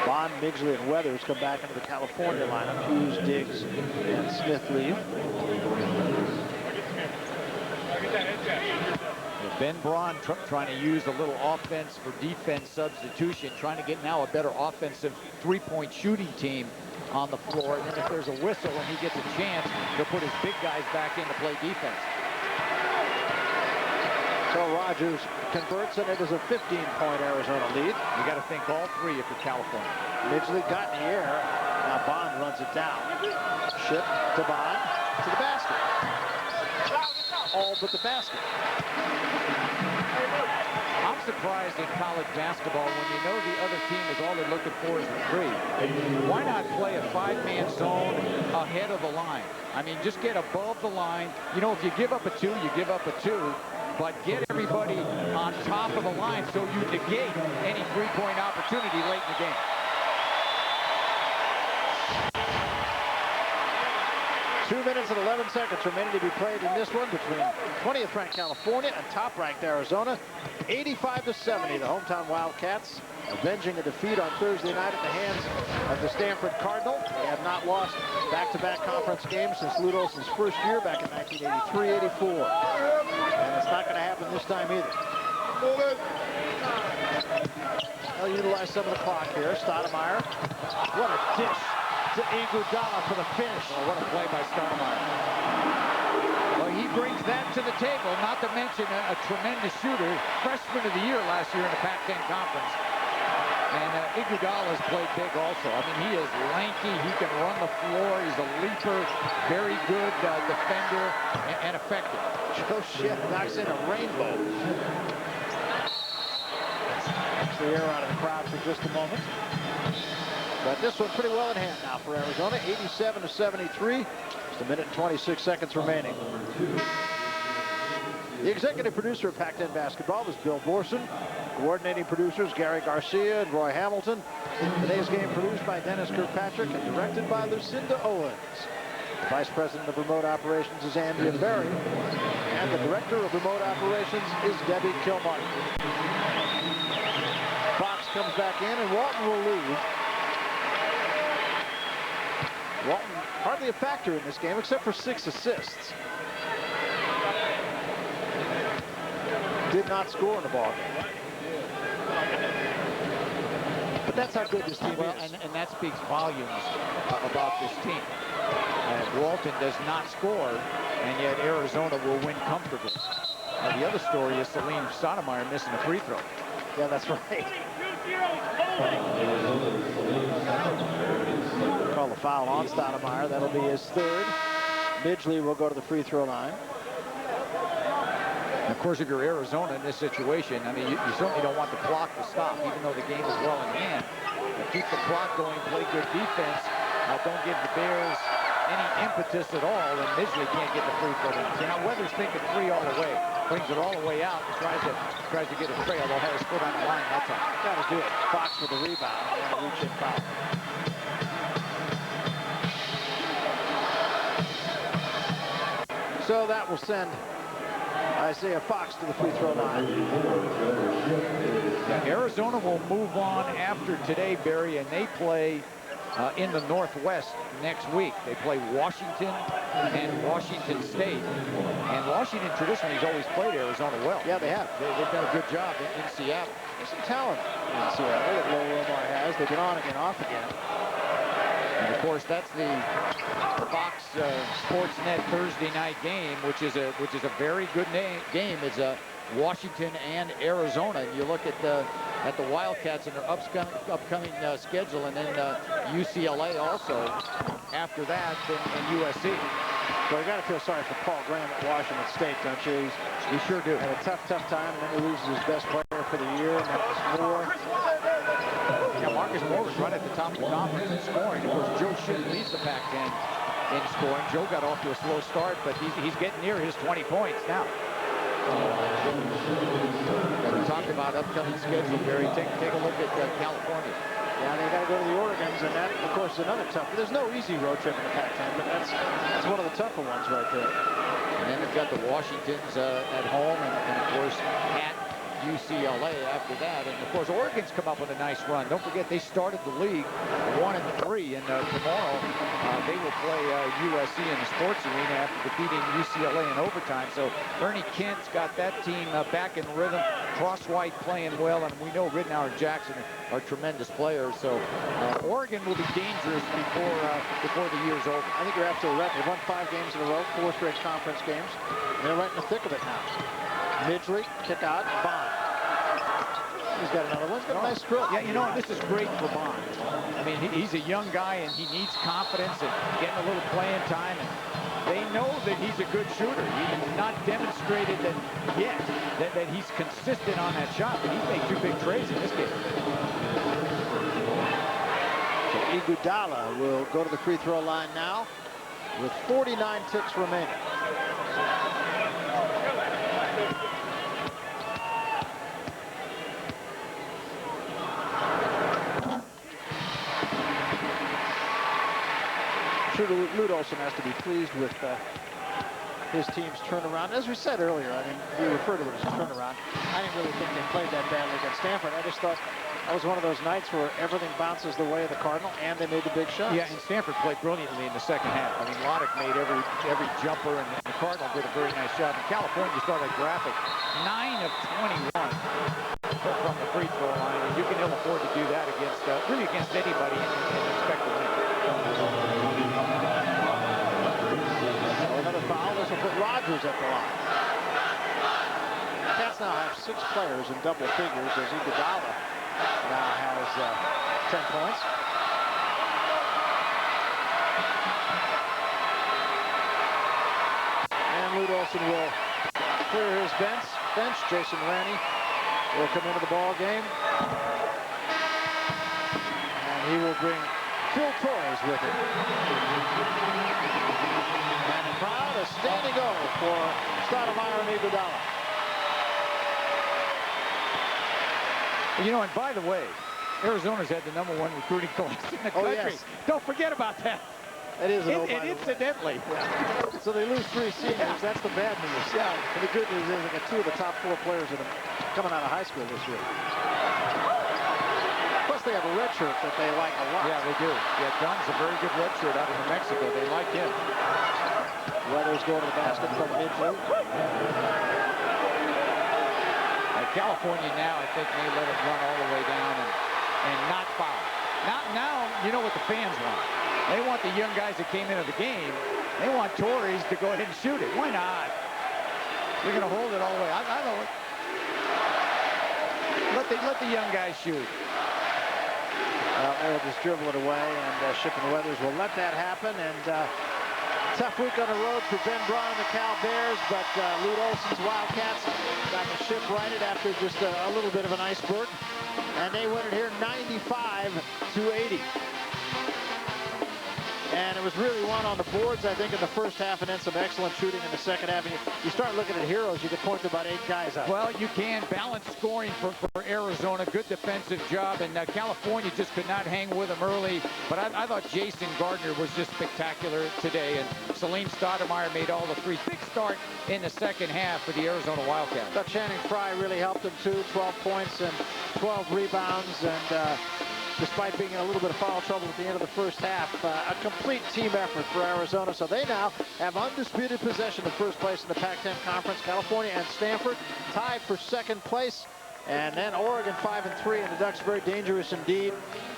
[SPEAKER 9] Bond, Migsley, and Weathers come back into the California lineup. Hughes, Diggs, and Smith leave.
[SPEAKER 8] Ben Braun trying to use a little offense for defense substitution, trying to get now a better offensive three-point shooting team on the floor. And then if there's a whistle and he gets a chance, he'll put his big guys back in to play defense.
[SPEAKER 9] So Rogers converts, and it is a 15-point Arizona lead.
[SPEAKER 8] You got to think all three if you're California.
[SPEAKER 9] Midgley got in the air. Now Bond runs it down. Ship to Bond, to the basket. All but the basket.
[SPEAKER 8] I'm surprised in college basketball when you know the other team is all they're looking for is a three. Why not play a 5-man zone ahead of the line? I mean, just get above the line. You know, if you give up a 2, you give up a 2. But get everybody on top of the line so you negate any three-point opportunity late in the game.
[SPEAKER 9] Two minutes and 11 seconds remaining to be played in this one between 20th ranked California and top ranked Arizona. 85-70, the hometown Wildcats avenging a defeat on Thursday night at the hands of the Stanford Cardinal. They have not lost back-to-back conference games since Lute Olson's first year back in 1983-84. And it's not going to happen this time either. They'll utilize some of the clock here. Stoudemire. What a dish to Iguodala for the finish.
[SPEAKER 8] Oh, what a play by Stoudemire. Well, he brings that to the table, not to mention a tremendous shooter. Freshman of the year last year in the Pac-10 Conference. And Iguodala has played big also. I mean, he is lanky. He can run the floor. He's a leaper. Very good defender and effective.
[SPEAKER 9] Joe Schiff knocks in a rainbow. Takes the air out of the crowd for just a moment. But this one pretty well in hand now for Arizona. 87-73. Just a minute and 26 seconds remaining. The executive producer of Pac-10 basketball was Bill Borson. Coordinating producers Gary Garcia and Roy Hamilton. Today's game produced by Dennis Kirkpatrick and directed by Lucinda Owens. The Vice President of Remote Operations is Andrea Berry. And the Director of Remote Operations is Debbie Kilmartin. Fox comes back in and Walton will leave. Walton hardly a factor in this game except for 6 assists. Did not score in the ball game. But that's how good this team is.
[SPEAKER 8] And that speaks volumes about this team. Walton does not score, and yet Arizona will win comfortably. Now, the other story is Salim Sotomayor missing a free throw.
[SPEAKER 9] Yeah, that's right. Call the foul on Stoudemire. That'll be his third. Midgley will go to the free throw line.
[SPEAKER 8] And of course, if you're Arizona in this situation, I mean, you certainly don't want the clock to stop, even though the game is well in hand. But keep the clock going, play good defense. Don't give the Bears any impetus at all, and Midgley can't get the free throw in. So now Weathers thinking three all the way, brings it all the way out, and tries to get a trail. Although has his foot on the line, that's all.
[SPEAKER 9] Got to do it. Fox with the rebound and a reach-in foul. So that will send Isaiah Fox to the free throw line.
[SPEAKER 8] Yeah, Arizona will move on after today, Barry, and they play in the Northwest next week. They play Washington and Washington State. And Washington traditionally has always played Arizona well.
[SPEAKER 9] Yeah, they have.
[SPEAKER 8] They've done a good job in Seattle.
[SPEAKER 9] There's some talent in Seattle that Low Omar has. They've been on again, off again.
[SPEAKER 8] And of course, that's the Fox Sportsnet Thursday night game, which is a very good game. It's Washington and Arizona. And you look at the Wildcats and their upcoming schedule, and then UCLA also after that, and USC.
[SPEAKER 9] So you got to feel sorry for Paul Graham at Washington State, don't you?
[SPEAKER 8] You sure do.
[SPEAKER 9] Had a tough time, and then he loses his best player for the year, and Marcus Moore.
[SPEAKER 8] Yeah, Marcus Moore was right at the top of the conference in scoring. Of course, Joe Shinn leads the Pac-10 in scoring. Joe got off to a slow start, but he's getting near his 20 points now. We talked about upcoming schedule, Barry. Take a look at California.
[SPEAKER 9] Yeah, they got to go to the Oregons, and that, of course, is another tough. There's no easy road trip in the Pac-10, but that's one of the tougher ones right there.
[SPEAKER 8] And then they've got the Washingtons at home, and of course at UCLA after that. And of course, Oregon's come up with a nice run. Don't forget, they started the league 1-3, and tomorrow they will play USC in the sports arena after defeating UCLA in overtime. So Ernie Kent's got that team back in rhythm. Cross-White playing well, and we know Ridnour and Jackson are tremendous players. So Oregon will be dangerous before the year's over.
[SPEAKER 9] I think you're absolutely right. They've won 5 games in a row, 4 straight conference games. And they're right in the thick of it now. Midgley, kick out, Bond. He's got another one. He's got a nice stroke.
[SPEAKER 8] Yeah, you know, this is great for Bond. I mean, he's a young guy, and he needs confidence and getting a little playing time. And they know that he's a good shooter. He's not demonstrated that yet that he's consistent on that shot, but he's made 2 big trades in this game.
[SPEAKER 9] So Iguodala will go to the free throw line now with 49 ticks remaining. Sure, Lute Olson has to be pleased with his team's turnaround. As we said earlier, I mean, we referred to it as a turnaround. I didn't really think they played that badly against Stanford. I just thought that was one of those nights where everything bounces the way of the Cardinal, and they made the big shots.
[SPEAKER 8] Yeah, and Stanford played brilliantly in the second half. I mean, Loddick made every jumper, and the Cardinal did a very nice job. In California, started graphic 9 of 21 from the free throw line, and you can ill afford to do that against really against anybody and expect to win.
[SPEAKER 9] Another foul. This will put Rogers at the line. Cats now have 6 players in double figures as Iguodala now has 10 points. And Lute Olson will clear his bench. Jason Ranney will come into the ball game. And he will bring Phil Toys with him. And the crowd is standing over for Stoudemire and Iguodala.
[SPEAKER 8] You know, and by the way, Arizona's had the #1 recruiting class in the country.
[SPEAKER 9] Yes.
[SPEAKER 8] Don't forget about that.
[SPEAKER 9] That is an
[SPEAKER 8] And incidentally.
[SPEAKER 9] Yeah. So they lose 3 seniors. Yeah. That's the bad news. Yeah. And the good news is they got 2 of the top 4 players that are coming out of high school this year. Plus, they have a red shirt that they like a lot.
[SPEAKER 8] Yeah, they do. Yeah, Dunn's a very good red shirt out of New Mexico. They like him.
[SPEAKER 9] Weathers going to the basket from Midgley.
[SPEAKER 8] California now, I think, may let him run all the way down and not foul. Now, you know what the fans want. They want the young guys that came into the game. They want Torres to go ahead and shoot it. Why not? They're going to hold it all the way. I know it. Let the young guys shoot.
[SPEAKER 9] They'll just dribble it away, and Ship and Weathers will let that happen. And tough week on the road for Ben Braun and the Cal Bears, but Lute Olson's Wildcats got the ship righted after just a little bit of an iceberg, and they win it here 95-80. And it was really won on the boards, I think, in the first half, and then some excellent shooting in the second half. And you start looking at heroes, you could point to about 8 guys out.
[SPEAKER 8] Well, you can balance scoring for Arizona. Good defensive job, and California just could not hang with them early. But I thought Jason Gardner was just spectacular today, and Celine Stoudemire made all the threes. Big start in the second half for the Arizona Wildcats.
[SPEAKER 9] I thought Channing Frye really helped them, too. 12 points and 12 rebounds, and despite being in a little bit of foul trouble at the end of the first half, a complete team effort for Arizona. So they now have undisputed possession of first place in the Pac-10 Conference. California and Stanford tied for second place. And then Oregon 5-3, and the Ducks very dangerous indeed.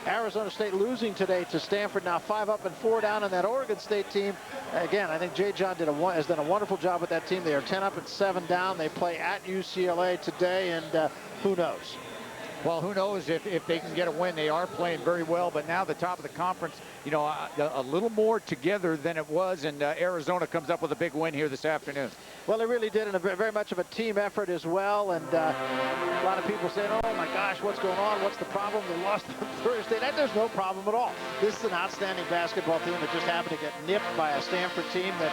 [SPEAKER 9] Arizona State losing today to Stanford, now 5 up and 4 down. And that Oregon State team, again, I think Jay John has done a wonderful job with that team. They are 10 up and 7 down. They play at UCLA today, and who knows?
[SPEAKER 8] Well, who knows if they can get a win. They are playing very well, but now the top of the conference, you know, a little more together than it was, and Arizona comes up with a big win here this afternoon.
[SPEAKER 9] Well, they really did, and very much of a team effort as well, and a lot of people saying, oh my gosh, what's going on? What's the problem? They lost on Thursday. There's no problem at all. This is an outstanding basketball team that just happened to get nipped by a Stanford team that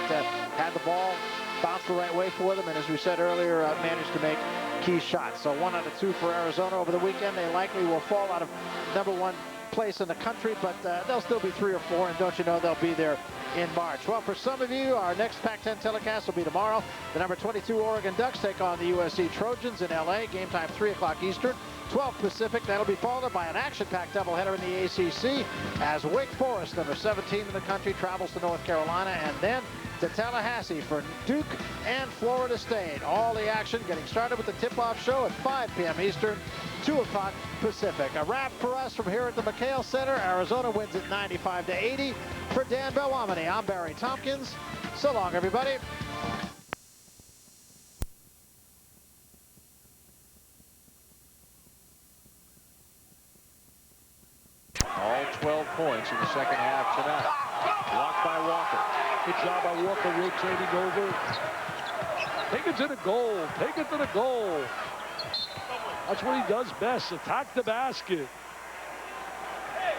[SPEAKER 9] had the ball bounced the right way for them, and as we said earlier, managed to make key shots. So 1 out of 2 for Arizona over the weekend. They likely will fall out of #1 place in the country, but they'll still be 3 or 4, and don't you know they'll be there in March. Well, for some of you, our next Pac-10 telecast will be tomorrow. The number 22 Oregon Ducks take on the USC Trojans in LA. Game time 3 o'clock Eastern, 12 Pacific. That'll be followed by an action-packed doubleheader in the ACC as Wake Forest, number 17 in the country, travels to North Carolina, and then to Tallahassee for Duke and Florida State. All the action getting started with the tip-off show at 5 p.m. Eastern, 2 o'clock Pacific. A wrap for us from here at the McHale Center. Arizona wins it 95-80. For Dan Belwamini, I'm Barry Tompkins. So long, everybody.
[SPEAKER 10] All 12 points in the second half tonight. Blocked by Walker.
[SPEAKER 11] Good job by Walker rotating over. Take it to the goal. Take it to the goal. That's what he does best. Attack the basket.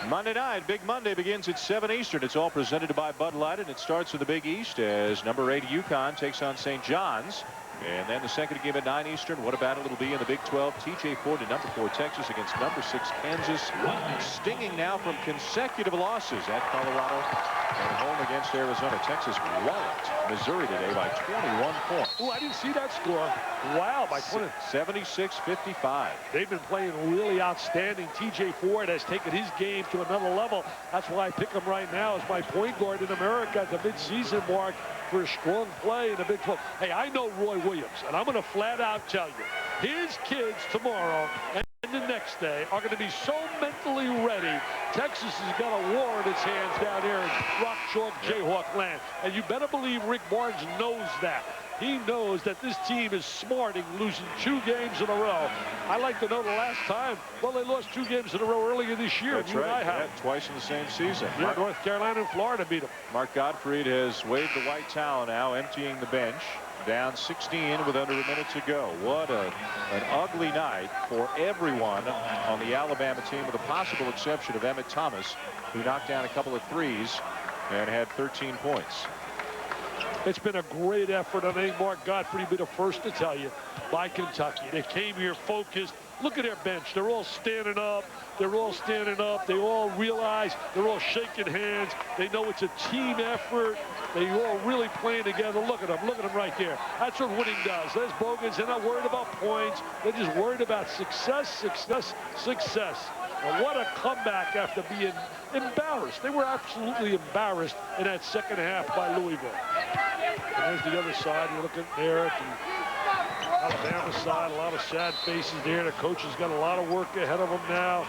[SPEAKER 10] Monday night, Big Monday begins at 7 Eastern. It's all presented by Bud Light, and it starts with the Big East as number 8 UConn takes on St. John's. And then the second game at 9 Eastern. What a battle it'll be in the Big 12. TJ Ford to number 4 Texas against number 6 Kansas. Stinging now from consecutive losses at Colorado and home against Arizona. Texas walloped Missouri today by 21 points.
[SPEAKER 11] Oh, I didn't see that score. Wow, by 20.
[SPEAKER 10] 76-55.
[SPEAKER 11] They've been playing really outstanding. TJ Ford has taken his game to another level. That's why I pick him right now as my point guard in America at the mid-season mark for a strong play in the Big 12. Hey, I know Roy Williams, and I'm going to flat out tell you, his kids tomorrow and the next day are going to be so mentally ready. Texas has got a war in its hands down here in Rock Chalk Jayhawk land, and you better believe Rick Barnes knows that. He knows that this team is smarting, losing 2 games in a row. I like to know the last time. Well, they lost 2 games in a row earlier this year.
[SPEAKER 10] That's right. Yeah, twice in the same season.
[SPEAKER 11] Yeah, North Carolina and Florida beat them.
[SPEAKER 10] Mark Gottfried has waved the white towel now, emptying the bench. Down 16 with under a minute to go. What an ugly night for everyone on the Alabama team, with the possible exception of Emmett Thomas, who knocked down a couple of threes and had 13 points.
[SPEAKER 11] It's been a great effort. I think Mark Godfrey will be the first to tell you, by Kentucky. They came here focused. Look at their bench. They're all standing up. They're all standing up. They all realize they're all shaking hands. They know it's a team effort. They all really playing together. Look at them. Look at them right there. That's what winning does. There's Bogans. They're not worried about points. They're just worried about success, success, success. And what a comeback after being embarrassed. They were absolutely embarrassed in that second half by Louisville. And there's the other side. You're looking there at the Alabama side, a lot of sad faces there. The coach has got a lot of work ahead of him now.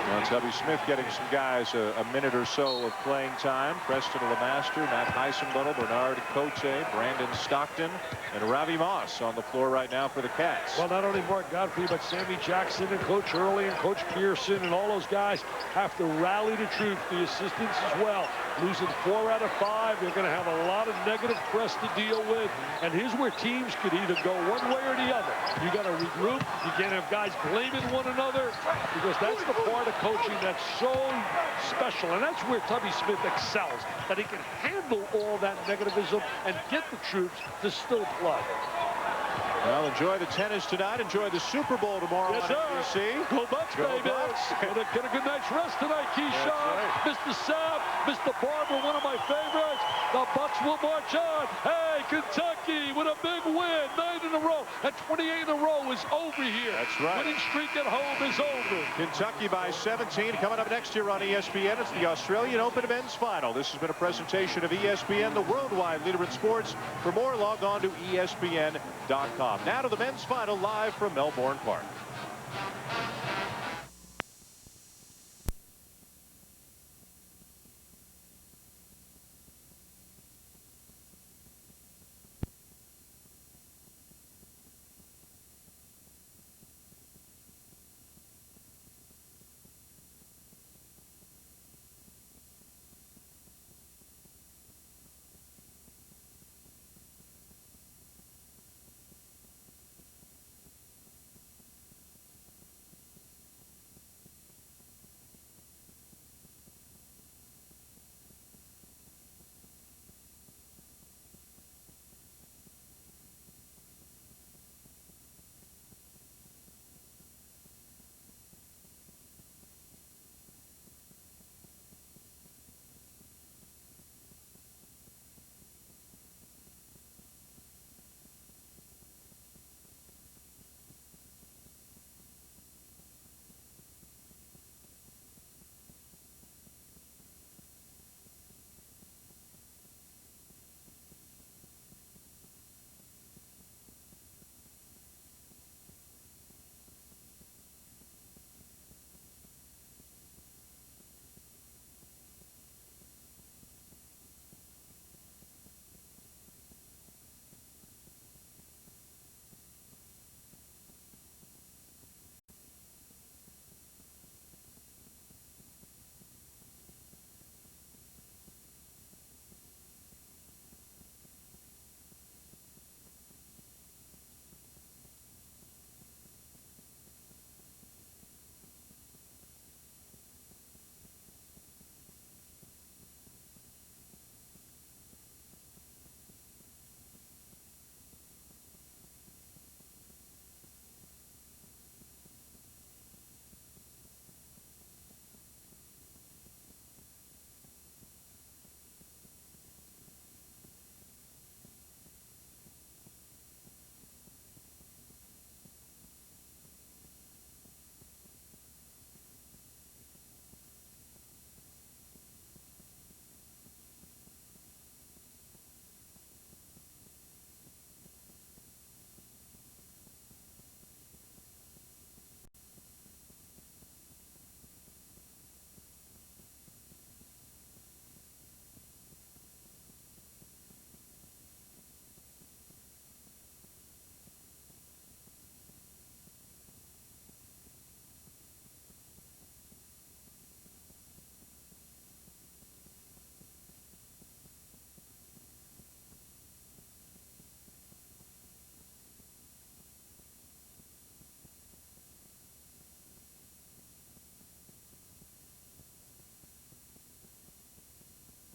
[SPEAKER 10] Now Tubby Smith getting some guys a minute or so of playing time. Preston LeMaster, Matt Heisenbuttle, Bernard Cote, Brandon Stockton, and Ravi Moss on the floor right now for the Cats.
[SPEAKER 11] Well, not only Mark Godfrey, but Sammy Jackson and Coach Hurley and Coach Pearson and all those guys have to rally the troops, the assistants as well. Losing 4 out of 5, they're going to have a lot of negative press to deal with. And here's where teams could either go one way or the other. You got to regroup. You can't have guys blaming one another, because that's the part of coaching that's so special. And that's where Tubby Smith excels, that he can handle all that negativism and get the troops to still play.
[SPEAKER 10] Well, enjoy the tennis tonight. Enjoy the Super Bowl tomorrow on NBC.
[SPEAKER 11] Go Bucks, baby. Get a good night's rest tonight, Keyshawn. Right. Mr. Sapp, Mr. Barber, one of my favorites. The Bucks will march on. Hey, Kentucky with a big win. 9 in a row. And 28 in a row is over here.
[SPEAKER 10] That's right.
[SPEAKER 11] Winning streak at home is over.
[SPEAKER 10] Kentucky by 17. Coming up next year on ESPN, it's the Australian Open men's final. This has been a presentation of ESPN, the worldwide leader in sports. For more, log on to ESPN.com. Now to the men's final live from Melbourne Park.